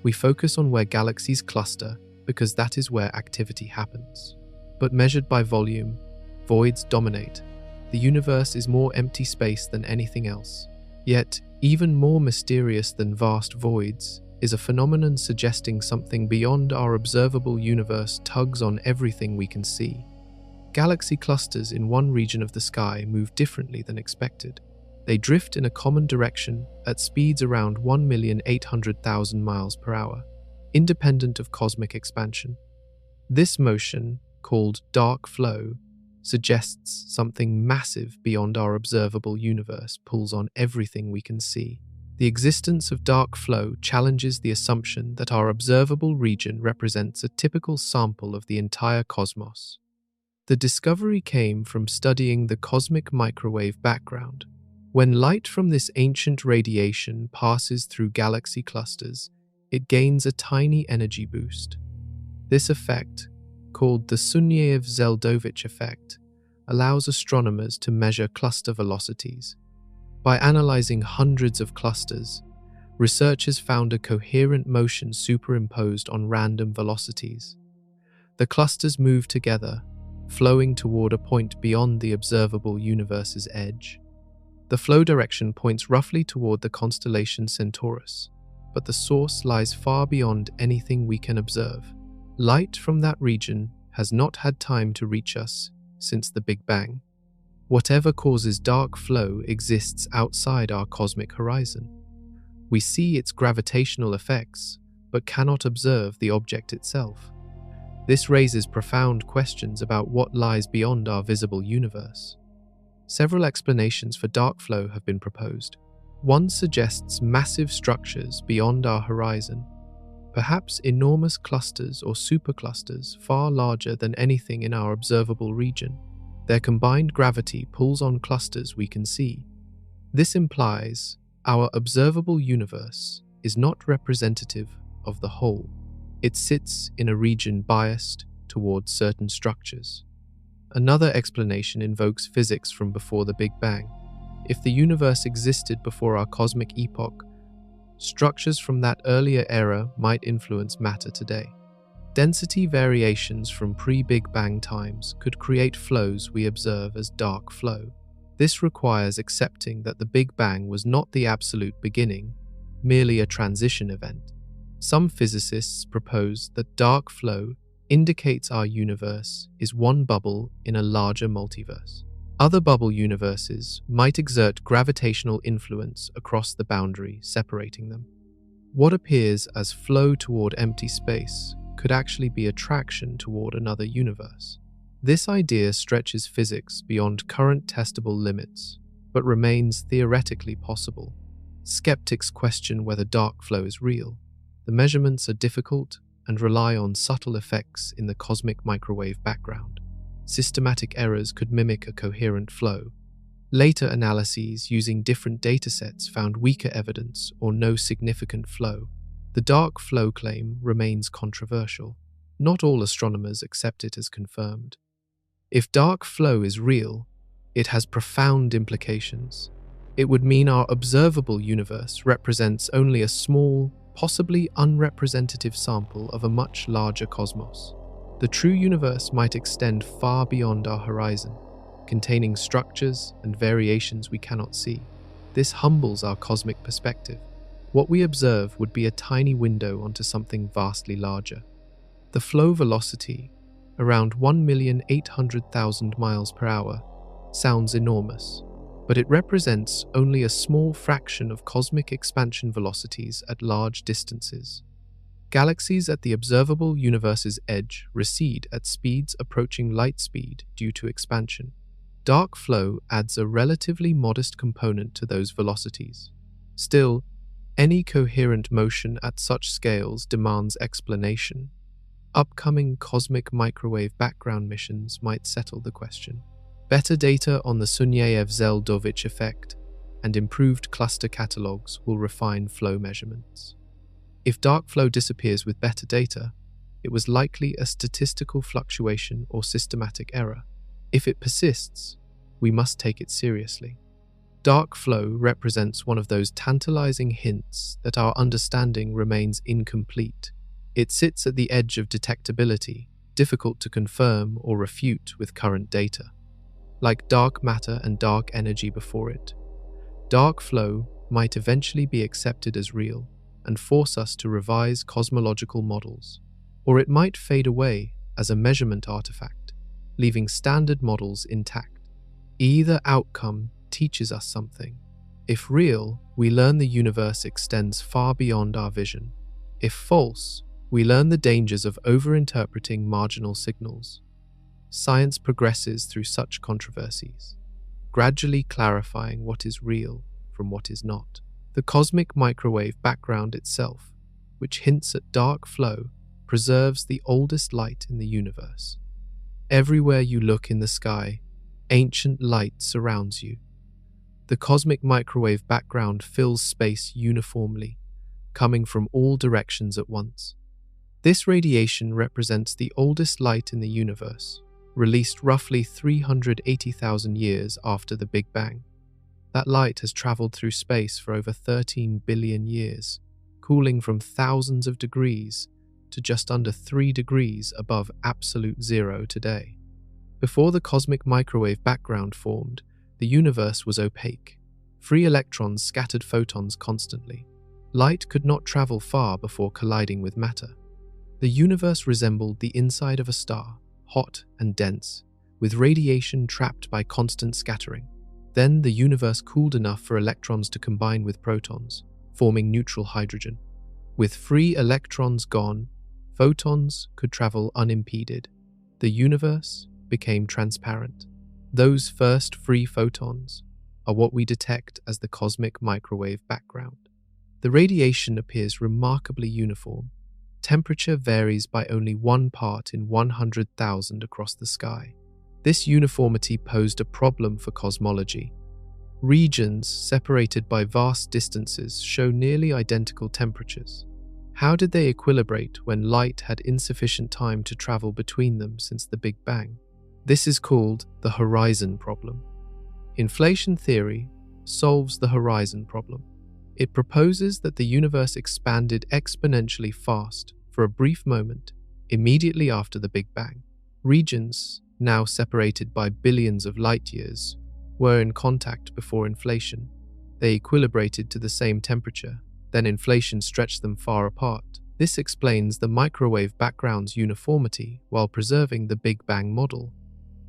We focus on where galaxies cluster because that is where activity happens. But measured by volume, voids dominate. The universe is more empty space than anything else. Yet, even more mysterious than vast voids is a phenomenon suggesting something beyond our observable universe tugs on everything we can see. Galaxy clusters in one region of the sky move differently than expected. They drift in a common direction at speeds around 1,800,000 miles per hour, independent of cosmic expansion. This motion, called dark flow, suggests something massive beyond our observable universe pulls on everything we can see. The existence of dark flow challenges the assumption that our observable region represents a typical sample of the entire cosmos. The discovery came from studying the cosmic microwave background. When light from this ancient radiation passes through galaxy clusters, it gains a tiny energy boost. This effect, called the Sunyaev-Zeldovich effect, allows astronomers to measure cluster velocities. By analyzing hundreds of clusters, researchers found a coherent motion superimposed on random velocities. The clusters move together, flowing toward a point beyond the observable universe's edge. The flow direction points roughly toward the constellation Centaurus, but the source lies far beyond anything we can observe. Light from that region has not had time to reach us since the Big Bang. Whatever causes dark flow exists outside our cosmic horizon. We see its gravitational effects, but cannot observe the object itself. This raises profound questions about what lies beyond our visible universe. Several explanations for dark flow have been proposed. One suggests massive structures beyond our horizon, perhaps enormous clusters or superclusters far larger than anything in our observable region. Their combined gravity pulls on clusters we can see. This implies our observable universe is not representative of the whole. It sits in a region biased towards certain structures. Another explanation invokes physics from before the Big Bang. If the universe existed before our cosmic epoch, structures from that earlier era might influence matter today. Density variations from pre-Big Bang times could create flows we observe as dark flow. This requires accepting that the Big Bang was not the absolute beginning, merely a transition event. Some physicists propose that dark flow indicates our universe is one bubble in a larger multiverse. Other bubble universes might exert gravitational influence across the boundary separating them. What appears as flow toward empty space could actually be attraction toward another universe. This idea stretches physics beyond current testable limits, but remains theoretically possible. Skeptics question whether dark flow is real. The measurements are difficult and rely on subtle effects in the cosmic microwave background. Systematic errors could mimic a coherent flow. Later analyses using different datasets found weaker evidence or no significant flow. The dark flow claim remains controversial. Not all astronomers accept it as confirmed. If dark flow is real, it has profound implications. It would mean our observable universe represents only a small, possibly unrepresentative sample of a much larger cosmos. The true universe might extend far beyond our horizon, containing structures and variations we cannot see. This humbles our cosmic perspective. What we observe would be a tiny window onto something vastly larger. The flow velocity, around 1,800,000 miles per hour, sounds enormous, but it represents only a small fraction of cosmic expansion velocities at large distances. Galaxies at the observable universe's edge recede at speeds approaching light speed due to expansion. Dark flow adds a relatively modest component to those velocities. Still, any coherent motion at such scales demands explanation. Upcoming cosmic microwave background missions might settle the question. Better data on the Sunyaev-Zeldovich effect and improved cluster catalogs will refine flow measurements. If dark flow disappears with better data, it was likely a statistical fluctuation or systematic error. If it persists, we must take it seriously. Dark flow represents one of those tantalizing hints that our understanding remains incomplete. It sits at the edge of detectability, difficult to confirm or refute with current data. Like dark matter and dark energy before it, dark flow might eventually be accepted as real and force us to revise cosmological models, or it might fade away as a measurement artifact, leaving standard models intact. Either outcome teaches us something. If real, we learn the universe extends far beyond our vision. If false, we learn the dangers of overinterpreting marginal signals. Science progresses through such controversies, gradually clarifying what is real from what is not. The cosmic microwave background itself, which hints at dark flow, preserves the oldest light in the universe. Everywhere you look in the sky, ancient light surrounds you. The cosmic microwave background fills space uniformly, coming from all directions at once. This radiation represents the oldest light in the universe, released roughly 380,000 years after the Big Bang. That light has traveled through space for over 13 billion years, cooling from thousands of degrees to just under 3 degrees above absolute zero today. Before the cosmic microwave background formed, the universe was opaque. Free electrons scattered photons constantly. Light could not travel far before colliding with matter. The universe resembled the inside of a star, hot and dense, with radiation trapped by constant scattering. Then the universe cooled enough for electrons to combine with protons, forming neutral hydrogen. With free electrons gone, photons could travel unimpeded. The universe became transparent. Those first free photons are what we detect as the cosmic microwave background. The radiation appears remarkably uniform. Temperature varies by only 1 part in 100,000 across the sky. This uniformity posed a problem for cosmology. Regions separated by vast distances show nearly identical temperatures. How did they equilibrate when light had insufficient time to travel between them since the Big Bang? This is called the horizon problem. Inflation theory solves the horizon problem. It proposes that the universe expanded exponentially fast for a brief moment immediately after the Big Bang. Regions, now separated by billions of light years, were in contact before inflation. They equilibrated to the same temperature, then inflation stretched them far apart. This explains the microwave background's uniformity while preserving the Big Bang model.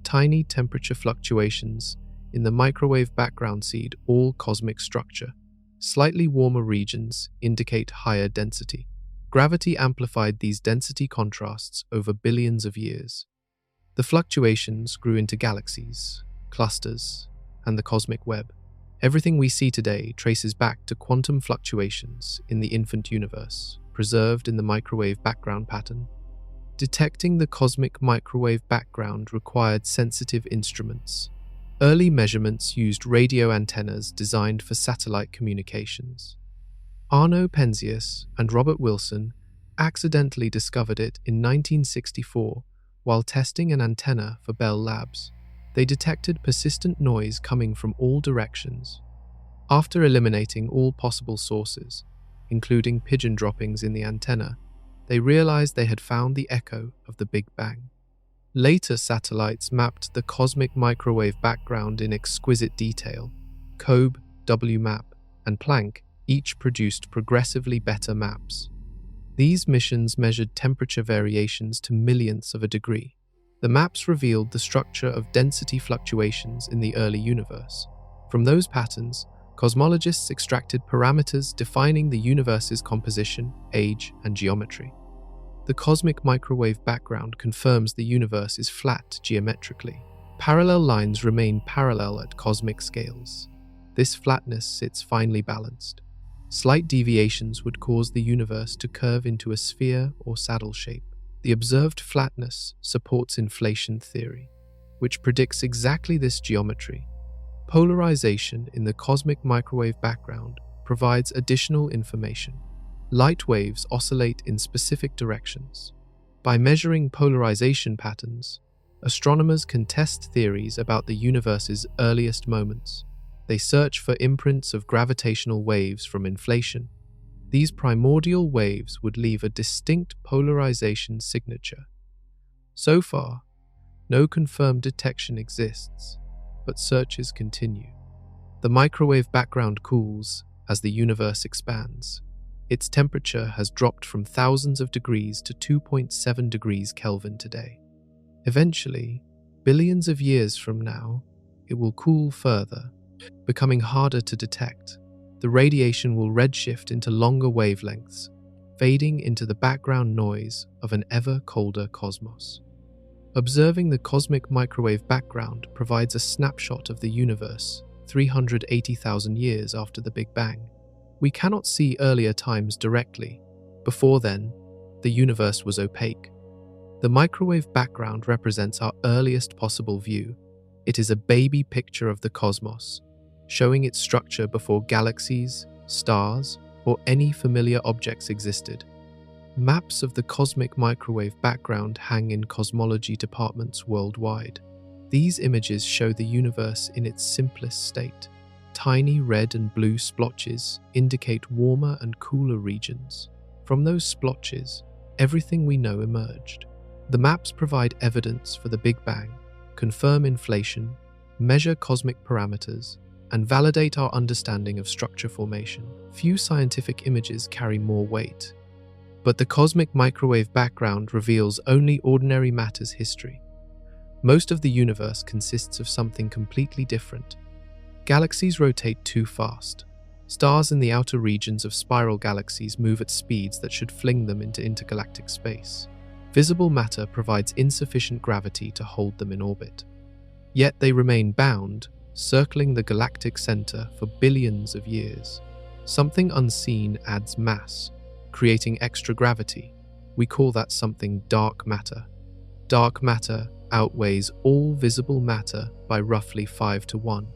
Tiny temperature fluctuations in the microwave background seed all cosmic structure. Slightly warmer regions indicate higher density. Gravity amplified these density contrasts over billions of years. The fluctuations grew into galaxies, clusters, and the cosmic web. Everything we see today traces back to quantum fluctuations in the infant universe, preserved in the microwave background pattern. Detecting the cosmic microwave background required sensitive instruments. Early measurements used radio antennas designed for satellite communications. Arno Penzias and Robert Wilson accidentally discovered it in 1964 while testing an antenna for Bell Labs. They detected persistent noise coming from all directions. After eliminating all possible sources, including pigeon droppings in the antenna, they realized they had found the echo of the Big Bang. Later satellites mapped the cosmic microwave background in exquisite detail. COBE, WMAP, and Planck each produced progressively better maps. These missions measured temperature variations to millionths of a degree. The maps revealed the structure of density fluctuations in the early universe. From those patterns, cosmologists extracted parameters defining the universe's composition, age, and geometry. The cosmic microwave background confirms the universe is flat geometrically. Parallel lines remain parallel at cosmic scales. This flatness sits finely balanced. Slight deviations would cause the universe to curve into a sphere or saddle shape. The observed flatness supports inflation theory, which predicts exactly this geometry. Polarization in the cosmic microwave background provides additional information. Light waves oscillate in specific directions. By measuring polarization patterns, astronomers can test theories about the universe's earliest moments. They search for imprints of gravitational waves from inflation. These primordial waves would leave a distinct polarization signature. So far, no confirmed detection exists, but searches continue. The microwave background cools as the universe expands. Its temperature has dropped from thousands of degrees to 2.7 degrees Kelvin today. Eventually, billions of years from now, it will cool further, becoming harder to detect. The radiation will redshift into longer wavelengths, fading into the background noise of an ever colder cosmos. Observing the cosmic microwave background provides a snapshot of the universe 380,000 years after the Big Bang. We cannot see earlier times directly. Before then, the universe was opaque. The microwave background represents our earliest possible view. It is a baby picture of the cosmos, showing its structure before galaxies, stars, or any familiar objects existed. Maps of the cosmic microwave background hang in cosmology departments worldwide. These images show the universe in its simplest state. Tiny red and blue splotches indicate warmer and cooler regions. From those splotches, everything we know emerged. The maps provide evidence for the Big Bang, confirm inflation, measure cosmic parameters, and validate our understanding of structure formation. Few scientific images carry more weight, but the cosmic microwave background reveals only ordinary matter's history. Most of the universe consists of something completely different. Galaxies rotate too fast. Stars in the outer regions of spiral galaxies move at speeds that should fling them into intergalactic space. Visible matter provides insufficient gravity to hold them in orbit. Yet they remain bound, circling the galactic center for billions of years. Something unseen adds mass, creating extra gravity. We call that something dark matter. Dark matter outweighs all visible matter by roughly 5-1.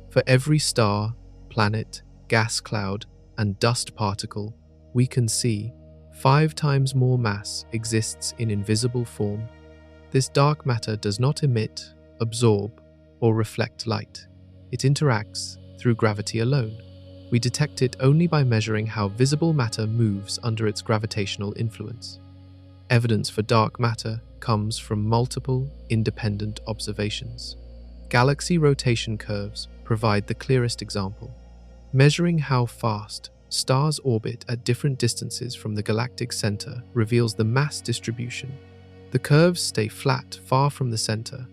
For every star, planet, gas cloud, and dust particle we can see, 5 times more mass exists in invisible form. This dark matter does not emit, absorb, or reflect light. It interacts through gravity alone. We detect it only by measuring how visible matter moves under its gravitational influence. Evidence for dark matter comes from multiple, independent observations. Galaxy rotation curves provide the clearest example. Measuring how fast stars orbit at different distances from the galactic center reveals the mass distribution. The curves stay flat far from the center,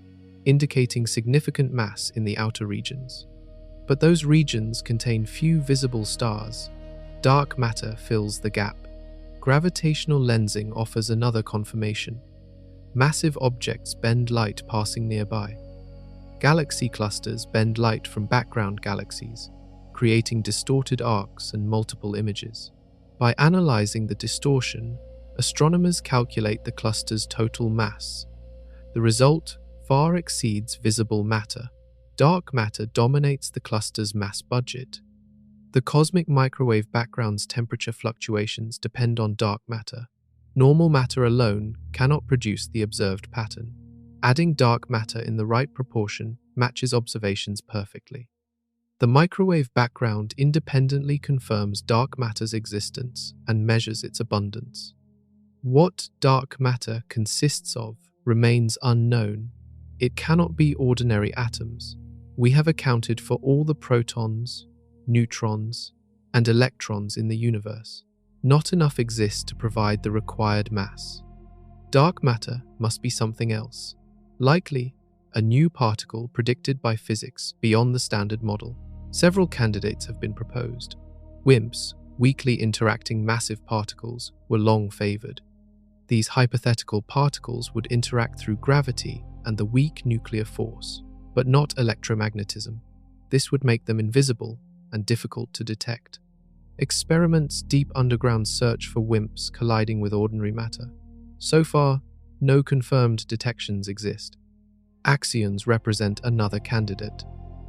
indicating significant mass in the outer regions. But those regions contain few visible stars. Dark matter fills the gap. Gravitational lensing offers another confirmation. Massive objects bend light passing nearby. Galaxy clusters bend light from background galaxies, creating distorted arcs and multiple images. By analyzing the distortion, astronomers calculate the cluster's total mass. The result far exceeds visible matter. Dark matter dominates the cluster's mass budget. The cosmic microwave background's temperature fluctuations depend on dark matter. Normal matter alone cannot produce the observed pattern. Adding dark matter in the right proportion matches observations perfectly. The microwave background independently confirms dark matter's existence and measures its abundance. What dark matter consists of remains unknown. It cannot be ordinary atoms. We have accounted for all the protons, neutrons, and electrons in the universe. Not enough exists to provide the required mass. Dark matter must be something else, likely a new particle predicted by physics beyond the standard model. Several candidates have been proposed. WIMPs, weakly interacting massive particles, were long favored. These hypothetical particles would interact through gravity and the weak nuclear force, but not electromagnetism. This would make them invisible and difficult to detect. Experiments deep underground search for WIMPs colliding with ordinary matter. So far, no confirmed detections exist. Axions represent another candidate.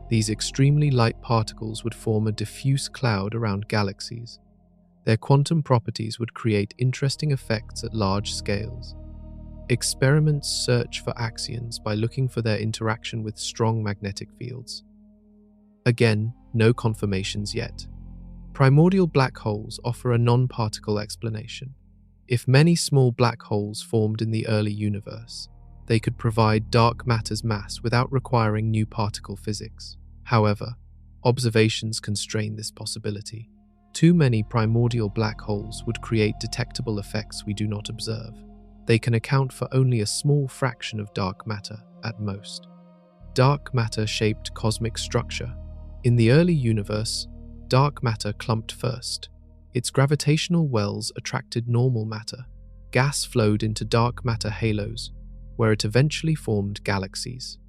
These extremely light particles would form a diffuse cloud around galaxies. Their quantum properties would create interesting effects at large scales. Experiments search for axions by looking for their interaction with strong magnetic fields. Again, no confirmations yet. Primordial black holes offer a non-particle explanation. If many small black holes formed in the early universe, they could provide dark matter's mass without requiring new particle physics. However, observations constrain this possibility. Too many primordial black holes would create detectable effects we do not observe. They can account for only a small fraction of dark matter at most. Dark matter-shaped cosmic structure. In the early universe, dark matter clumped first. Its gravitational wells attracted normal matter. Gas flowed into dark matter halos, where it eventually formed galaxies.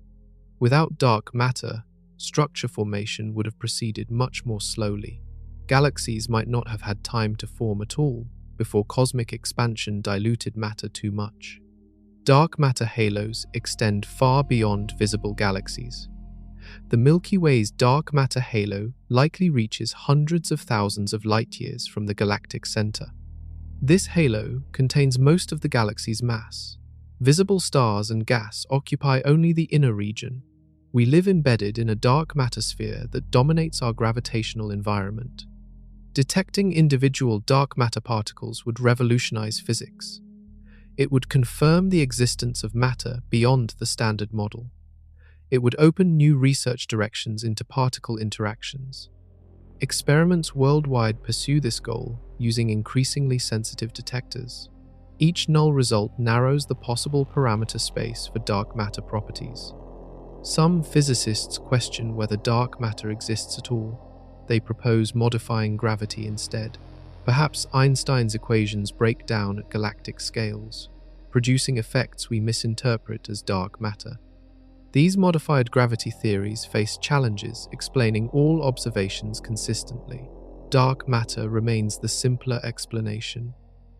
Without dark matter, structure formation would have proceeded much more slowly. Galaxies might not have had time to form at all before cosmic expansion diluted matter too much. Dark matter halos extend far beyond visible galaxies. The Milky Way's dark matter halo likely reaches hundreds of thousands of light-years from the galactic center. This halo contains most of the galaxy's mass. Visible stars and gas occupy only the inner region. We live embedded in a dark matter sphere that dominates our gravitational environment. Detecting individual dark matter particles would revolutionize physics. It would confirm the existence of matter beyond the standard model. It would open new research directions into particle interactions. Experiments worldwide pursue this goal using increasingly sensitive detectors. Each null result narrows the possible parameter space for dark matter properties. Some physicists question whether dark matter exists at all. They propose modifying gravity instead. Perhaps Einstein's equations break down at galactic scales, producing effects we misinterpret as dark matter. These modified gravity theories face challenges explaining all observations consistently. Dark matter remains the simpler explanation,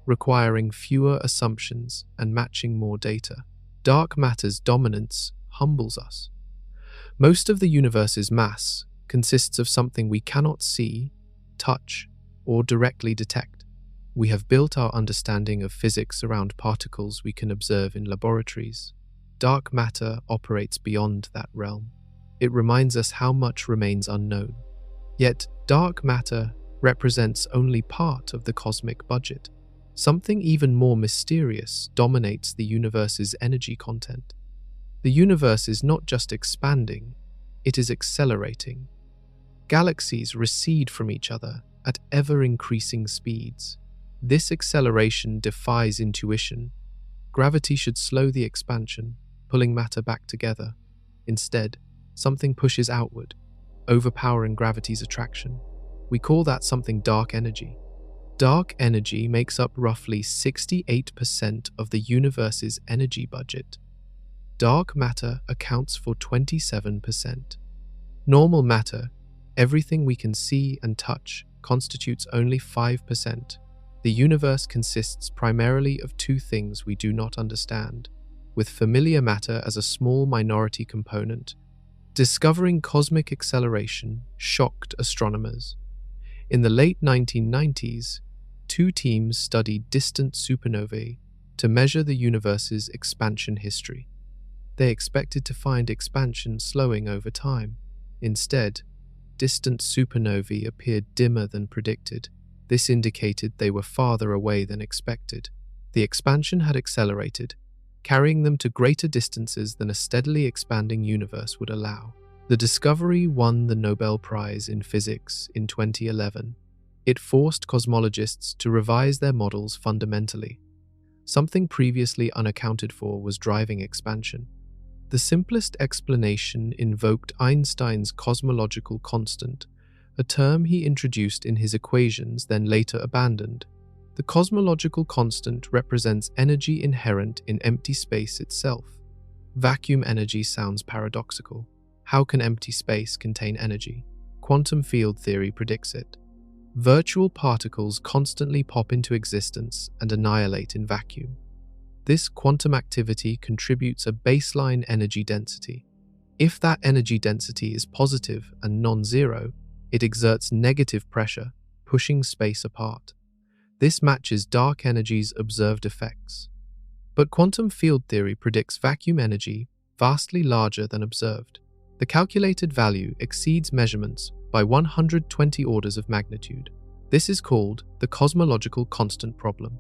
requiring fewer assumptions and matching more data. Dark matter's dominance humbles us. Most of the universe's mass consists of something we cannot see, touch, or directly detect. We have built our understanding of physics around particles we can observe in laboratories. Dark matter operates beyond that realm. It reminds us how much remains unknown. Yet, dark matter represents only part of the cosmic budget. Something even more mysterious dominates the universe's energy content. The universe is not just expanding, it is accelerating. Galaxies recede from each other at ever-increasing speeds. This acceleration defies intuition. Gravity should slow the expansion, pulling matter back together. Instead, something pushes outward, overpowering gravity's attraction. We call that something dark energy. Dark energy makes up roughly 68% of the universe's energy budget. Dark matter accounts for 27%. Normal matter, everything we can see and touch, constitutes only 5%. The universe consists primarily of two things we do not understand, with familiar matter as a small minority component. Discovering cosmic acceleration shocked astronomers. In the late 1990s, two teams studied distant supernovae to measure the universe's expansion history. They expected to find expansion slowing over time. Instead, distant supernovae appeared dimmer than predicted. This indicated they were farther away than expected. The expansion had accelerated, carrying them to greater distances than a steadily expanding universe would allow. The discovery won the Nobel Prize in Physics in 2011. It forced cosmologists to revise their models fundamentally. Something previously unaccounted for was driving expansion. The simplest explanation invoked Einstein's cosmological constant, a term he introduced in his equations then later abandoned. The cosmological constant represents energy inherent in empty space itself. Vacuum energy sounds paradoxical. How can empty space contain energy? Quantum field theory predicts it. Virtual particles constantly pop into existence and annihilate in vacuum. This quantum activity contributes a baseline energy density. If that energy density is positive and non-zero, it exerts negative pressure, pushing space apart. This matches dark energy's observed effects. But quantum field theory predicts vacuum energy vastly larger than observed. The calculated value exceeds measurements by 120 orders of magnitude. This is called the cosmological constant problem.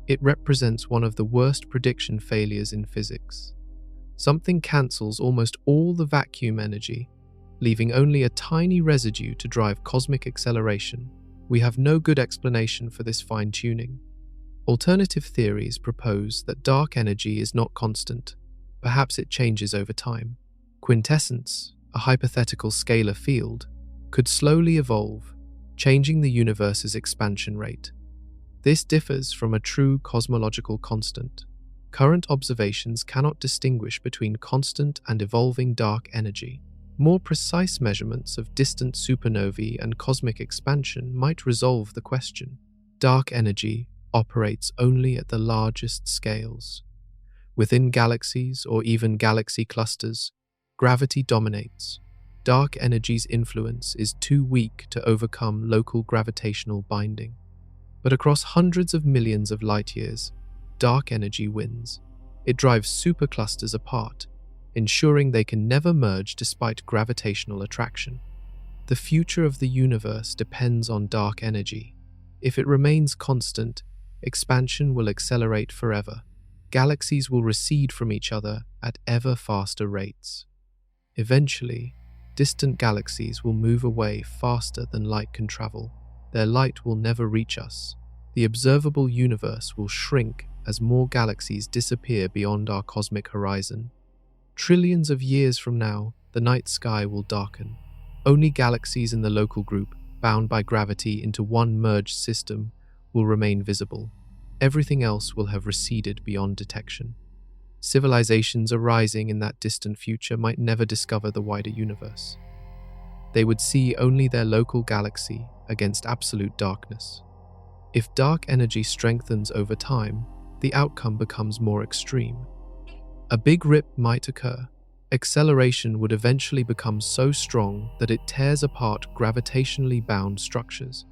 It represents one of the worst prediction failures in physics. Something cancels almost all the vacuum energy, leaving only a tiny residue to drive cosmic acceleration. We have no good explanation for this fine-tuning. Alternative theories propose that dark energy is not constant. Perhaps it changes over time. Quintessence, a hypothetical scalar field, could slowly evolve, changing the universe's expansion rate. This differs from a true cosmological constant. Current observations cannot distinguish between constant and evolving dark energy. More precise measurements of distant supernovae and cosmic expansion might resolve the question. Dark energy operates only at the largest scales. Within galaxies or even galaxy clusters, gravity dominates. Dark energy's influence is too weak to overcome local gravitational binding. But across hundreds of millions of light-years, dark energy wins. It drives superclusters apart, ensuring they can never merge despite gravitational attraction. The future of the universe depends on dark energy. If it remains constant, expansion will accelerate forever. Galaxies will recede from each other at ever faster rates. Eventually, distant galaxies will move away faster than light can travel. Their light will never reach us. The observable universe will shrink as more galaxies disappear beyond our cosmic horizon. Trillions of years from now, the night sky will darken. Only galaxies in the local group, bound by gravity into one merged system, will remain visible. Everything else will have receded beyond detection. Civilizations arising in that distant future might never discover the wider universe. They would see only their local galaxy against absolute darkness. If dark energy strengthens over time, the outcome becomes more extreme. A big rip might occur. Acceleration would eventually become so strong that it tears apart gravitationally bound structures.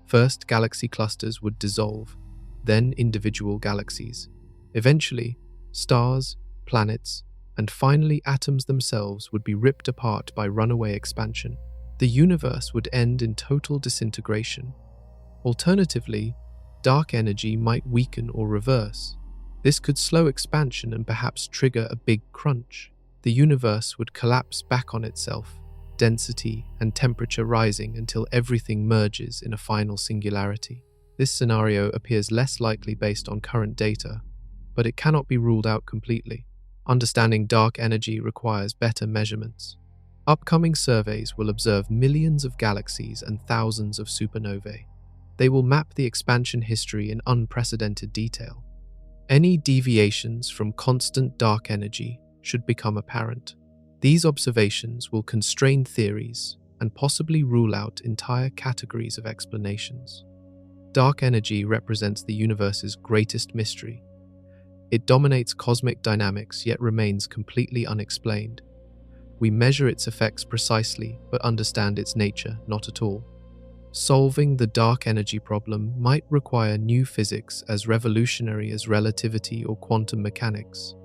First, galaxy clusters would dissolve, then individual galaxies. Eventually, stars, planets, and finally atoms themselves would be ripped apart by runaway expansion. The universe would end in total disintegration. Alternatively, dark energy might weaken or reverse. This could slow expansion and perhaps trigger a big crunch. The universe would collapse back on itself, density and temperature rising until everything merges in a final singularity. This scenario appears less likely based on current data, but it cannot be ruled out completely. Understanding dark energy requires better measurements. Upcoming surveys will observe millions of galaxies and thousands of supernovae. They will map the expansion history in unprecedented detail. Any deviations from constant dark energy should become apparent. These observations will constrain theories and possibly rule out entire categories of explanations. Dark energy represents the universe's greatest mystery. It dominates cosmic dynamics yet remains completely unexplained. We measure its effects precisely but understand its nature not at all. Solving the dark energy problem might require new physics as revolutionary as relativity or quantum mechanics.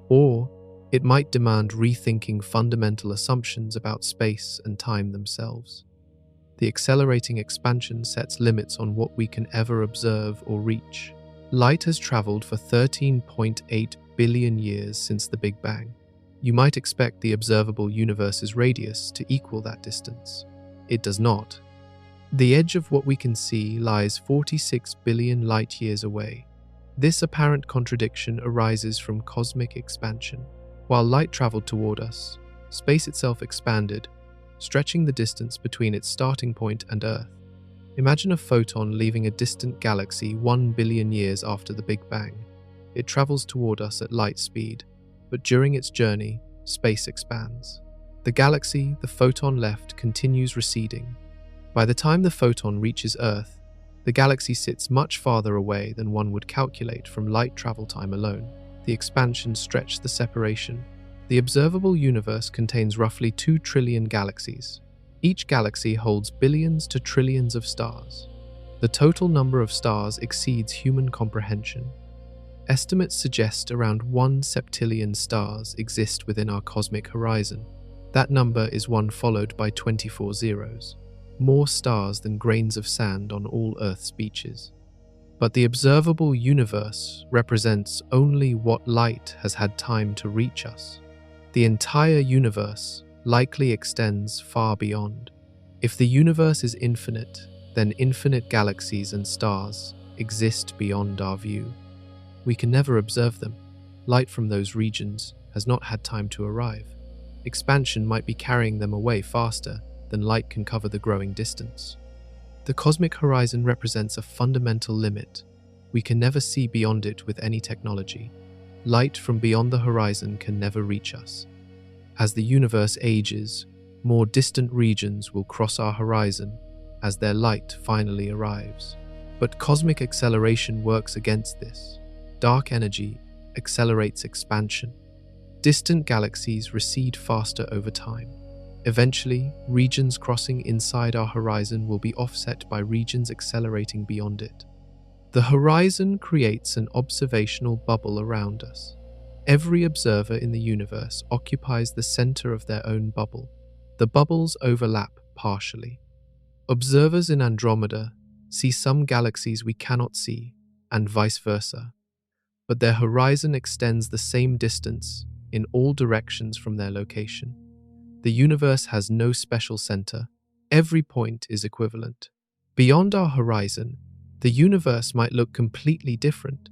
Or it might demand rethinking fundamental assumptions about space and time themselves. The accelerating expansion sets limits on what we can ever observe or reach. Light has traveled for 13.8 billion years since the Big Bang. You might expect the observable universe's radius to equal that distance. It does not. The edge of what we can see lies 46 billion light-years away. This apparent contradiction arises from cosmic expansion. While light traveled toward us, space itself expanded, stretching the distance between its starting point and Earth. Imagine a photon leaving a distant galaxy 1 billion years after the Big Bang. It travels toward us at light speed, but during its journey, space expands. The galaxy the photon left continues receding. By the time the photon reaches Earth, the galaxy sits much farther away than one would calculate from light travel time alone. The expansion stretched the separation. The observable universe contains roughly 2 trillion galaxies. Each galaxy holds billions to trillions of stars. The total number of stars exceeds human comprehension. Estimates suggest around 1 septillion stars exist within our cosmic horizon. That number is one followed by 24 zeros. More stars than grains of sand on all Earth's beaches. But the observable universe represents only what light has had time to reach us. The entire universe likely extends far beyond. If the universe is infinite, then infinite galaxies and stars exist beyond our view. We can never observe them. Light from those regions has not had time to arrive. Expansion might be carrying them away faster than light can cover the growing distance. The cosmic horizon represents a fundamental limit. We can never see beyond it with any technology. Light from beyond the horizon can never reach us. As the universe ages, more distant regions will cross our horizon as their light finally arrives. But cosmic acceleration works against this. Dark energy accelerates expansion. Distant galaxies recede faster over time. Eventually, regions crossing inside our horizon will be offset by regions accelerating beyond it. The horizon creates an observational bubble around us. Every observer in the universe occupies the center of their own bubble. The bubbles overlap partially. Observers in Andromeda see some galaxies we cannot see, and vice versa. But their horizon extends the same distance in all directions from their location. The universe has no special center. Every point is equivalent. Beyond our horizon, the universe might look completely different.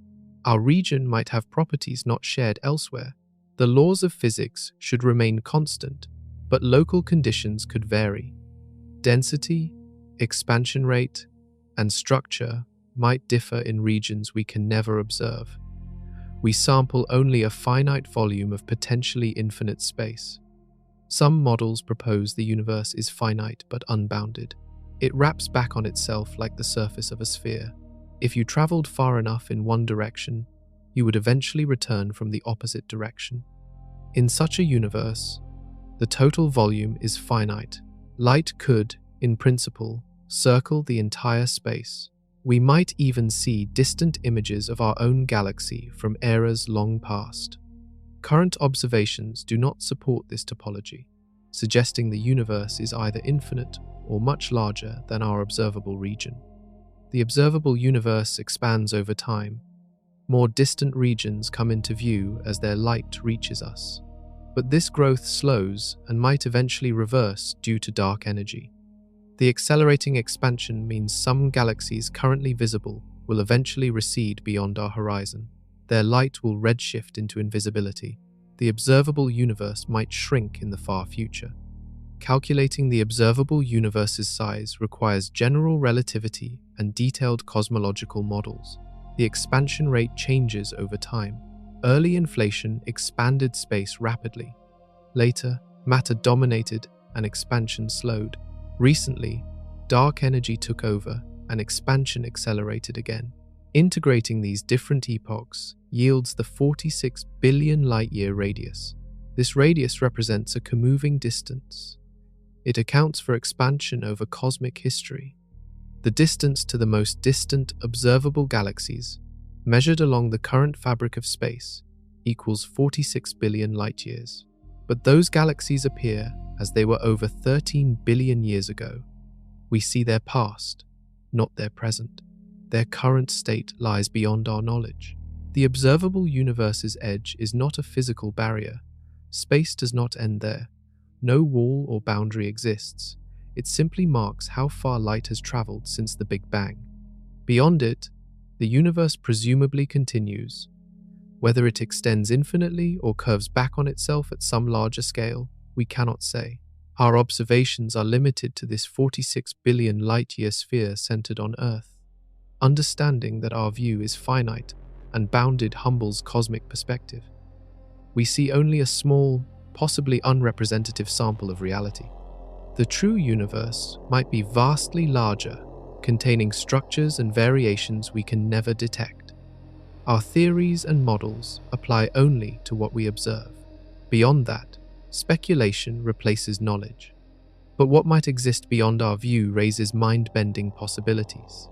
Our region might have properties not shared elsewhere. The laws of physics should remain constant, but local conditions could vary. Density, expansion rate, and structure might differ in regions we can never observe. We sample only a finite volume of potentially infinite space. Some models propose the universe is finite but unbounded. It wraps back on itself like the surface of a sphere. If you traveled far enough in one direction, you would eventually return from the opposite direction. In such a universe, the total volume is finite. Light could, in principle, circle the entire space. We might even see distant images of our own galaxy from eras long past. Current observations do not support this topology, suggesting the universe is either infinite or much larger than our observable region. The observable universe expands over time. More distant regions come into view as their light reaches us. But this growth slows and might eventually reverse due to dark energy. The accelerating expansion means some galaxies currently visible will eventually recede beyond our horizon. Their light will redshift into invisibility. The observable universe might shrink in the far future. Calculating the observable universe's size requires general relativity and detailed cosmological models. The expansion rate changes over time. Early inflation expanded space rapidly. Later, matter dominated and expansion slowed. Recently, dark energy took over and expansion accelerated again. Integrating these different epochs yields the 46 billion light-year radius. This radius represents a comoving distance. It accounts for expansion over cosmic history. The distance to the most distant observable galaxies, measured along the current fabric of space, equals 46 billion light-years. But those galaxies appear as they were over 13 billion years ago. We see their past, not their present. Their current state lies beyond our knowledge. The observable universe's edge is not a physical barrier. Space does not end there. No wall or boundary exists. It simply marks how far light has traveled since the Big Bang. Beyond it, the universe presumably continues. Whether it extends infinitely or curves back on itself at some larger scale, we cannot say. Our observations are limited to this 46 billion light-year sphere centered on Earth. Understanding that our view is finite and bounded humbles cosmic perspective. We see only a small, possibly unrepresentative sample of reality. The true universe might be vastly larger, containing structures and variations we can never detect. Our theories and models apply only to what we observe. Beyond that, speculation replaces knowledge. But what might exist beyond our view raises mind-bending possibilities.